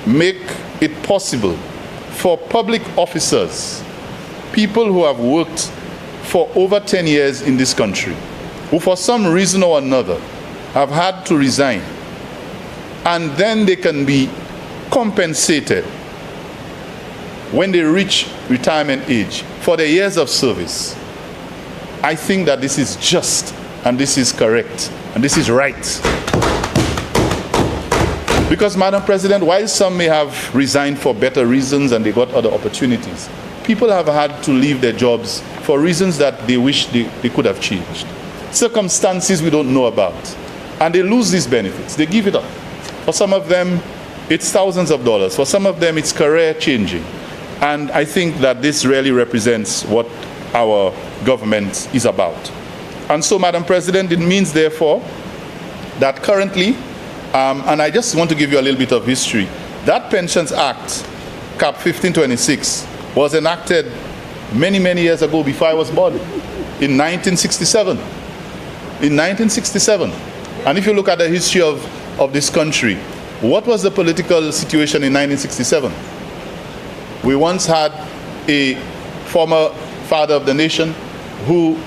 make it possible for public officers, people who have worked for over 10 years in this country, who for some reason or another have had to resign, and then they can be compensated when they reach retirement age for their years of service. I think that this is just, and this is correct, and this is right. Because, Madam President, while some may have resigned for better reasons and they got other opportunities, people have had to leave their jobs for reasons that they wish they could have changed. Circumstances we don't know about. And they lose these benefits. They give it up. For some of them, it's thousands of dollars. For some of them, it's career changing. And I think that this really represents what our government is about. And so, Madam President, it means, therefore, that currently, and I just want to give you a little bit of history, that Pensions Act, Cap 1526, was enacted many, many years ago before I was born, in 1967. In 1967. And if you look at the history of this country, what was the political situation in 1967? We once had a former father of the nation who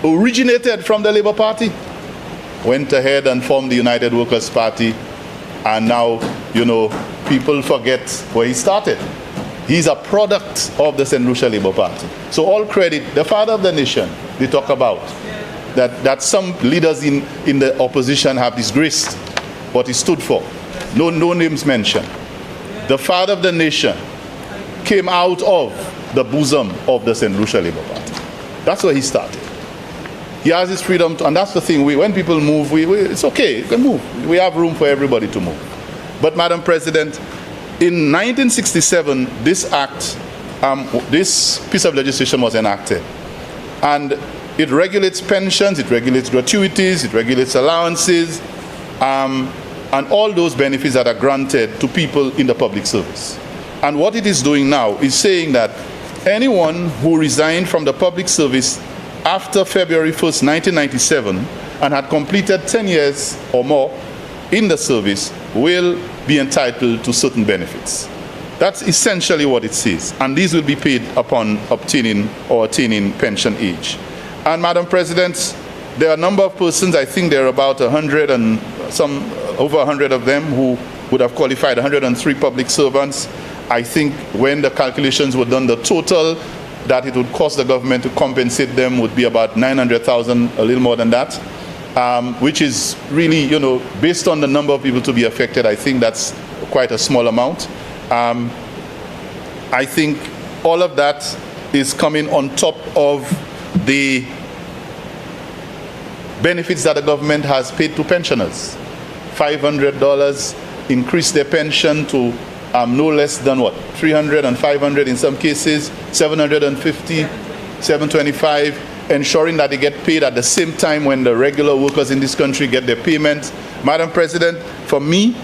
originated from the Labour Party, went ahead and formed the United Workers' Party, and now, you know, people forget where he started. He's a product of the St. Lucia Labour Party. So all credit, the father of the nation, they talk about, that some leaders in the opposition have disgraced what he stood for. No names mentioned. The father of the nation came out of the bosom of the St. Lucia Labour Party. That's where he started. He has his freedom to, and that's the thing, when people move, it's okay, you can move. We have room for everybody to move. But, Madam President, in 1967, this act, this piece of legislation was enacted. And it regulates pensions, it regulates gratuities, it regulates allowances, and all those benefits that are granted to people in the public service. And what it is doing now is saying that anyone who resigned from the public service after February 1st, 1997, and had completed 10 years or more in the service will be entitled to certain benefits. That's essentially what it says. And these will be paid upon obtaining or attaining pension age. And, Madam President, there are a number of persons, I think there are about 100 and some, over 100 of them who would have qualified, 103 public servants. I think when the calculations were done, the total that it would cost the government to compensate them would be about 900,000, a little more than that, which is really, you know, based on the number of people to be affected, I think that's quite a small amount. I think all of that is coming on top of the benefits that the government has paid to pensioners. $500 increase their pension to no less than what, 300 and 500 in some cases, 750, 725, ensuring that they get paid at the same time when the regular workers in this country get their payment. Madam President, for me,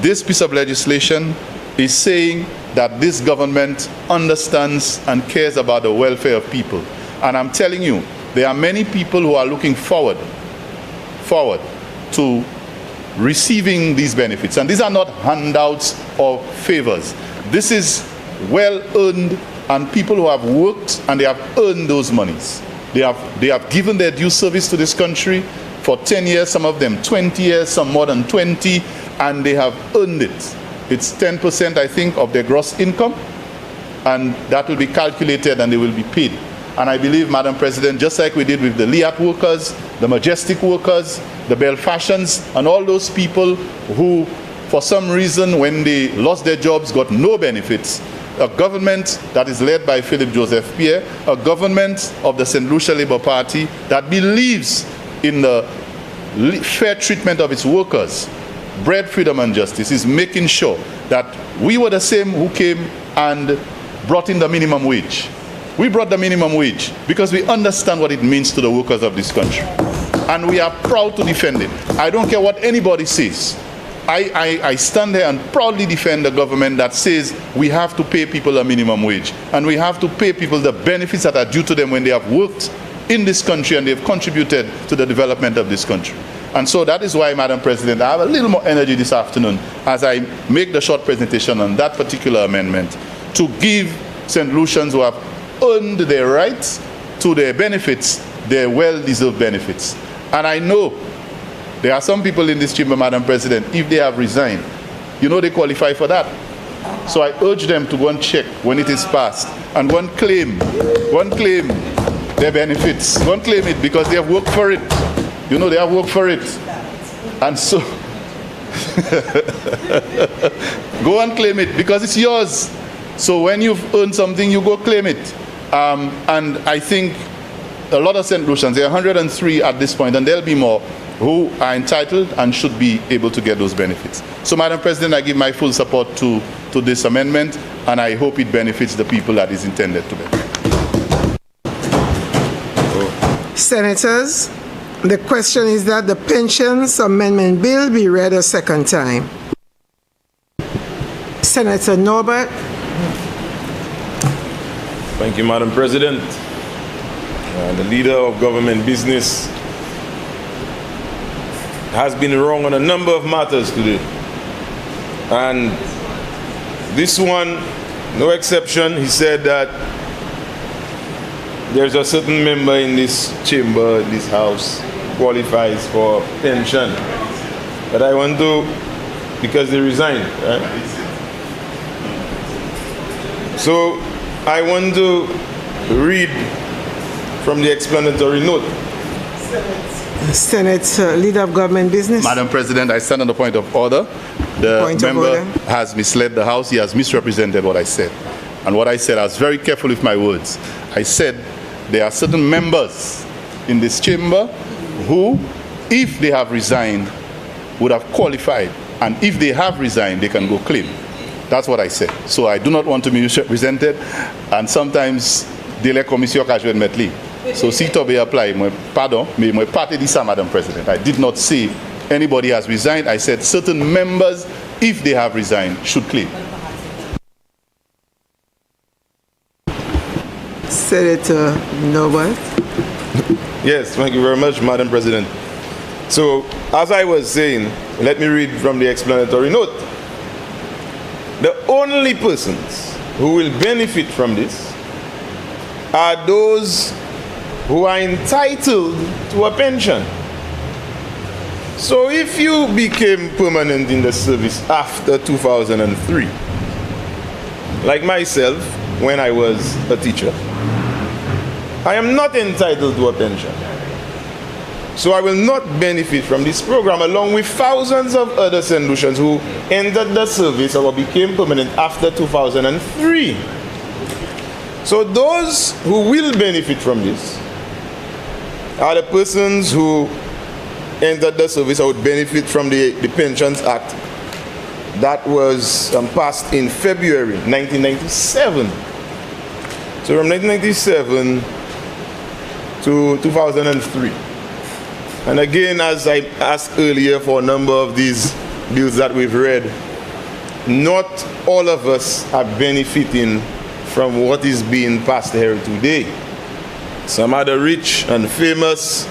this piece of legislation is saying that this government understands and cares about the welfare of people. And I'm telling you, there are many people who are looking forward to receiving these benefits. And these are not handouts or favors. This is well earned, and people who have worked and they have earned those monies. They have given their due service to this country for 10 years, some of them 20 years, some more than 20, and they have earned it. It's 10%, I think, of their gross income, and that will be calculated and they will be paid. And I believe, Madam President, just like we did with the Liat workers, the Majestic workers, the Bell Fashions, and all those people who, for some reason, when they lost their jobs, got no benefits, a government that is led by Philip Joseph Pierre, a government of the St. Lucia Labour Party that believes in the fair treatment of its workers, bread, freedom, and justice, is making sure that we were the same who came and brought in the minimum wage. We brought the minimum wage because we understand what it means to the workers of this country. And we are proud to defend it. I don't care what anybody says. I stand there and proudly defend the government that says we have to pay people a minimum wage. And we have to pay people the benefits that are due to them when they have worked in this country and they've contributed to the development of this country. And so that is why, Madam President, I have a little more energy this afternoon as I make the short presentation on that particular amendment to give St. Lucians who have earned their rights to their benefits, their well-deserved benefits. And I know there are some people in this chamber, Madam President, if they have resigned, you know they qualify for that. So I urge them to go and check when it is passed and go and claim their benefits. Go and claim it because they have worked for it. You know, they have worked for it. And so, go and claim it because it's yours. So when you've earned something, you go claim it. And I think a lot of St. Lucians, there are 103 at this point, and there'll be more, who are entitled and should be able to get those benefits. So, Madam President, I give my full support to this amendment, and I hope it benefits the people that is intended to benefit. Senators, the question is that the Pensions Amendment Bill be read a second time. Senator Norbert. Thank you, Madam President. The leader of government business has been wrong on a number of matters today. And this one, no exception, he said that there's a certain member in this chamber, this house, qualifies for pension. But I want to, because they resigned, right? So I want to read from the explanatory note. Senate Leader of Government Business. Madam President, I stand on the point of order. The member has misled the House. He has misrepresented what I said. And what I said, I was very careful with my words. I said there are certain members in this chamber who, if they have resigned, would have qualified. And if they have resigned, they can go claim. That's what I said. So I do not want to be misrepresented. And sometimes, délai commission ka jwen met li. So si to be apply, pardon, mais moi parti di ça, Madam President. I did not say anybody has resigned. I said certain members, if they have resigned, should claim. Senator Norbert. Yes, thank you very much, Madam President. So, as I was saying, let me read from the explanatory note. The only persons who will benefit from this are those who are entitled to a pension. So if you became permanent in the service after 2003, like myself, when I was a teacher, I am not entitled to a pension. So I will not benefit from this program along with thousands of other St. Lucians who entered the service or became permanent after 2003. So those who will benefit from this are the persons who entered the service or would benefit from the Pensions Act that was passed in February 1997. So from 1997 to 2003. And again, as I asked earlier for a number of these bills that we've read, not all of us are benefiting from what is being passed here today. Some are the rich and famous,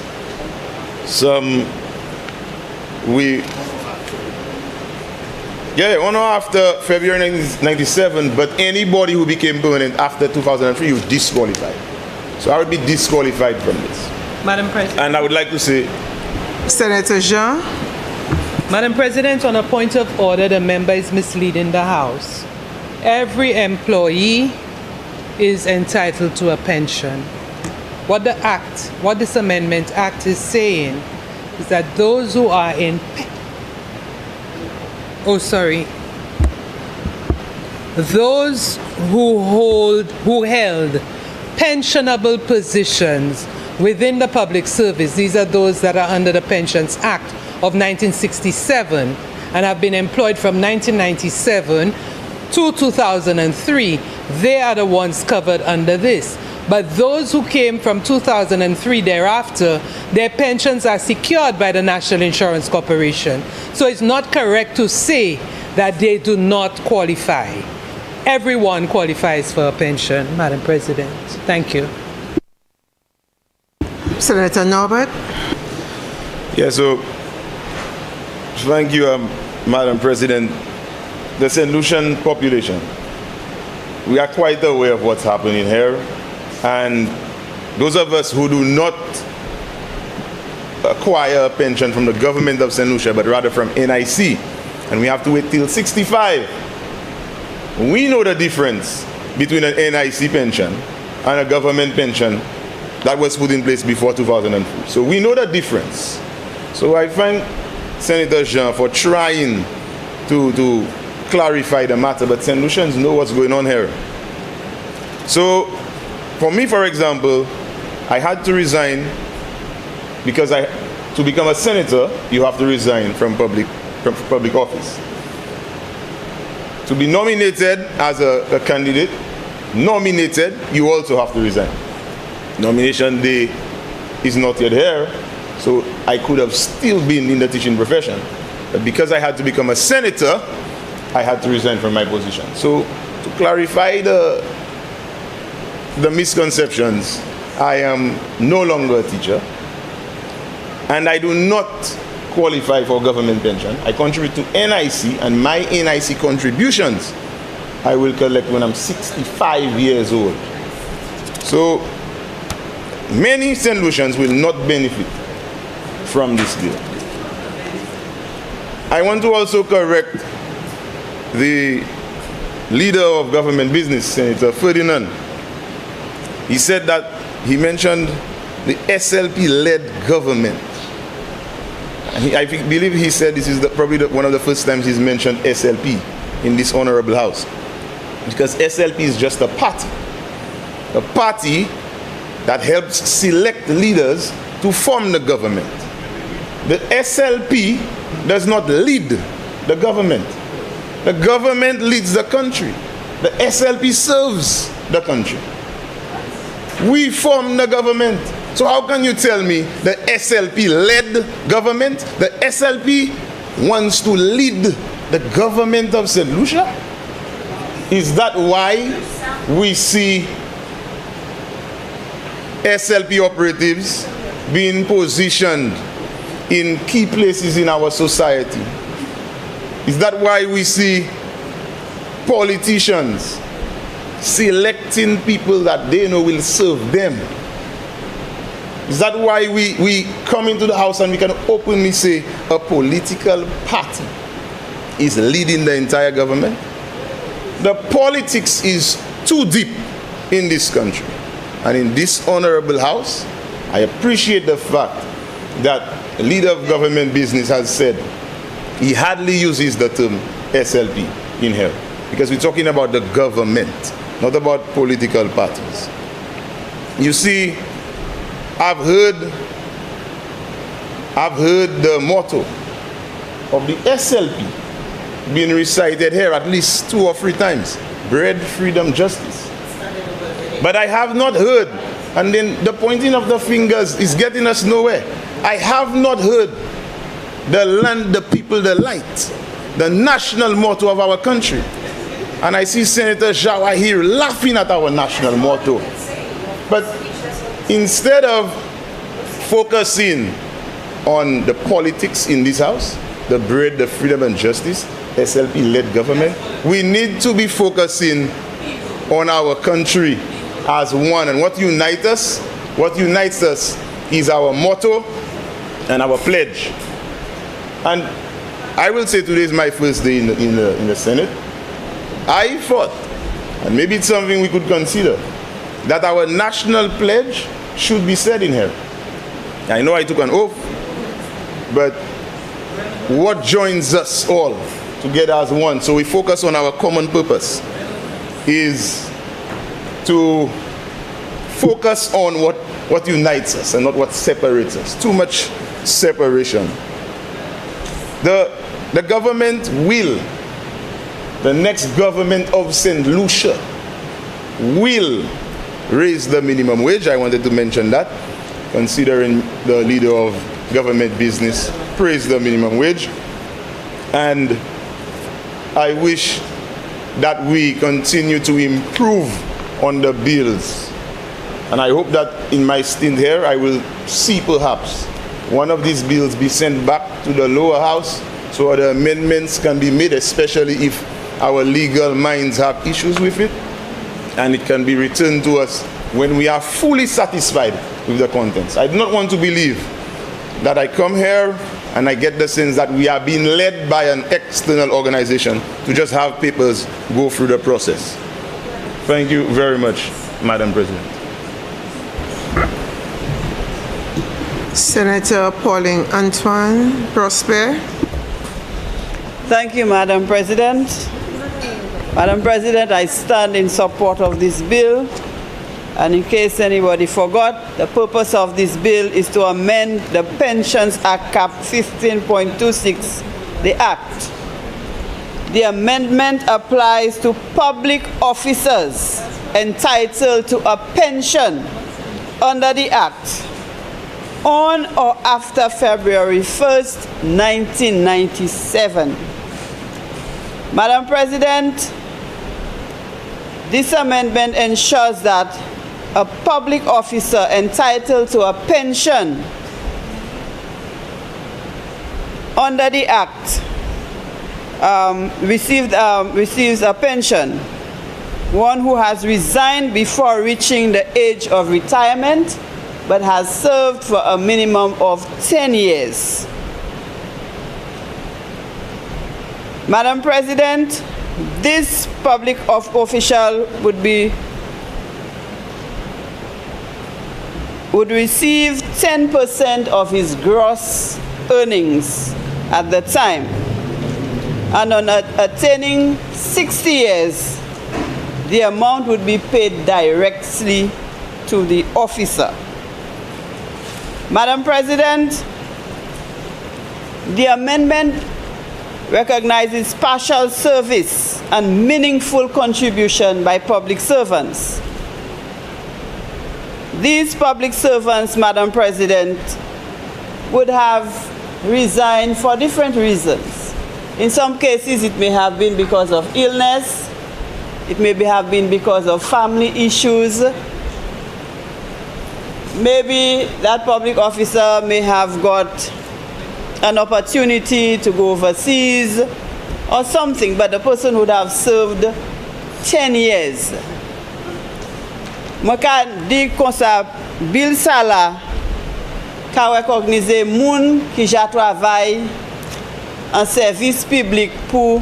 some one after February 1997, but anybody who became permanent after 2003 was disqualified. So I would be disqualified from this. Madam President. And I would like to say, Senator Jean. Madam President, on a point of order, the member is misleading the House. Every employee is entitled to a pension. What this amendment act is saying is that those who are in, those who held pensionable positions within the public service, these are those that are under the Pensions Act of 1967 and have been employed from 1997 to 2003, they are the ones covered under this. But those who came from 2003 thereafter, their pensions are secured by the National Insurance Corporation. So it's not correct to say that they do not qualify. Everyone qualifies for a pension, Madam President. Thank you. Senator Norbert. yeah, so Thank you, Madam President. The St. Lucian population, we are quite aware of what's happening here, and those of us who do not acquire a pension from the government of St. Lucia, but rather from NIC, and we have to wait till 65. We know the difference between an NIC pension and a government pension that was put in place before 2003. So we know the difference. So I thank Senator Jean for trying to clarify the matter, but St. Lucians know what's going on here. So for me, for example, I had to resign because to become a senator, you have to resign from public office. To be nominated as a candidate, you also have to resign. Nomination day is not yet here, so I could have still been in the teaching profession. But because I had to become a senator, I had to resign from my position. So to clarify the misconceptions, I am no longer a teacher, and I do not qualify for government pension. I contribute to NIC, and my NIC contributions I will collect when I'm 65 years old. So many St. Lucians will not benefit from this bill. I want to also correct the leader of government business, Senator Ferdinand. He said that he mentioned the SLP-led government. And I believe he said this is probably one of the first times he's mentioned SLP in this honorable house. Because SLP is just a party that helps select leaders to form the government. The SLP does not lead the government. The government leads the country. The SLP serves the country. We form the government. So how can you tell me the SLP led government? The SLP wants to lead the government of St. Lucia? Is that why we see SLP operatives being positioned in key places in our society? Is that why we see politicians selecting people that they know will serve them? Is that why we come into the house and we can openly say a political party is leading the entire government? The politics is too deep in this country. And in this honorable house, I appreciate the fact that the leader of government business has said he hardly uses the term SLP in here, because we're talking about the government, not about political parties. You see, I've heard the motto of the SLP being recited here at least 2 or 3 times: bread, freedom, justice. But I have not heard, and then the pointing of the fingers is getting us nowhere. I have not heard the land, the people, the light, the national motto of our country. And I see Senator Jawa here laughing at our national motto. But instead of focusing on the politics in this house, the bread, the freedom and justice, SLP-led government, we need to be focusing on our country as one. And what unites us is our motto and our pledge. And I will say today is my first day in the Senate. I thought, and maybe it's something we could consider, that our national pledge should be said in here. I know I took an oath, but what joins us all together as one, so we focus on our common purpose, is to focus on what unites us and not what separates us. Too much separation. The government will, the next government of St. Lucia will raise the minimum wage. I wanted to mention that, considering the leader of government business praised the minimum wage. And I wish that we continue to improve on the bills. And I hope that in my stint here, I will see perhaps one of these bills be sent back to the lower house so other amendments can be made, especially if our legal minds have issues with it, and it can be returned to us when we are fully satisfied with the contents. I do not want to believe that I come here and I get the sense that we are being led by an external organization to just have papers go through the process. Thank you very much, Madam President. Senator Pauline Antoine Prosper. Thank you, Madam President. Madam President, I stand in support of this bill. And in case anybody forgot, the purpose of this bill is to amend the Pensions Act Cap 15.26, the Act. The amendment applies to public officers entitled to a pension under the Act on or after February 1st, 1997. Madam President, this amendment ensures that a public officer entitled to a pension under the Act receives a pension, one who has resigned before reaching the age of retirement but has served for a minimum of 10 years. Madam President, this public official would receive 10% of his gross earnings at the time. And on attaining 60 years, the amount would be paid directly to the officer. Madam President, the amendment recognizes partial service and meaningful contribution by public servants. These public servants, Madam President, would have resigned for different reasons. In some cases, it may have been because of illness. It may have been because of family issues. Maybe that public officer may have got an opportunity to go overseas or something, but the person would have served 10 years. Maka di konsa bil sala ka recognize moun ki ja travay en service public pour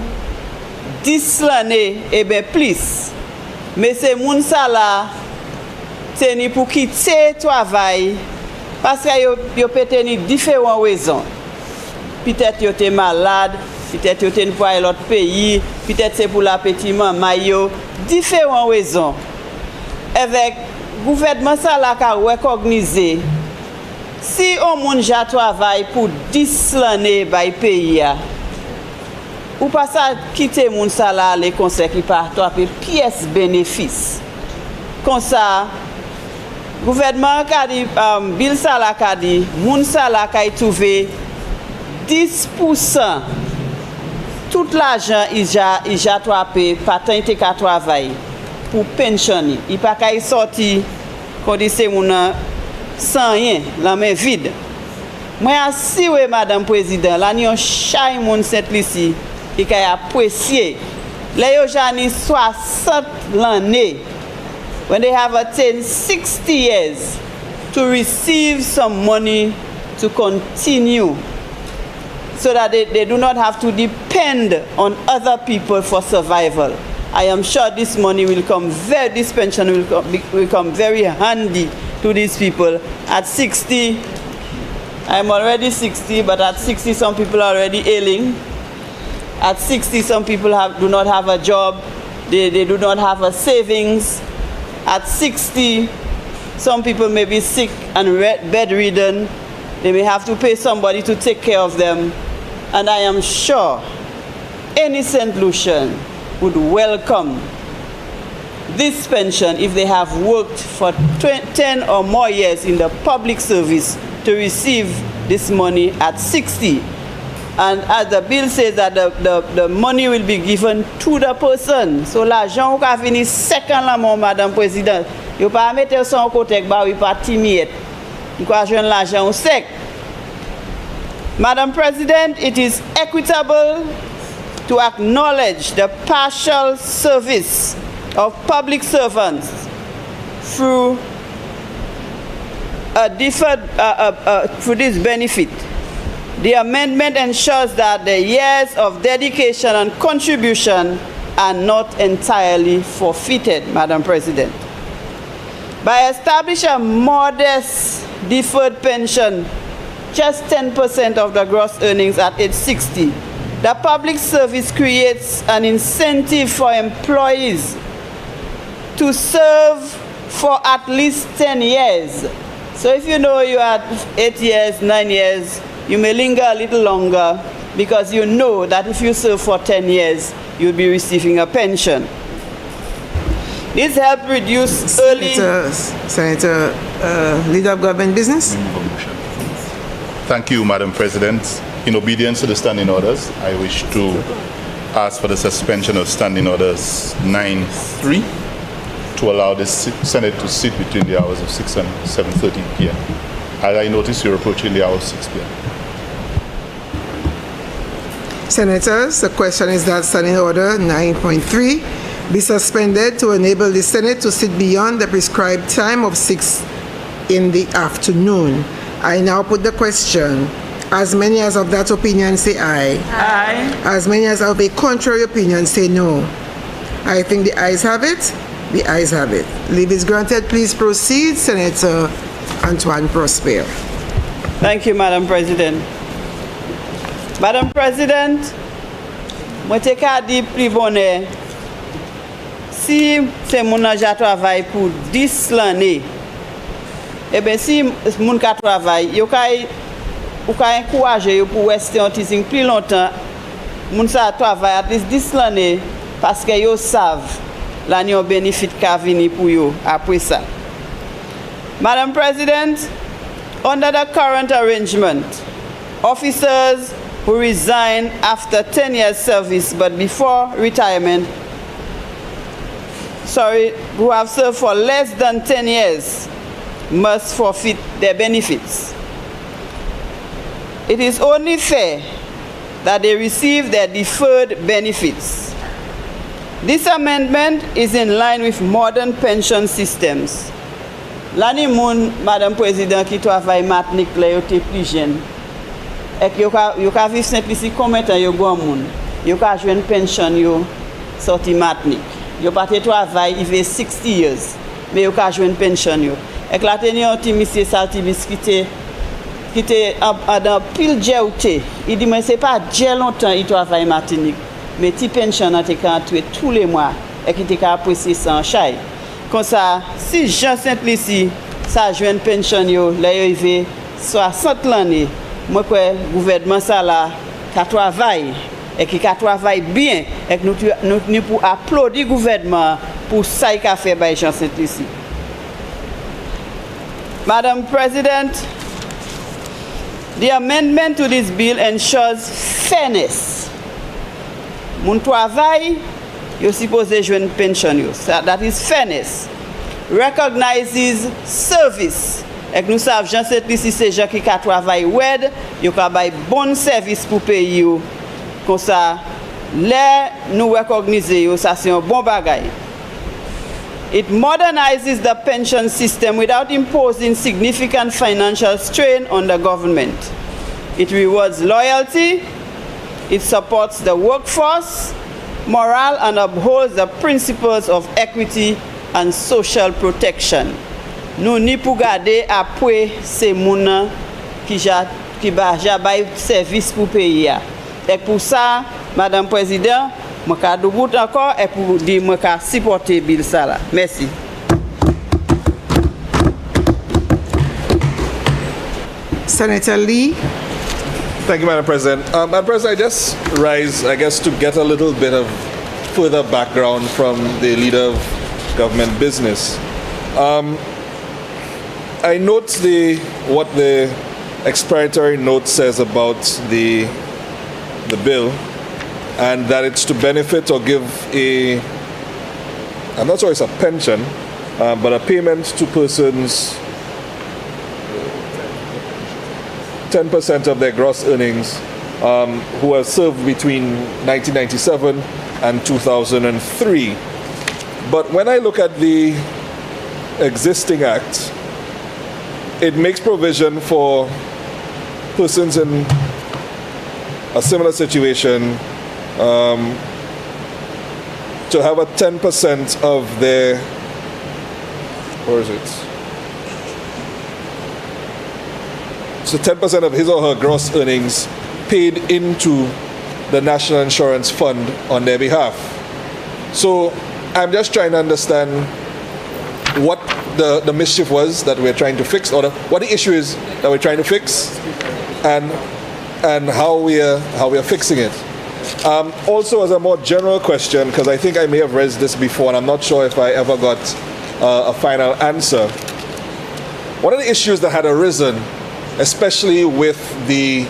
10 l'année et bien plus. Mais c'est moun sala teni pour quitter travail parce que yo peut tenir différentes raisons. Peut-être yo te malade, peut-être yo te pour aller l'autre pays, peut-être c'est pour la petite maman yo, différentes raisons. Avec le gouvernement ça la ka recogniser si on moun ja travail pour 10 l'année bay pays ou pas ça quitter moun ça là les conseils qui part taper pièce bénéfice comme ça gouvernement ka di bill ça la ka di moun ça la ka trouver 10% tout l'argent il ja attrapé patin te ka travail pour pensionner. Il pas qu'à y sortir quand dit c'est mon sans rien, la main vide. Moi assis oui Madame Président, là ni on chay moun cette ici qui a apprécié. Les yo jani 60 l'année when they have attained 60 years to receive some money to continue so that they do not have to depend on other people for survival. I am sure this money will come this pension will come very handy to these people. At 60, I'm already 60, but at 60 some people are already ailing. At 60 some people do not have a job, they do not have a savings. At 60 some people may be sick and bedridden. They may have to pay somebody to take care of them. And I am sure any St. Lucian would welcome this pension if they have worked for 10 or more years in the public service to receive this money at 60. And as the bill says that the money will be given to the person. So l'argent qui a venu second la mon Madame Président, yo pas mettre son côté ba ou pas timide. Il quoi joindre l'argent au sec. Madam President, it is equitable to acknowledge the partial service of public servants through through this benefit. The amendment ensures that the years of dedication and contribution are not entirely forfeited, Madam President. By establishing a modest deferred pension, just 10% of the gross earnings at age 60, the public service creates an incentive for employees to serve for at least 10 years. So if you know you are 8 years, 9 years, you may linger a little longer because you know that if you serve for 10 years, you'll be receiving a pension. This helps reduce early... Senator, Leader of Government Business. Thank you, Madam President. In obedience to the standing orders, I wish to ask for the suspension of standing orders 9.3 to allow the Senate to sit between the hours of 6 and 7:30 p.m. As I notice, you're approaching the hour of 6 p.m. Senators, the question is that standing order 9.3 be suspended to enable the Senate to sit beyond the prescribed time of 6 in the afternoon. I now put the question. As many as of that opinion say aye. Aye. As many as of a contrary opinion say no. I think the ayes have it. The ayes have it. Leave is granted. Please proceed, Senator Antoine Prosper. Thank you, Madam President. Madam President, moi te ka di pli bonne si se moun nan ja travay pour 10 l'année. Eh bien si moun ka travay, yo kay ou ka encourager yo pour rester en teasing plus longtemps. Moun sa travay at least 10 l'année parce que yo savent l'année au bénéfice ka vini pour yo après ça. Madam President, under the current arrangement, officers who resign after 10 years service but before retirement, who have served for less than 10 years, must forfeit their benefits. It is only fair that they receive their deferred benefits. This amendment is in line with modern pension systems. L'année moun, Madame Président, qui travaille matnik là, yo te plus jeune. Et que yo ka vivre simplement combien de temps yo grand moun. Yo ka joindre pension yo sorti matnik. Yo pas te travail, il fait 60 years. Mais yo ka joindre pension yo. Et que la tenir un petit monsieur Saltibis qui était dans pile djeuté. Il dit mais c'est pas djel longtemps il travaille Martinique. Mais ti pension a te entrer tous les mois et qui te ka apprécier sans chay. Comme ça, si Jean Saint-Lici, ça joue une pension, là, il fait 60 l'année, moi, le gouvernement, ça là, qui travaille, et qui travaille bien, et que nous pour applaudir le gouvernement pour ça qu'il a fait par Jean Saint-Lici. Madam President, the amendment to this bill ensures fairness. Mon travail, you're supposed to join pension. That is fairness. Recognizes service. Et nous savons, Jean Saint-Lici, c'est gens qui travaillent wed, ils ont bon service pour payer. Comme ça, là, nous reconnaissons, ça c'est un bon bagay. It modernizes the pension system without imposing significant financial strain on the government. It rewards loyalty. It supports the workforce, morale, and upholds the principles of equity and social protection. Nous ni pour garder après ces moun qui ba jabay service pour payer. Et pour ça, Madame Président, moi ka debout encore et pour dire moi ka supporter bill ça là. Merci. Senator Lee. Thank you, Madam President. Madam President, I just rise, I guess, to get a little bit of further background from the Leader of Government Business. I note what the explanatory note says about the bill, and that it's to benefit or give I'm not sure it's a pension, but a payment to persons 10% of their gross earnings who were served between 1997 and 2003. But when I look at the existing act, it makes provision for persons in a similar situation to have a 10% of their, where is it? So 10% of his or her gross earnings paid into the National Insurance Fund on their behalf. So I'm just trying to understand what the mischief was that we're trying to fix, or what the issue is that we're trying to fix, and how we are fixing it. Also, as a more general question, because I think I may have raised this before, and I'm not sure if I ever got a final answer. One of the issues that had arisen, especially with the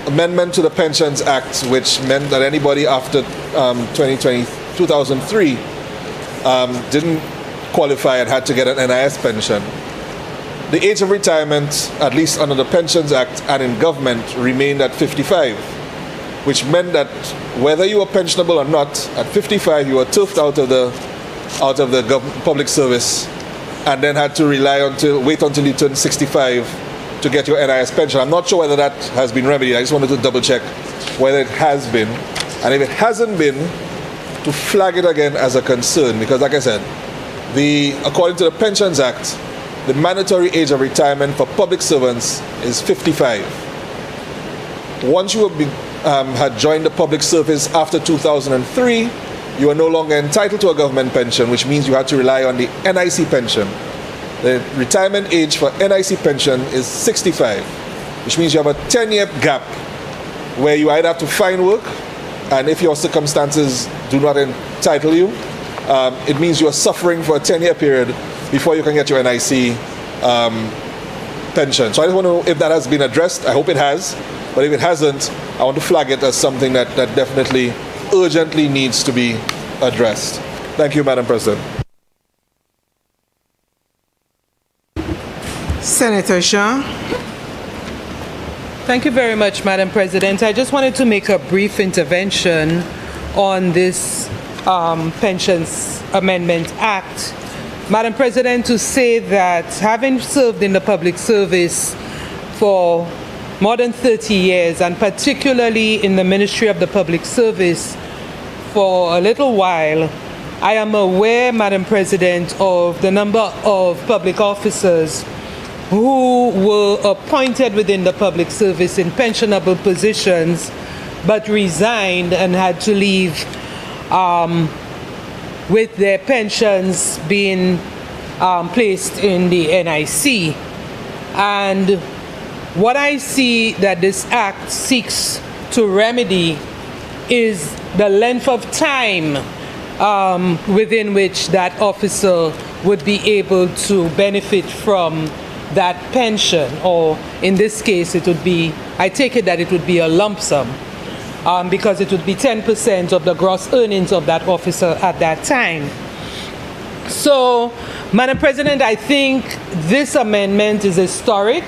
amendment to the Pensions Act, which meant that anybody after 2003 didn't qualify and had to get an NIS pension. The age of retirement, at least under the Pensions Act and in government, remained at 55, which meant that whether you were pensionable or not, at 55 you were turfed out of the public service, and then had to wait until you turned 65 to get your NIS pension. I'm not sure whether that has been remedied. I just wanted to double check whether it has been, and if it hasn't been, to flag it again as a concern, because like I said, according to the Pensions Act, the mandatory age of retirement for public servants is 55. Once you had joined the public service after 2003, you are no longer entitled to a government pension, which means you had to rely on the NIC pension. The retirement age for NIC pension is 65, which means you have a 10-year gap where you either have to find work, and if your circumstances do not entitle you, it means you are suffering for a 10-year period before you can get your NIC pension. So I just want to know if that has been addressed. I hope it has, but if it hasn't, I want to flag it as something that definitely urgently needs to be addressed. Thank you, Madam President. Senator Jean. Thank you very much, Madam President. I just wanted to make a brief intervention on this Pensions Amendment Act. Madam President, to say that having served in the public service for more than 30 years, and particularly in the Ministry of the Public Service for a little while, I am aware, Madam President, of the number of public officers who were appointed within the public service in pensionable positions, but resigned and had to leave with their pensions being placed in the NIC. And what I see that this act seeks to remedy is the length of time within which that officer would be able to benefit from that pension, or in this case it would be, I take it that it would be a lump sum, because it would be 10% of the gross earnings of that officer at that time. So, Madam President, I think this amendment is historic.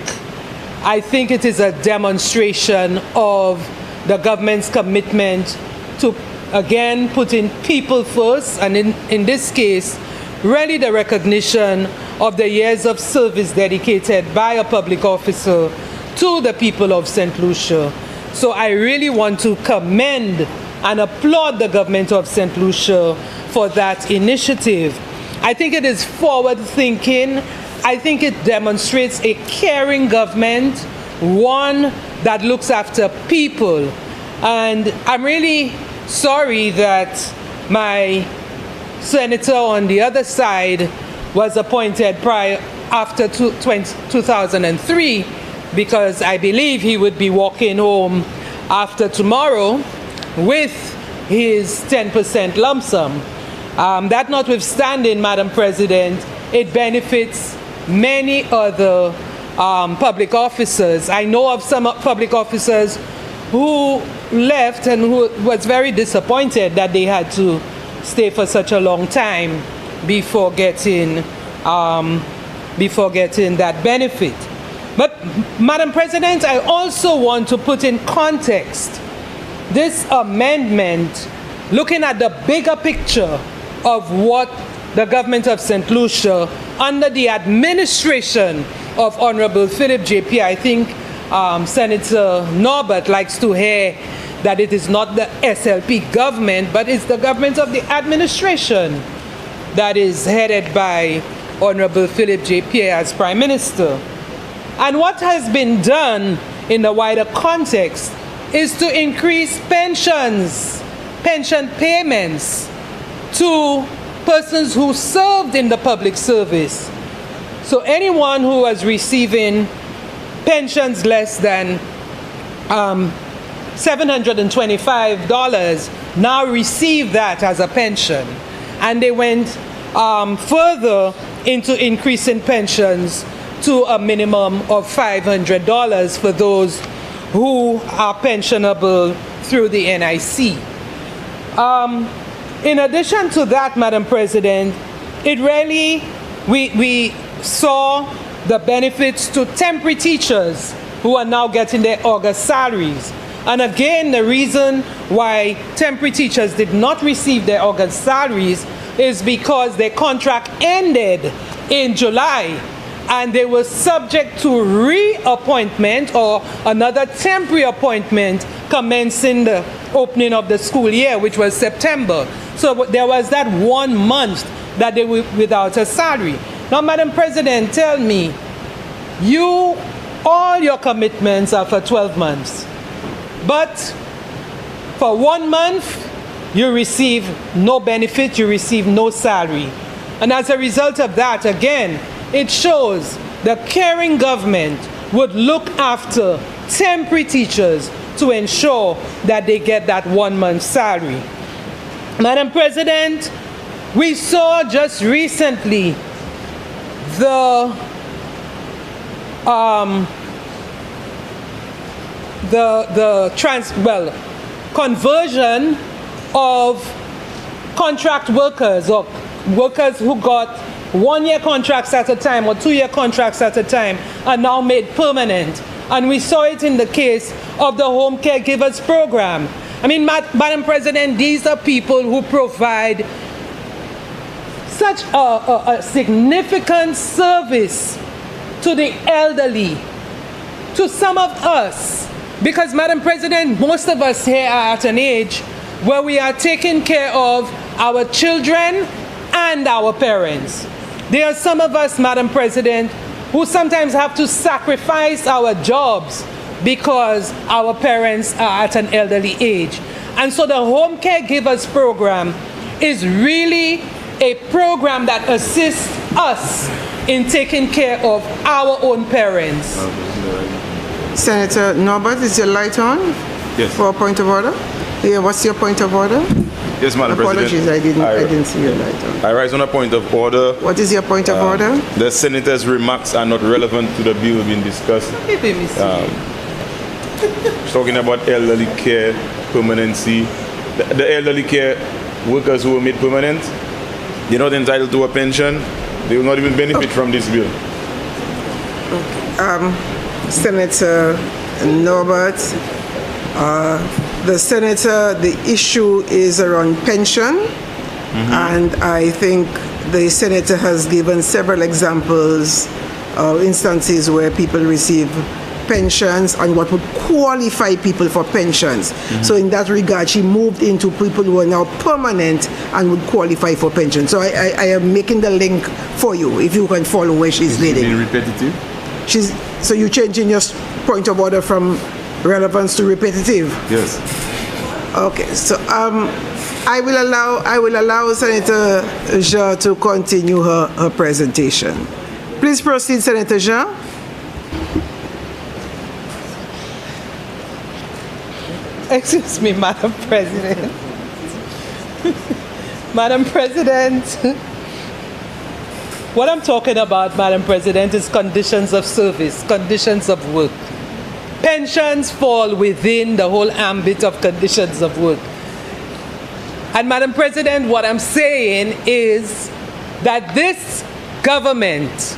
I think it is a demonstration of the government's commitment to, again, putting people first, and in this case, really the recognition of the years of service dedicated by a public officer to the people of St. Lucia. So I really want to commend and applaud the government of St. Lucia for that initiative. I think it is forward-thinking. I think it demonstrates a caring government, one that looks after people. And I'm really sorry that my senator on the other side was appointed after 2003, because I believe he would be walking home after tomorrow with his 10% lump sum. That notwithstanding, Madam President, it benefits many other public officers. I know of some public officers who left and who was very disappointed that they had to stay for such a long time before getting that benefit. But, Madam President, I also want to put in context this amendment looking at the bigger picture of what the government of St. Lucia, under the administration of Honorable Philip J.P., I think Senator Norbert likes to hear that it is not the SLP government, but it's the government of the administration that is headed by Honorable Philip J.P. as Prime Minister. And what has been done in the wider context is to increase pension payments to persons who served in the public service. So anyone who was receiving pensions less than $725 now receive that as a pension. And they went further into increasing pensions to a minimum of $500 for those who are pensionable through the NIC. In addition to that, Madam President, we saw the benefits to temporary teachers who are now getting their August salaries. And again, the reason why temporary teachers did not receive their August salaries is because their contract ended in July and they were subject to reappointment or another temporary appointment commencing the opening of the school year, which was September. So there was that 1 month that they were without a salary. Now, Madam President, tell me, all your commitments are for 12 months, but for 1 month, you receive no benefit, you receive no salary. And as a result of that, again, it shows the caring government would look after temporary teachers to ensure that they get that 1 month salary. Madam President, we saw just recently the conversion of contract workers or workers who got 1 year contracts at a time or 2 year contracts at a time are now made permanent. And we saw it in the case of the home caregivers program. I mean, Madam President, these are people who provide such a significant service to the elderly, to some of us. Because, Madam President, most of us here are at an age where we are taking care of our children and our parents. There are some of us, Madam President, who sometimes have to sacrifice our jobs because our parents are at an elderly age. And so the Home Caregivers Program is really a program that assists us in taking care of our own parents. Senator Norbert, is your light on? Yes. For a point of order? Yeah, what's your point of order? Yes, Madam Apologies, President. I didn't see your light on. I rise on a point of order. What is your point of order? The Senator's remarks are not relevant to the bill being discussed. Talking about elderly care permanency. The elderly care workers who were made permanent, they're not entitled to a pension. They will not even benefit from this bill. Senator Norbert, the issue is around pension, and I think the Senator has given several examples of instances where people receive pensions and what would qualify people for pensions. So in that regard, she moved into people who are now permanent and would qualify for pension. So I am making the link for you, if you can follow where she's leading. Being repetitive? So you're changing your point of order from relevance to repetitive? Yes. Okay, so I will allow Senator Jean to continue her presentation. Please proceed, Senator Jean. Excuse me, Madam President. Madam President, what I'm talking about, Madam President, is conditions of service, conditions of work. Pensions fall within the whole ambit of conditions of work. And Madam President, what I'm saying is that this government,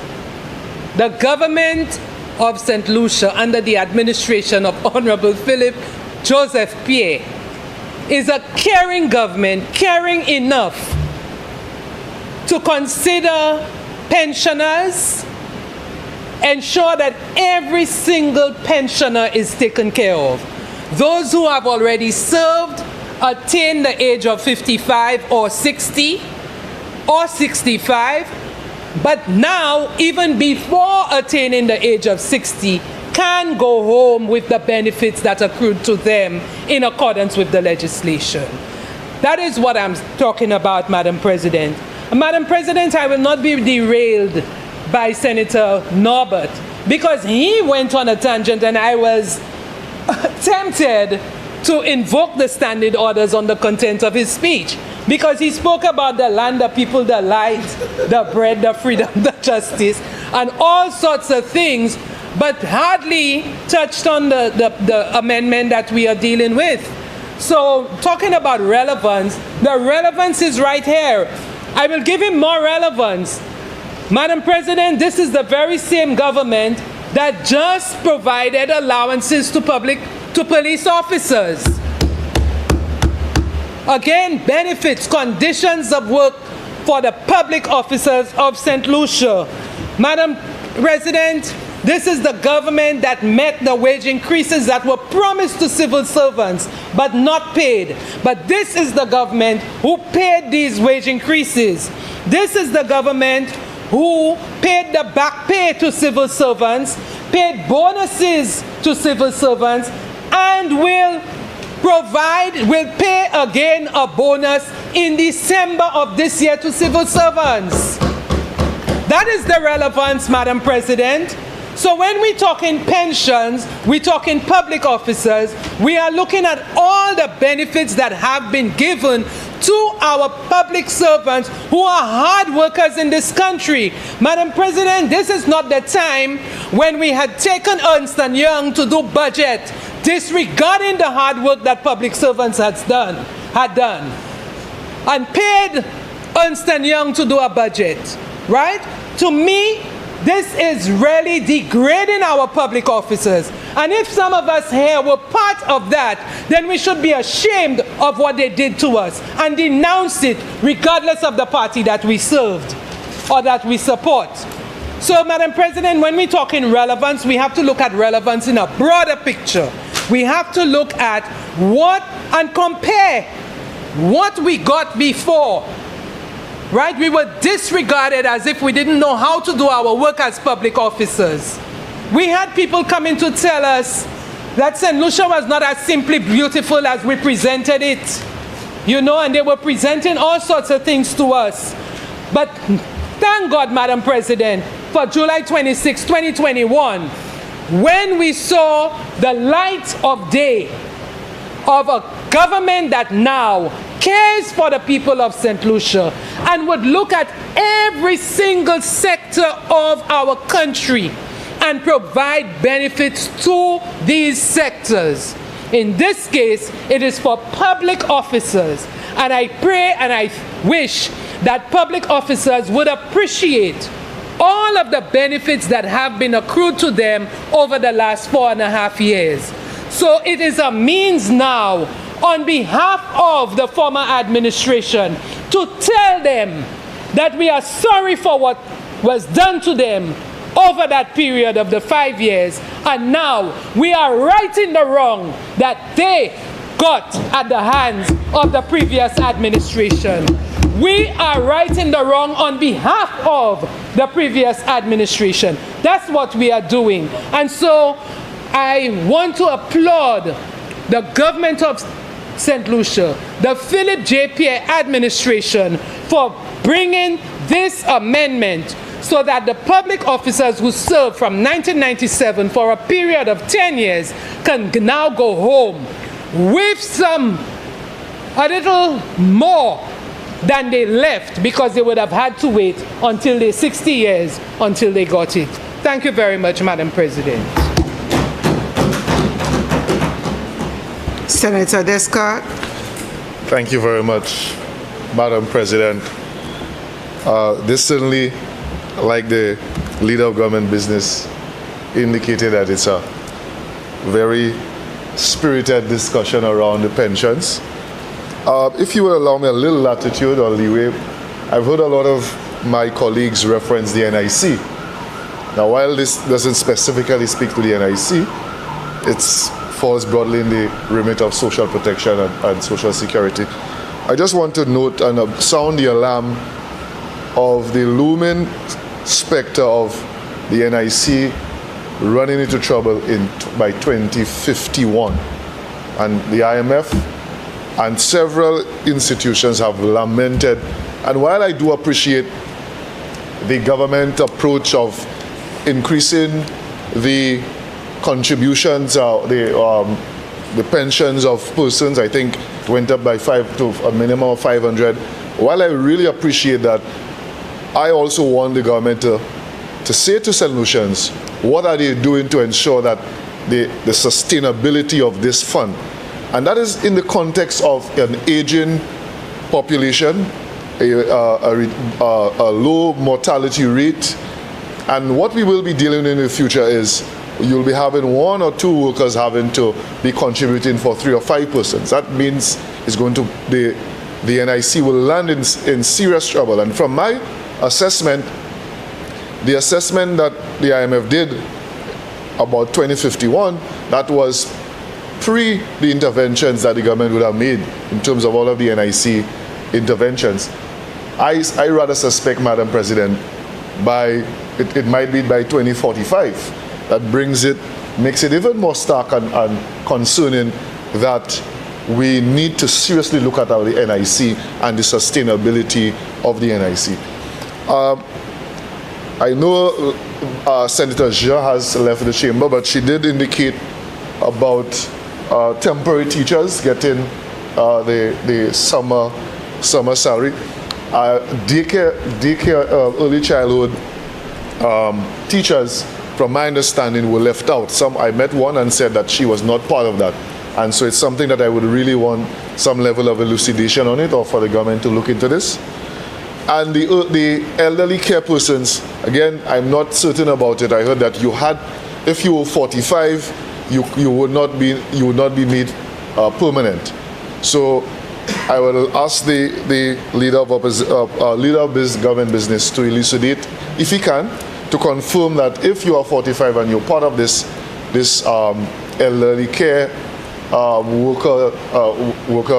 the government of St. Lucia under the administration of Honorable Philip Joseph Pierre is a caring government, caring enough to consider pensioners, ensure that every single pensioner is taken care of. Those who have already served, attain the age of 55 or 60 or 65, but now, even before attaining the age of 60, can go home with the benefits that accrued to them in accordance with the legislation. That is what I'm talking about, Madam President. Madam President, I will not be derailed by Senator Norbert, because he went on a tangent and I was tempted to invoke the standing orders on the content of his speech, because he spoke about the land, the people, the light, the bread, the freedom, the justice, and all sorts of things, but hardly touched on the amendment that we are dealing with. So talking about relevance, the relevance is right here. I will give him more relevance. Madam President, this is the very same government that just provided allowances to police officers. Again, benefits, conditions of work for the public officers of St. Lucia. Madam President, this is the government that met the wage increases that were promised to civil servants but not paid. But this is the government who paid these wage increases. This is the government who paid the back pay to civil servants, paid bonuses to civil servants, and will pay again a bonus in December of this year to civil servants. That is the relevance, Madam President. So when we talk in pensions, we talk in public officers, we are looking at all the benefits that have been given to our public servants who are hard workers in this country. Madam President, this is not the time when we had taken Ernst & Young to do budget, disregarding the hard work that public servants had done, and paid Ernst & Young to do a budget, right? To me, this is really degrading our public officers. And if some of us here were part of that, then we should be ashamed of what they did to us and denounce it regardless of the party that we served or that we support. So, Madam President, when we talk in relevance, we have to look at relevance in a broader picture. We have to look at what and compare what we got before. Right? We were disregarded as if we didn't know how to do our work as public officers. We had people coming to tell us that St. Lucia was not as simply beautiful as we presented it. You know, and they were presenting all sorts of things to us. But thank God, Madam President, for July 26, 2021, when we saw the light of day of a government that now cares for the people of St. Lucia and would look at every single sector of our country and provide benefits to these sectors. In this case, it is for public officers. And I pray and I wish that public officers would appreciate all of the benefits that have been accrued to them over the last 4.5 years. So it is a means now, on behalf of the former administration, to tell them that we are sorry for what was done to them over that period of the 5 years, and now we are righting the wrong that they got at the hands of the previous administration. We are righting the wrong on behalf of the previous administration. That's what we are doing. And so I want to applaud the government of St. Lucia, the Philip J. Pierre administration, for bringing this amendment so that the public officers who served from 1997 for a period of 10 years can now go home with a little more than they left, because they would have had to wait until they're 60 years until they got it. Thank you very much, Madam President. Senator Descott. Thank you very much, Madam President. This certainly, like the leader of government business, indicated that it's a very spirited discussion around the pensions. If you will allow me a little latitude or leeway, I've heard a lot of my colleagues reference the NIC. Now, while this doesn't specifically speak to the NIC, it falls broadly in the remit of social protection and social security. I just want to note and sound the alarm of the looming specter of the NIC running into trouble by 2051. And the IMF and several institutions have lamented. And while I do appreciate the government approach of increasing the contributions, the pensions of persons, I think it went up by 5 to a minimum of 500. While I really appreciate that, I also want the government to say to St. Lucians, what are they doing to ensure that the sustainability of this fund? And that is in the context of an aging population, a low mortality rate. And what we will be dealing in the future is you'll be having 1 or 2 workers having to be contributing for 3 or 5 persons. That means it's going to, the NIC will land in serious trouble. And from my assessment, the assessment that the IMF did about 2051, that was pre the interventions that the government would have made in terms of all of the NIC interventions. I rather suspect, Madam President, it might be by 2045. That makes it even more stark and concerning that we need to seriously look at our NIC and the sustainability of the NIC. I know Senator Jean has left the chamber, but she did indicate about temporary teachers getting the summer salary. Daycare, early childhood teachers, from my understanding, were left out. I met one and said that she was not part of that. And so it's something that I would really want some level of elucidation on it, or for the government to look into this. And the elderly care persons, again, I'm not certain about it. I heard that if you were 45, you would not be made permanent. So I will ask the leader of this government business to elucidate, if he can, to confirm that if you are 45 and you're part of this elderly care worker,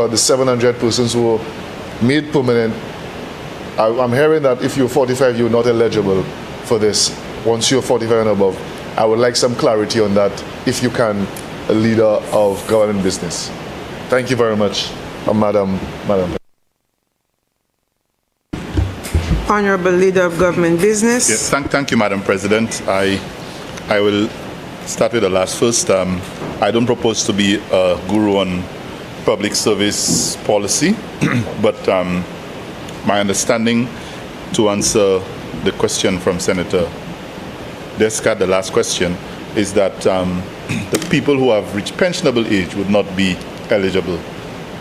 the 700 persons who were made permanent, I'm hearing that if you're 45, you're not eligible for this. Once you're 45 and above, I would like some clarity on that, if you can, a leader of government business. Thank you very much, Madam. Honorable Leader of Government Business. Yes, thank you, Madam President. I will start with the last first. I don't propose to be a guru on public service policy, but my understanding, to answer the question from Senator Descat, the last question, is that the people who have reached pensionable age would not be eligible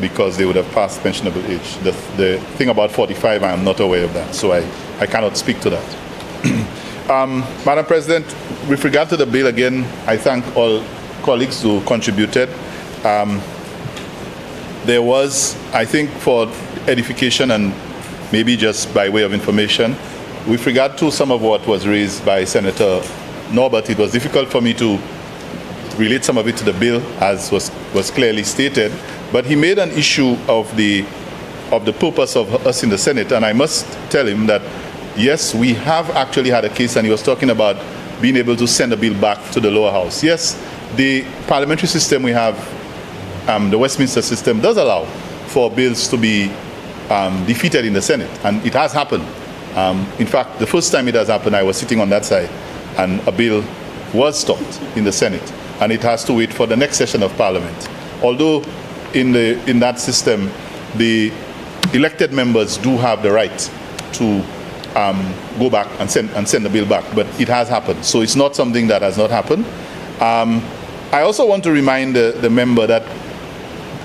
because they would have passed pensionable age. The thing about 45, I am not aware of that, so I cannot speak to that. Madam President, with regard to the bill, again, I thank all colleagues who contributed. There was, I think, for edification and maybe just by way of information, with regard to some of what was raised by Senator Norbert, it was difficult for me to relate some of it to the bill, as was clearly stated, but he made an issue of the purpose of us in the Senate, and I must tell him that, yes, we have actually had a case, and he was talking about being able to send a bill back to the lower house. Yes, the parliamentary system we have, the Westminster system, does allow for bills to be defeated in the Senate, and it has happened. In fact, the first time it has happened, I was sitting on that side, and a bill was stopped in the Senate, and it has to wait for the next session of Parliament. Although in that system, the elected members do have the right to go back and send the bill back, but it has happened. So it's not something that has not happened. I also want to remind the member that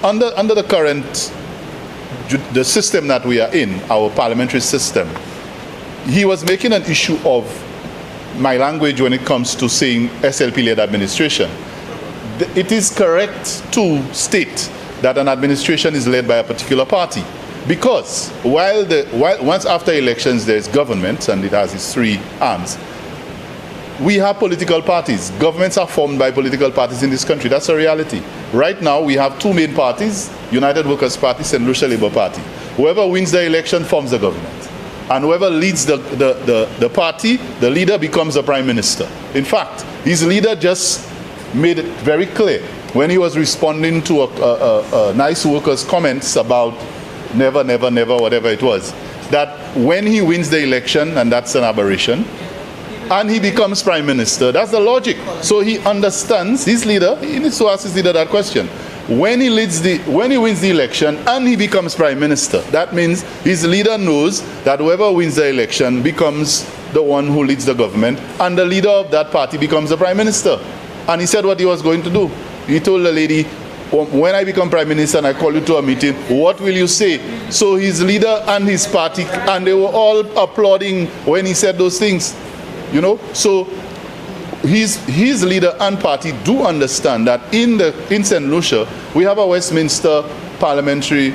under the current the system that we are in, our parliamentary system, he was making an issue of my language when it comes to saying SLP-led administration. It is correct to state that an administration is led by a particular party, because once after elections there's government and it has its three arms. We have political parties. Governments are formed by political parties in this country. That's a reality. Right now we have two main parties, United Workers' Party and Lucia Labour Party. Whoever wins the election forms the government. And whoever leads the party, the leader becomes the prime minister. In fact, his leader just made it very clear when he was responding to a nice worker's comments about never, never, never, whatever it was, that when he wins the election, and that's an aberration, and he becomes prime minister, that's the logic. So he understands, his leader, he needs to ask his leader that question. When he wins the election and he becomes prime minister, that means his leader knows that whoever wins the election becomes the one who leads the government, and the leader of that party becomes the prime minister. And he said what he was going to do. He told the lady, when I become prime minister and I call you to a meeting, what will you say? So his leader and his party, and they were all applauding when he said those things. You know, so his leader and party do understand that in St. Lucia, we have a Westminster parliamentary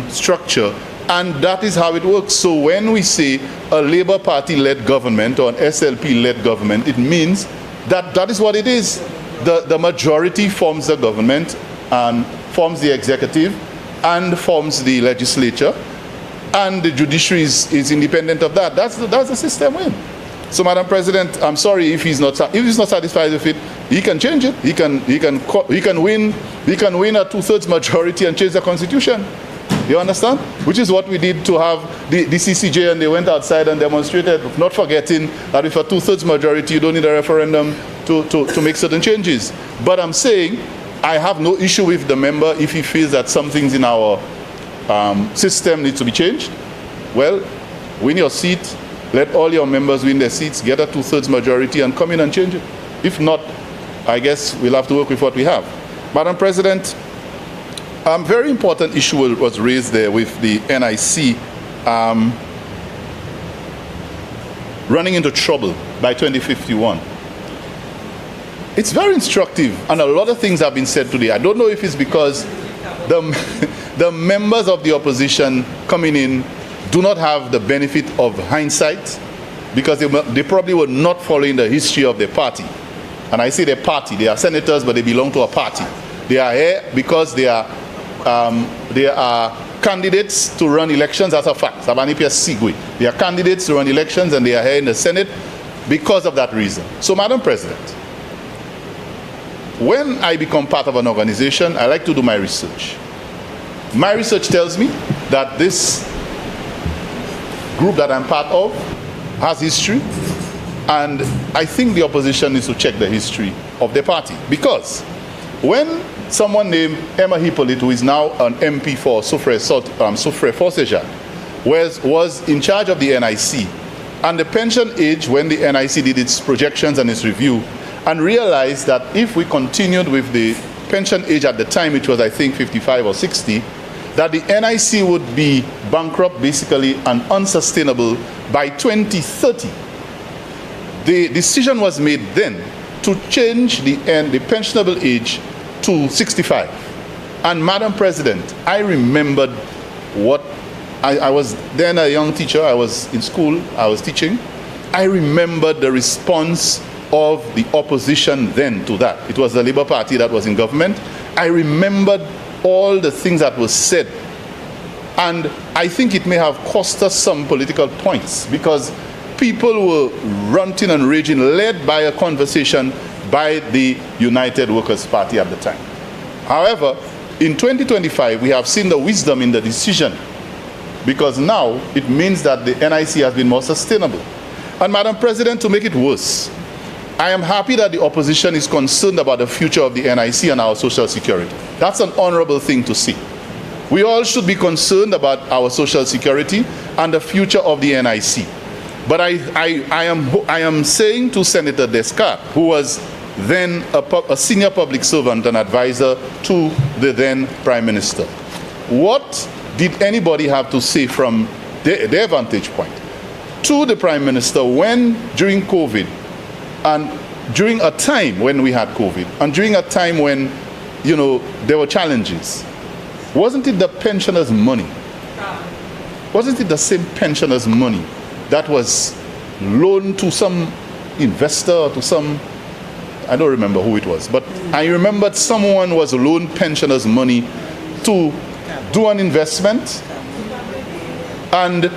structure, and that is how it works. So when we say a Labour Party-led government or an SLP-led government, it means that that is what it is. The majority forms the government and forms the executive and forms the legislature, and the judiciary is independent of that. That's the system we're in. So, Madam President, I'm sorry if he's not satisfied with it. He can change it. He can win a 2/3 majority and change the constitution. You understand? Which is what we did to have the CCJ, and they went outside and demonstrated, not forgetting that with a 2/3 majority, you don't need a referendum to make certain changes. But I'm saying I have no issue with the member if he feels that some things in our system need to be changed. Well, win your seat. Let all your members win their seats, get a 2/3 majority, and come in and change it. If not, I guess we'll have to work with what we have. Madam President, a very important issue was raised there with the NIC running into trouble by 2051. It's very instructive, and a lot of things have been said today. I don't know if it's because the members of the opposition coming in do not have the benefit of hindsight, because they probably were not following the history of their party. And I say their party, they are senators, but they belong to a party. They are here because they are candidates to run elections. That's a fact. They are candidates to run elections, and they are here in the Senate because of that reason. So, Madam President, when I become part of an organization, I like to do my research. My research tells me that this group that I'm part of has history, and I think the opposition needs to check the history of the party, because when someone named Emma Hippolyte, who is now an MP for Soufrière-Forceja, was in charge of the NIC, and the pension age when the NIC did its projections and its review, and realized that if we continued with the pension age at the time, which was I think 55 or 60, that the NIC would be bankrupt basically and unsustainable by 2030. The decision was made then to change the pensionable age to 65. And Madam President, I remembered what I was then a young teacher. I was in school, I was teaching. I remembered the response of the opposition then to that. It was the Labour Party that was in government. I remembered all the things that were said, and I think it may have cost us some political points, because people were ranting and raging, led by a conversation by the United Workers' Party at the time. However, in 2025, we have seen the wisdom in the decision, because now it means that the NIC has been more sustainable. And Madam President, to make it worse, I am happy that the opposition is concerned about the future of the NIC and our social security. That's an honorable thing to see. We all should be concerned about our social security and the future of the NIC. But I am saying to Senator Descartes, who was then a senior public servant and advisor to the then Prime Minister, what did anybody have to say from their vantage point to the Prime Minister when, during COVID, And during a time when we had COVID, and during a time when, you know, there were challenges, wasn't it the pensioners' money? Wasn't it the same pensioners' money that was loaned to some investor or to some, I don't remember who it was, but I remembered someone was loaned pensioners' money to do an investment and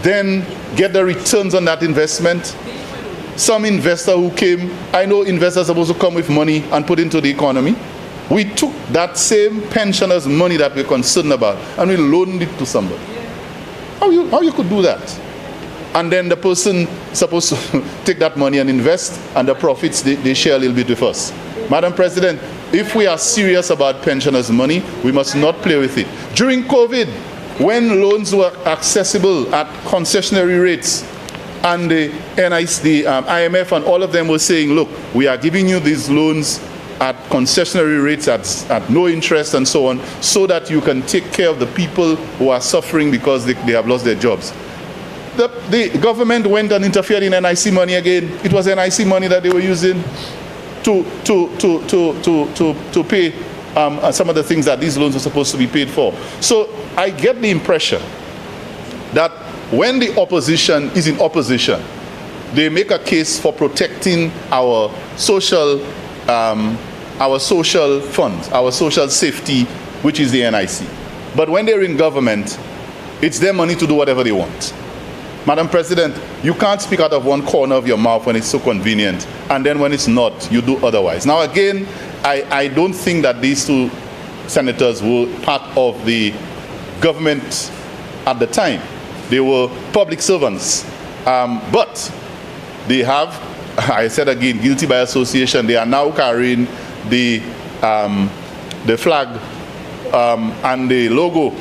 then get the returns on that investment. Some investor who came, I know investors are supposed to come with money and put into the economy. We took that same pensioners' money that we're concerned about and we loaned it to somebody. How you could do that? And then the person supposed to take that money and invest, and the profits they share a little bit with us. Madam President, if we are serious about pensioners' money, we must not play with it. During COVID, when loans were accessible at concessionary rates, and the IMF and all of them were saying, look, we are giving you these loans at concessionary rates at no interest and so on, so that you can take care of the people who are suffering because they have lost their jobs. The government went and interfered in NIC money again. It was NIC money that they were using to pay some of the things that these loans are supposed to be paid for. So I get the impression that when the opposition is in opposition, they make a case for protecting our social funds, our social safety, which is the NIC. But when they're in government, it's their money to do whatever they want. Madam President, you can't speak out of one corner of your mouth when it's so convenient, and then when it's not, you do otherwise. Now again, I don't think that these two senators were part of the government at the time. They were public servants. But they have, I said again, guilty by association. They are now carrying the flag and the logo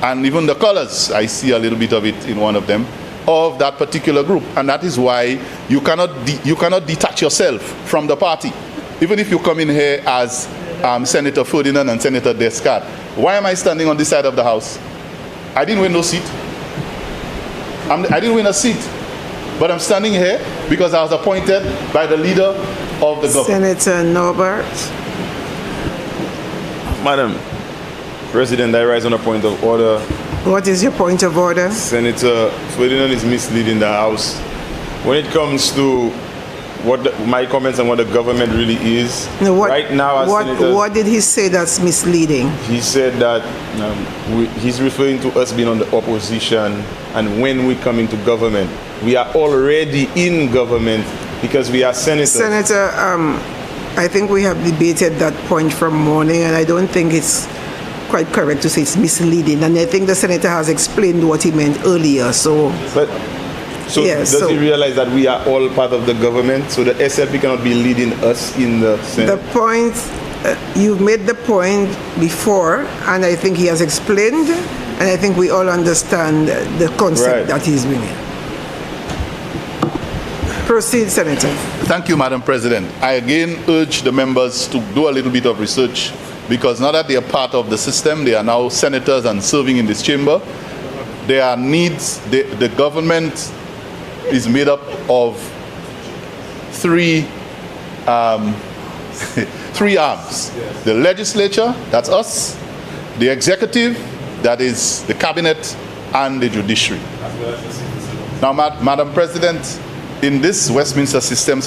and even the colors. I see a little bit of it in one of them, of that particular group. And that is why you cannot detach yourself from the party. Even if you come in here as Senator Ferdinand and Senator Descartes. Why am I standing on this side of the House? I didn't win no seat. I didn't win a seat. But I'm standing here because I was appointed by the leader of the government. Senator Norbert. Madam President, I rise on a point of order. What is your point of order? Senator Ferdinand is misleading the House. When it comes to my comments on what the government really is, right now, what did he say that's misleading? He said that he's referring to us being on the opposition, and when we come into government, we are already in government because we are senators. Senator, I think we have debated that point from morning, and I don't think it's quite correct to say it's misleading. And I think the senator has explained what he meant earlier. So does he realize that we are all part of the government? So the SLP cannot be leading us in the Senate? The point, you've made the point before, and I think he has explained, and I think we all understand the concept that he's bringing. Proceed, Senator. Thank you, Madam President. I again urge the members to do a little bit of research, because now that they are part of the system, they are now senators and serving in this chamber. There are needs. The government is made up of three arms. The legislature, that's us, the executive, that is the cabinet, and the judiciary. Now, Madam President, in this Westminster system,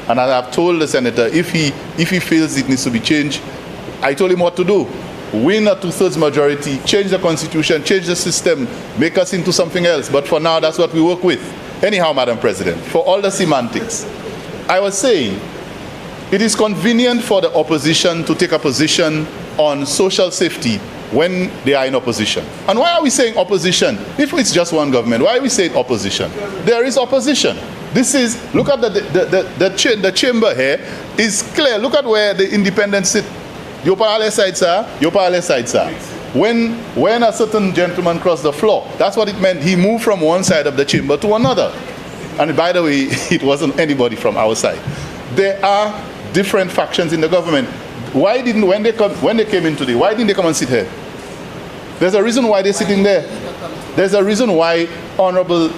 and I have told the senator, if he feels it needs to be changed, I told him what to do. Win a 2/3 majority, change the constitution, change the system, make us into something else. But for now, that's what we work with. Anyhow, Madam President, for all the semantics, I was saying, it is convenient for the opposition to take a position on social safety when they are in opposition. And why are we saying opposition? If it's just one government, why are we saying opposition? There is opposition. This is, look at the chamber here is clear. Look at where the independents sit. Your parallel sides are, your parallel sides are. When a certain gentleman crossed the floor, that's what it meant. He moved from one side of the chamber to another. And by the way, it wasn't anybody from our side. There are different factions in the government. Why didn't, when they came in today, why didn't they come and sit here? There's a reason why they're sitting there. There's a reason why Honorable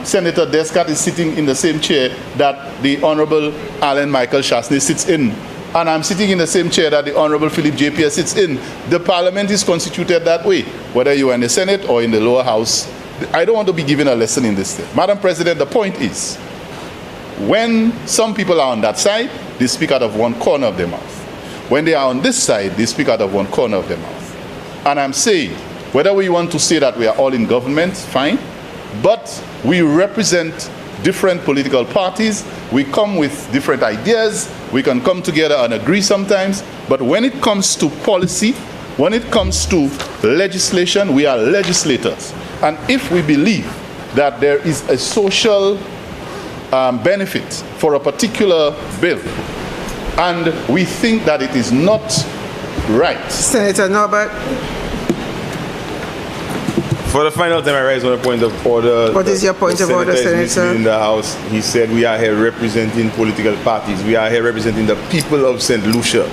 Senator Descat is sitting in the same chair that the Honorable Alan Michael Shastney sits in. And I'm sitting in the same chair that the Honorable Philip J. Pierce sits in. The Parliament is constituted that way, whether you are in the Senate or in the lower house. I don't want to be given a lesson in this thing. Madam President, the point is, when some people are on that side, they speak out of one corner of their mouth. When they are on this side, they speak out of one corner of their mouth. And I'm saying, whether we want to say that we are all in government, fine, but we represent different political parties, we come with different ideas, we can come together and agree sometimes, but when it comes to policy, when it comes to legislation, we are legislators. And if we believe that there is a social benefit for a particular bill, and we think that it is not right. Senator Norbert. For the final time, I raise on a point of order. What is your point of order, Senator? In the House, he said we are here representing political parties. We are here representing the people of St. Lucia.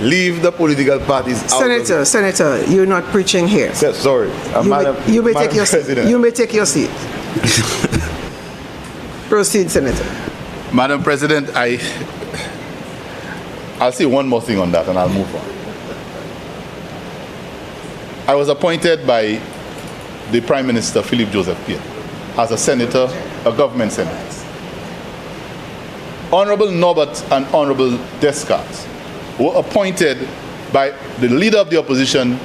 Leave the political parties out. Senator, you're not preaching here. Sorry. You may take your seat. Proceed, Senator. Madam President, I'll say one more thing on that and I'll move on. I was appointed by the Prime Minister, Philip Joseph Pierre, as a senator, a government senator. Honorable Norbert and Honorable Descartes were appointed by the leader of the opposition,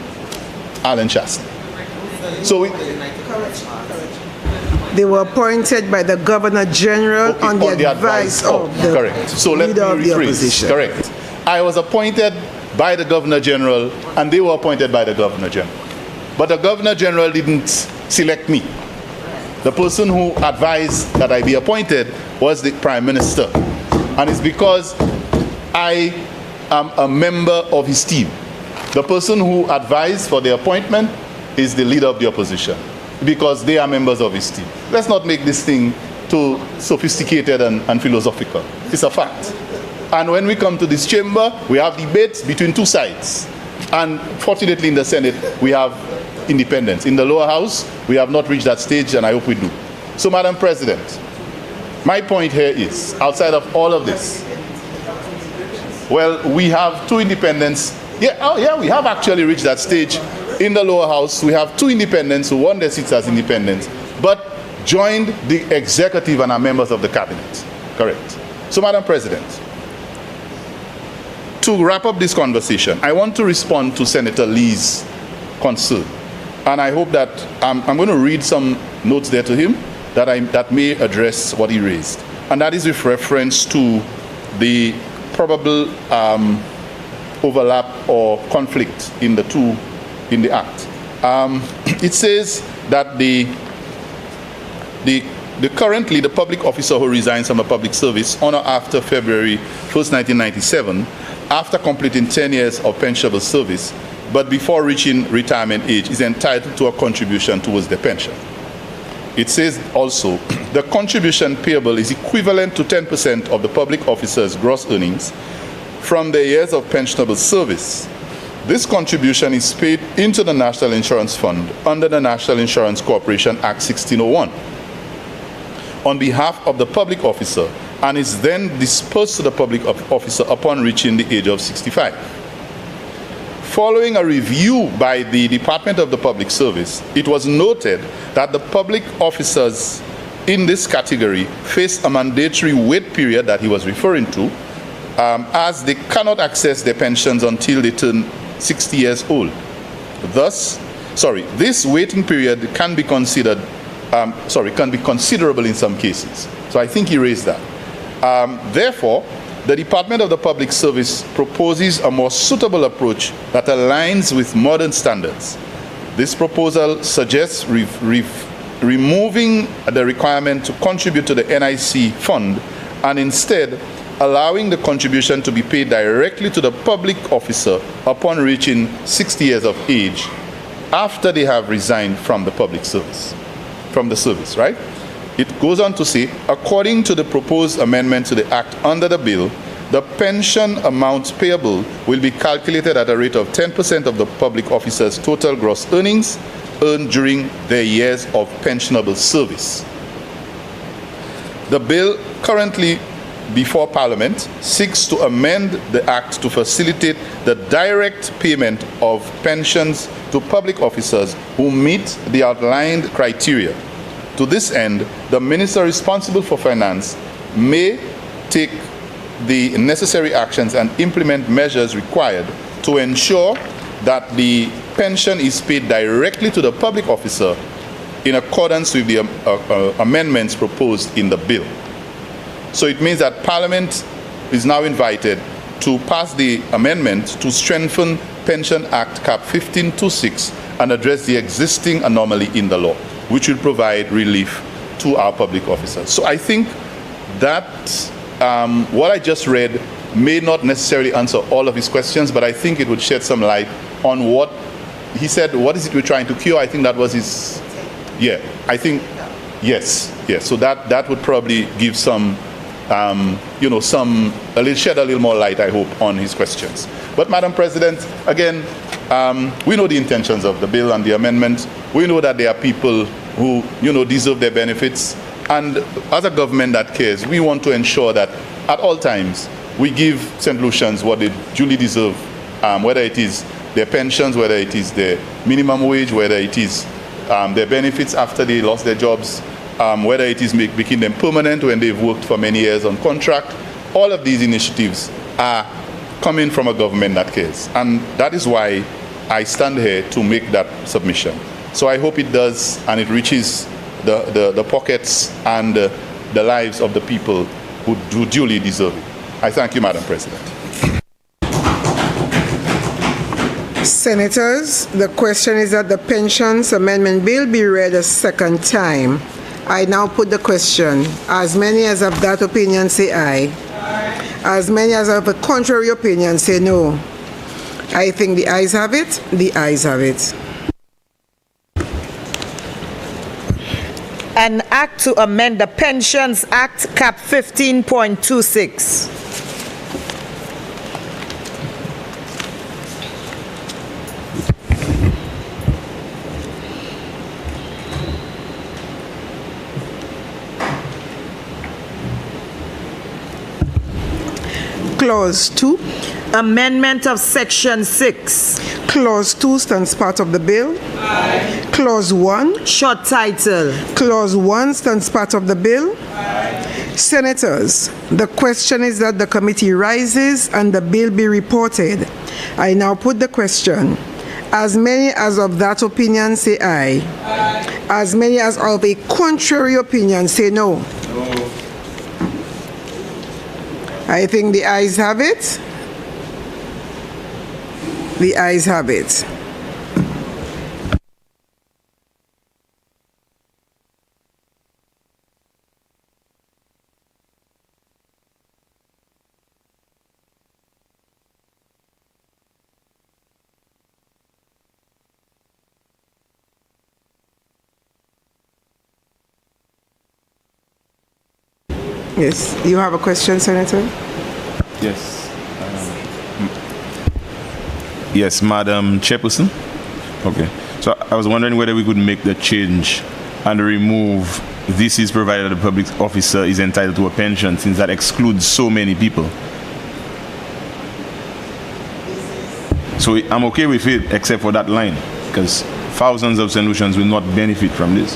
Alan Shastney. So they were appointed by the Governor General on the advice of the correct. So let me leader of the rephrase. opposition. Correct. I was appointed by the Governor General and they were appointed by the Governor General. But the Governor General didn't select me. The person who advised that I be appointed was the Prime Minister. And it's because I am a member of his team. The person who advised for the appointment is the leader of the opposition, because they are members of his team. Let's not make this thing too sophisticated and philosophical. It's a fact. And when we come to this chamber, we have debates between two sides. And fortunately in the Senate, we have independence. In the lower house, we have not reached that stage, and I hope we do. So, Madam President, my point here is, outside of all of this, well, we have two independents. Yeah, we have actually reached that stage. In the lower house, we have two independents who won their seats as independents, but joined the executive and are members of the cabinet. Correct. So, Madam President, to wrap up this conversation, I want to respond to Senator Lee's concern. And I hope that I'm going to read some notes there to him that may address what he raised. And that is with reference to the probable overlap or conflict in the two, in the act. It says that currently the public officer who resigns from a public service on or after February 1st, 1997, after completing 10 years of pensionable service, but before reaching retirement age, is entitled to a contribution towards the pension. It says also, the contribution payable is equivalent to 10% of the public officer's gross earnings from their years of pensionable service. This contribution is paid into the National Insurance Fund under the National Insurance Corporation Act 1601 on behalf of the public officer, and is then dispersed to the public officer upon reaching the age of 65. Following a review by the Department of the Public Service, it was noted that the public officers in this category face a mandatory wait period that he was referring to, as they cannot access their pensions until they turn 60 years old. Thus, this waiting period can be considered, can be considerable in some cases. So I think he raised that. Therefore, the Department of the Public Service proposes a more suitable approach that aligns with modern standards. This proposal suggests removing the requirement to contribute to the NIC fund and instead allowing the contribution to be paid directly to the public officer upon reaching 60 years of age after they have resigned from the public service, right? It goes on to say, according to the proposed amendment to the Act under the bill, the pension amount payable will be calculated at a rate of 10% of the public officer's total gross earnings earned during their years of pensionable service. The bill currently before Parliament seeks to amend the Act to facilitate the direct payment of pensions to public officers who meet the outlined criteria. To this end, the Minister responsible for finance may take the necessary actions and implement measures required to ensure that the pension is paid directly to the public officer in accordance with the amendments proposed in the bill. So it means that Parliament is now invited to pass the amendment to strengthen Pension Act Cap 1526 and address the existing anomaly in the law, which will provide relief to our public officers. So I think that what I just read may not necessarily answer all of his questions, but I think it would shed some light on what he said. What is it we're trying to cure? I think that was his, yeah, I think, yes. So that would probably give some, shed a little more light, I hope, on his questions. But Madam President, again, we know the intentions of the bill and the amendment. We know that there are people who, deserve their benefits. And as a government that cares, we want to ensure that at all times we give St. Lucians what they duly deserve, whether it is their pensions, whether it is their minimum wage, whether it is their benefits after they lost their jobs, whether it is making them permanent when they've worked for many years on contract. All of these initiatives are coming from a government that cares. And that is why I stand here to make that submission. So I hope it does, and it reaches the pockets and the lives of the people who duly deserve it. I thank you, Madam President. Senators, the question is that the Pensions Amendment Bill be read a second time. I now put the question. As many as have that opinion say aye. Aye. As many as have a contrary opinion say no. I think the ayes have it. The ayes have it. An act to amend the Pensions Act Cap 15.26. Clause 2. Amendment of Section 6. Clause 2 stands part of the bill. Aye. Clause 1. Short title. Clause 1 stands part of the bill. Aye. Senators, the question is that the committee rises and the bill be reported. I now put the question. As many as of that opinion say aye. Aye. As many as of a contrary opinion say no. No. I think the ayes have it. The ayes have it. Yes, you have a question, Senator? Yes. Yes, Madam Chairperson. Okay. So I was wondering whether we could make the change and remove this is provided the public officer is entitled to a pension, since that excludes so many people. So I'm okay with it except for that line, because thousands of St. Lucians will not benefit from this.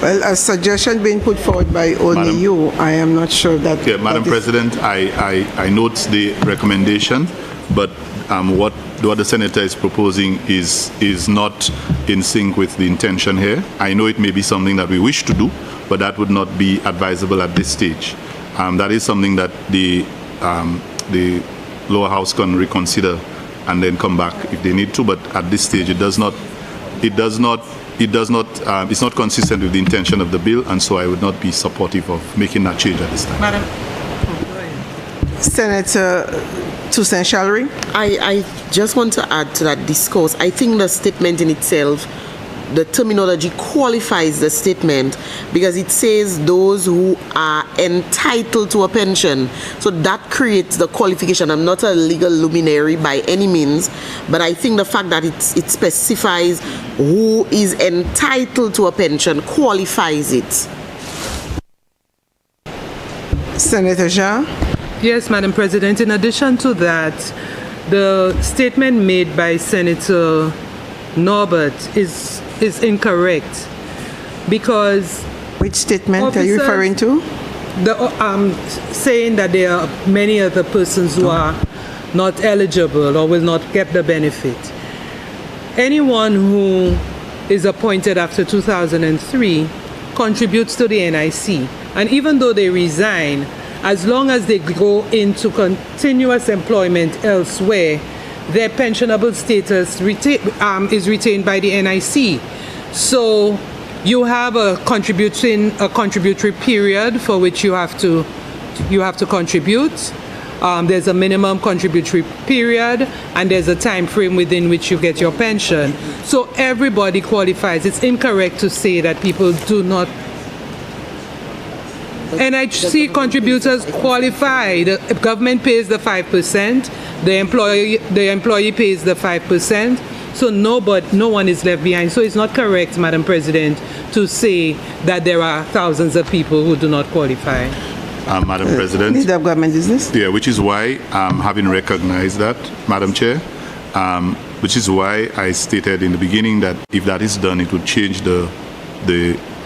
Well, a suggestion being put forward by only you, I am not sure that... Okay, Madam President, I note the recommendation, but what the Senator is proposing is not in sync with the intention here. I know it may be something that we wish to do, but that would not be advisable at this stage. That is something that the lower house can reconsider and then come back if they need to, but at this stage it's not consistent with the intention of the bill, and so I would not be supportive of making that change at this time. Madam. Senator Toussaint Shalry. I just want to add to that discourse. I think the statement in itself, the terminology qualifies the statement because it says those who are entitled to a pension. So that creates the qualification. I'm not a legal luminary by any means, but I think the fact that it specifies who is entitled to a pension qualifies it. Senator Jean. Yes, Madam President. In addition to that, the statement made by Senator Norbert is incorrect because Which statement are you referring to? Saying that there are many other persons who are not eligible or will not get the benefit. Anyone who is appointed after 2003 contributes to the NIC, and even though they resign, as long as they go into continuous employment elsewhere, their pensionable status is retained by the NIC. So you have a contributory period for which you have to contribute. There's a minimum contributory period, and there's a time frame within which you get your pension. So everybody qualifies. It's incorrect to say that people do not. NHC contributors qualify. The government pays the 5%. The employee pays the 5%. So no one is left behind. So it's not correct, Madam President, to say that there are thousands of people who do not qualify. Madam President. Leader of Government Business. Yeah, which is why, having recognized that, Madam Chair, which is why I stated in the beginning that if that is done, it would change the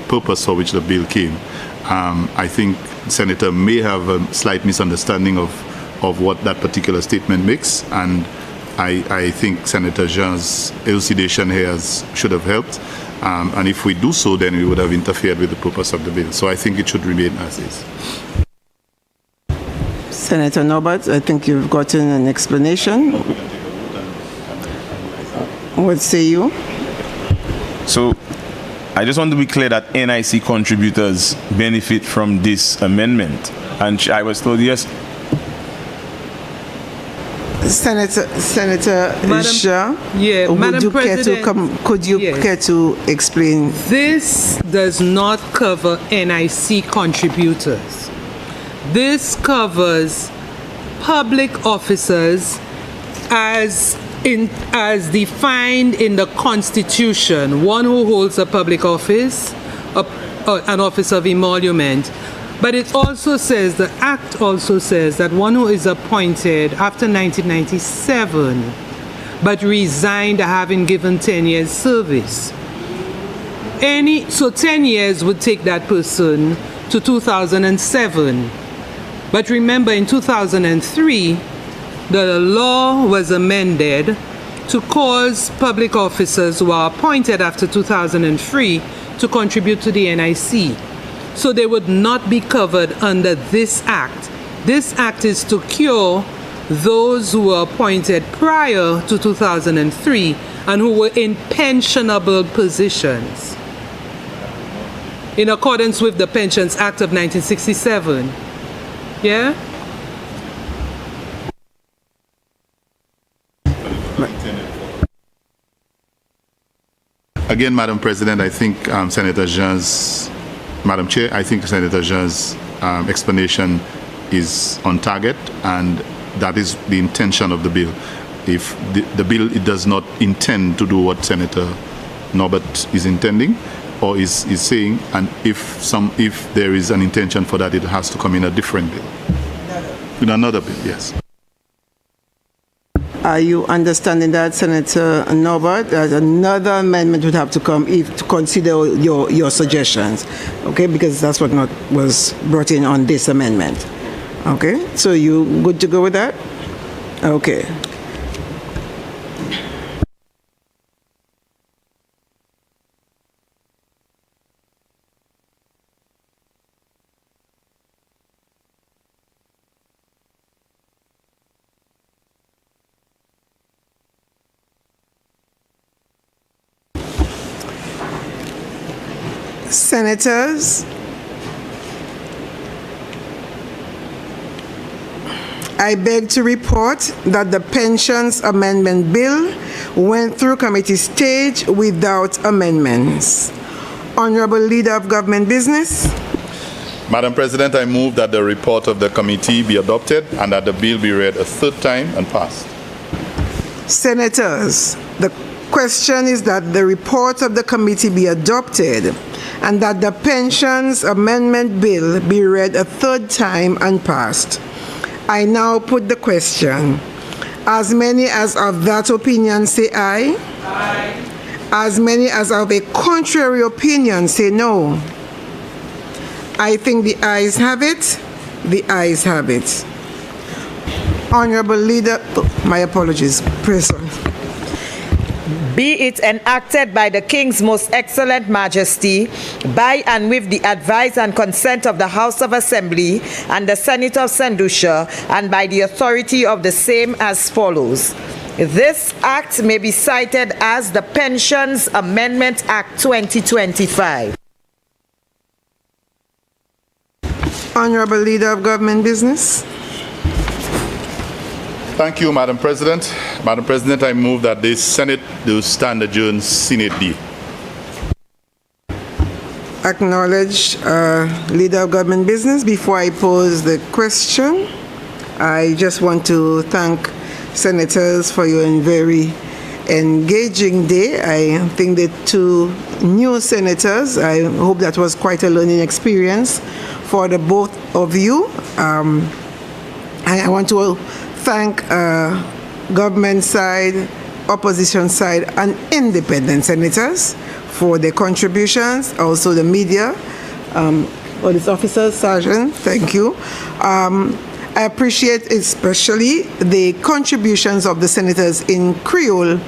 purpose for which the bill came. I think Senator may have a slight misunderstanding of what that particular statement makes, and I think Senator Jean's elucidation here should have helped. And if we do so, then we would have interfered with the purpose of the bill. So I think it should remain as is. Senator Norbert, I think you've gotten an explanation. What say you? So I just want to be clear that NIC contributors benefit from this amendment. And I was told yes. Senator Jean, Madam President, could you care to explain? This does not cover NIC contributors. This covers public officers as defined in the Constitution, one who holds a public office, an office of emolument. But it also says, the Act also says that one who is appointed after 1997 but resigned having given 10 years service. So 10 years would take that person to 2007. But remember, in 2003, the law was amended to cause public officers who are appointed after 2003 to contribute to the NIC. So they would not be covered under this act. This act is to cure those who were appointed prior to 2003 and who were in pensionable positions in accordance with the Pensions Act of 1967. Yeah? Again, Madam President, I think Madam Chair, I think Senator Jean's explanation is on target, and that is the intention of the bill. If the bill it does not intend to do what Senator Norbert is intending or is saying, and if there is an intention for that, it has to come in a different bill. In another bill, yes. Are you understanding that, Senator Norbert? Another amendment would have to come to consider your suggestions, okay? Because that's what was brought in on this amendment. Okay, so you good to go with that? Okay. Senators, I beg to report that the Pensions Amendment Bill went through committee stage without amendments. Honorable Leader of Government Business. Madam President, I move that the report of the committee be adopted and that the bill be read a third time and passed. Senators, the question is that the report of the committee be adopted and that the Pensions Amendment Bill be read a third time and passed. I now put the question. As many as of that opinion say aye. Aye. As many as of a contrary opinion say no. I think the ayes have it. The ayes have it. Honorable Leader, my apologies, President. Be it enacted by the King's Most Excellent Majesty, by and with the advice and consent of the House of Assembly and the Senate of St. Lucia, and by the authority of the same as follows. This act may be cited as the Pensions Amendment Act 2025. Honorable Leader of Government Business. Thank you, Madam President. Madam President, I move that the Senate do stand adjourned sine die. Acknowledge Leader of Government Business. Before I pose the question, I just want to thank Senators for your very engaging day. I think the two new Senators, I hope that was quite a learning experience for the both of you. I want to thank government side, opposition side, and independent senators for their contributions. Also the media, all these officers, sergeant, thank you. I appreciate especially the contributions of the senators in Creole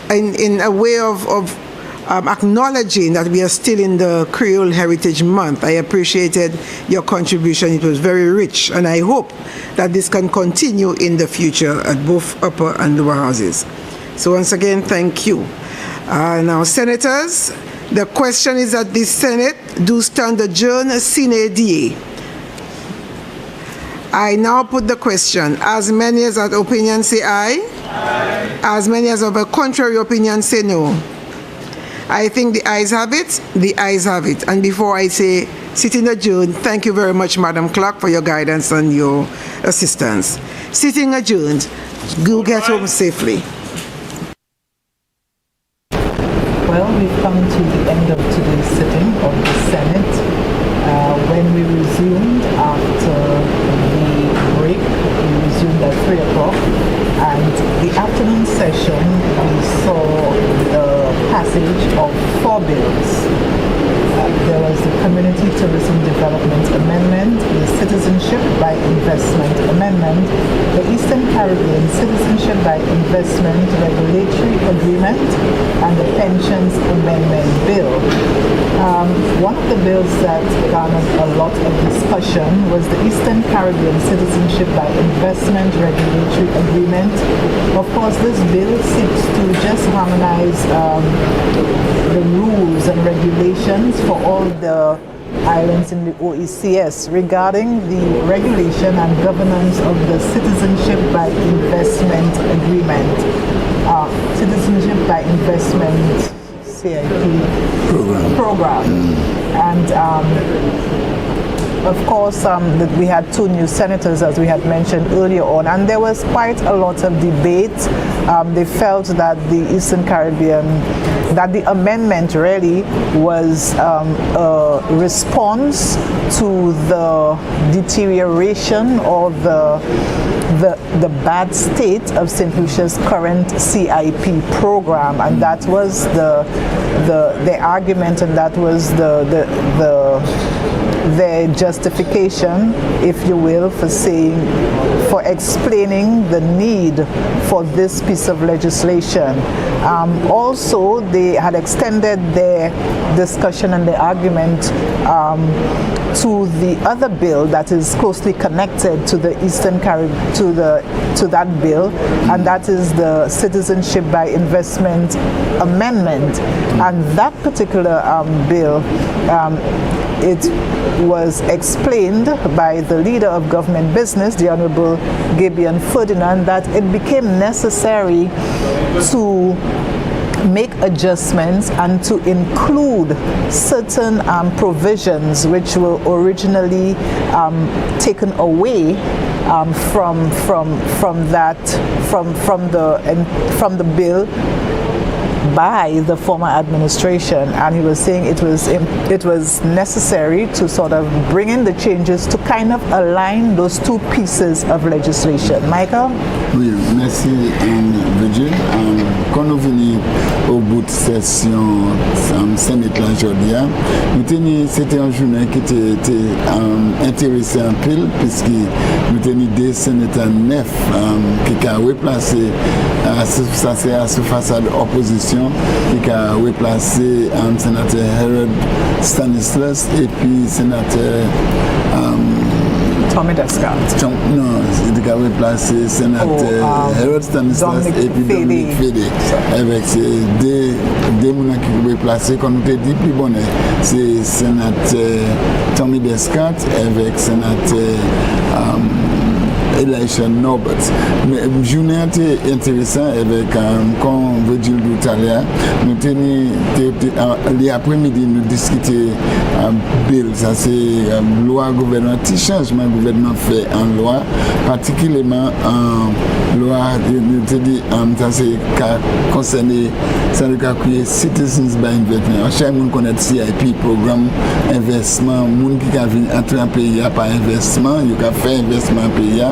in a way of acknowledging that we are still in the Creole Heritage Month. I appreciated your contribution. It was very rich, and I hope that this can continue in the future at both upper and lower houses. So once again, thank you. Now, Senators, the question is that the Senate do stand adjourned sine die. I now put the question. As many as of opinion say aye. Aye. As many as of a contrary opinion say no. I think the ayes have it. The ayes have it. And before I say sitting adjourned, thank you very much, Madam Clerk, for your guidance and your assistance. Sitting adjourned. Go get home safely. Well, we've come to the end of today's sitting of the Senate. When we resumed after the break, we resumed at 3 o'clock, and the afternoon session, we saw the passage of 4 bills. There was the Community Tourism Development Amendment, the Citizenship by Investment Amendment, the Eastern Caribbean Citizenship by Investment Regulatory Agreement, and the Pensions Amendment Bill. One of the bills that garnered a lot of discussion was the Eastern Caribbean Citizenship by Investment Regulatory Agreement. Of course, this bill seeks to just harmonize the rules and regulations for all the islands in the OECS regarding the regulation and governance of the Citizenship by Investment Agreement. Citizenship by Investment CIP program. And of course, we had 2 new senators, as we had mentioned earlier on, and there was quite a lot of debate. They felt that the Eastern Caribbean, that the amendment really was a response to the deterioration or the bad state of St. Lucia's current CIP program, and that was the argument, and that was their justification, if you will, for explaining the need for this piece of legislation. Also, they had extended their discussion and their argument to the other bill that is closely connected to the Eastern Caribbean, to that bill, and that is the Citizenship by Investment Amendment. And that particular bill, it was explained by the leader of government business, the Honorable Gibeon Ferdinand, that it became necessary to make adjustments and to include certain provisions which were originally taken away from the bill by the former administration, and he was saying it was necessary to sort of bring in the changes to kind of align those two pieces of legislation. Michael? Oui, merci Virgil. Quand nous venons au bout de session Sénat aujourd'hui, c'était une journée qui était intéressante en pile, puisque nous avons des sénateurs neufs qui ont replacé ça c'est à ce façade opposition qui a replacé sénateur Harold Stanislas et puis sénateur Tommy Descott. Non, il a replacé sénateur Harold Stanislas et puis Dominique Fédé. Avec ces deux gens qui ont replacé, comme on te dit, plus bon, c'est sénateur Tommy Descott avec sénateur Elisha Norbert. Mais la journée était intéressante avec, comme Virgil dit tout à l'heure, nous l'après-midi, nous discutions bill, ça c'est loi gouvernement, petit changement gouvernement fait en loi, particulièrement en loi, nous te dit, ça c'est concerné, ça le Citizens by Investment. Chaque monde connaît CIP, programme investissement, monde qui a vu entrer en pays par investissement, il a fait investissement en pays.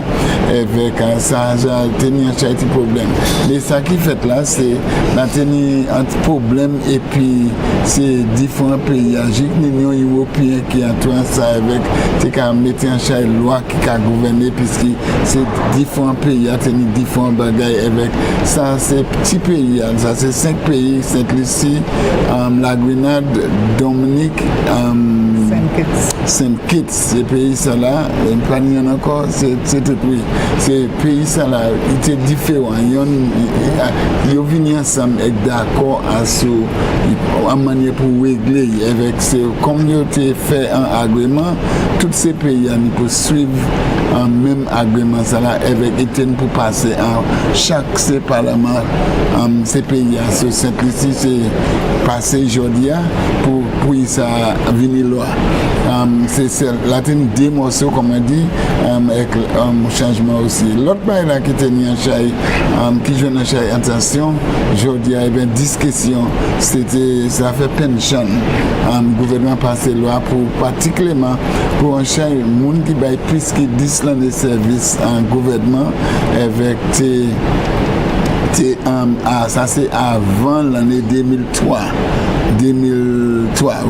Avec ça, j'ai tenu un petit problème. Mais ça qui fait là, c'est la tenir un problème et puis c'est différents pays. L'Union européenne qui a tout ça avec, c'est qu'à mettre en charge loi qui a gouverné puisque c'est différents pays, a tenu différents bagages avec ça, c'est petit pays. Ça c'est 5 pays, Sainte-Lucie, la Grenade, Dominique, Saint-Kitts, ces pays ça là, pas n'y en encore, c'est tout oui. Ces pays ça là, il était différent. Ils viennent ensemble et d'accord à ce en manière pour régler avec ces communautés fait un agrément. Tous ces pays ils peuvent suivre un même agrément ça là avec Étienne pour passer à chaque parlement ces pays à ce Saint-Lucie c'est passé aujourd'hui pour ça venir loi. C'est la deux morceaux comme on dit avec changement aussi. L'autre bail là qui tenait en chai, qui joue en chai attention, aujourd'hui il y avait 10 questions, c'était ça fait pension. Gouvernement passé loi pour particulièrement pour un chai monde qui bail plus que 10 ans de service en gouvernement avec ça c'est avant l'année 2003,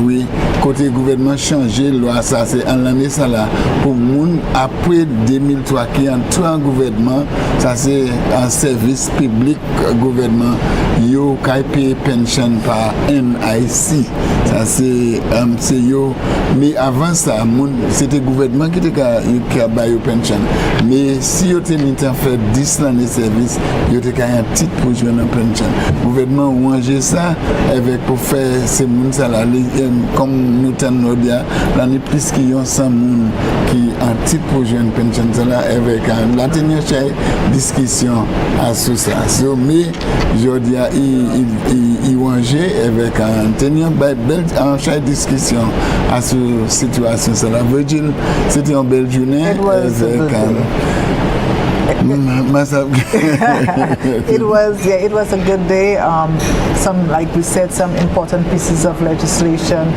oui. Côté gouvernement changé, loi ça c'est en l'année ça là. Pour moun après 2003 qui entre en gouvernement, ça c'est un service public gouvernement. Yo qui paye pension par NIC. Ça c'est yo. Mais avant ça, c'était le gouvernement qui a payé pension. Mais si yo t'es mis à faire 10 ans de service, yo t'es un titre pour jouer une pension. Le gouvernement a rangé ça avec pour faire ces moun ça là comme nous t'en dit l'année plus qu'il y a 100 moun qui un titre pour jouer une pension ça là avec la dernière discussion à ce ça. Mais je dis il rangé avec un tenir belle discussion à cette situation ça là. Virgil, c'était une belle journée avec it was a good day. Some, like we said, some important pieces of legislation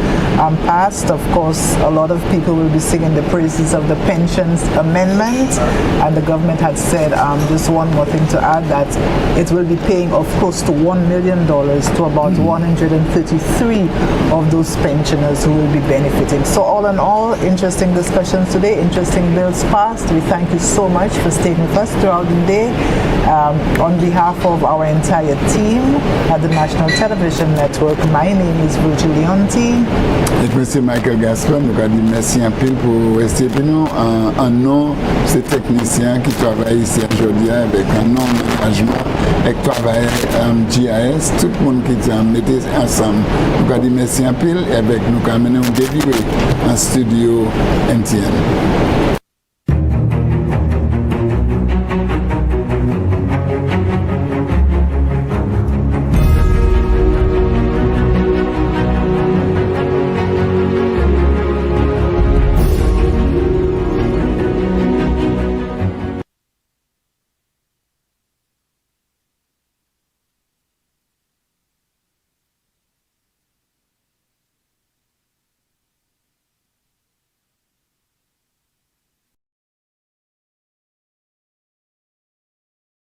passed. Of course, a lot of people will be singing the praises of the pensions amendment, and the government had said just one more thing to add, that it will be paying of close to $1 million to about 133 of those pensioners who will be benefiting. So all in all, interesting discussions today, interesting bills passed. We thank you so much for staying with us throughout the day. On behalf of our entire team at the National Television Network, my name is Virgil Leonti. Et M. Michael Gaspar, nous avons dit merci un peu pour rester avec nous. En nom de ces techniciens qui travaillent ici aujourd'hui avec un nom d'engagement et qui travaillent GIS, tout le monde qui a mis ensemble. Nous avons dit merci un peu et avec nous avons amené un début en studio NTN.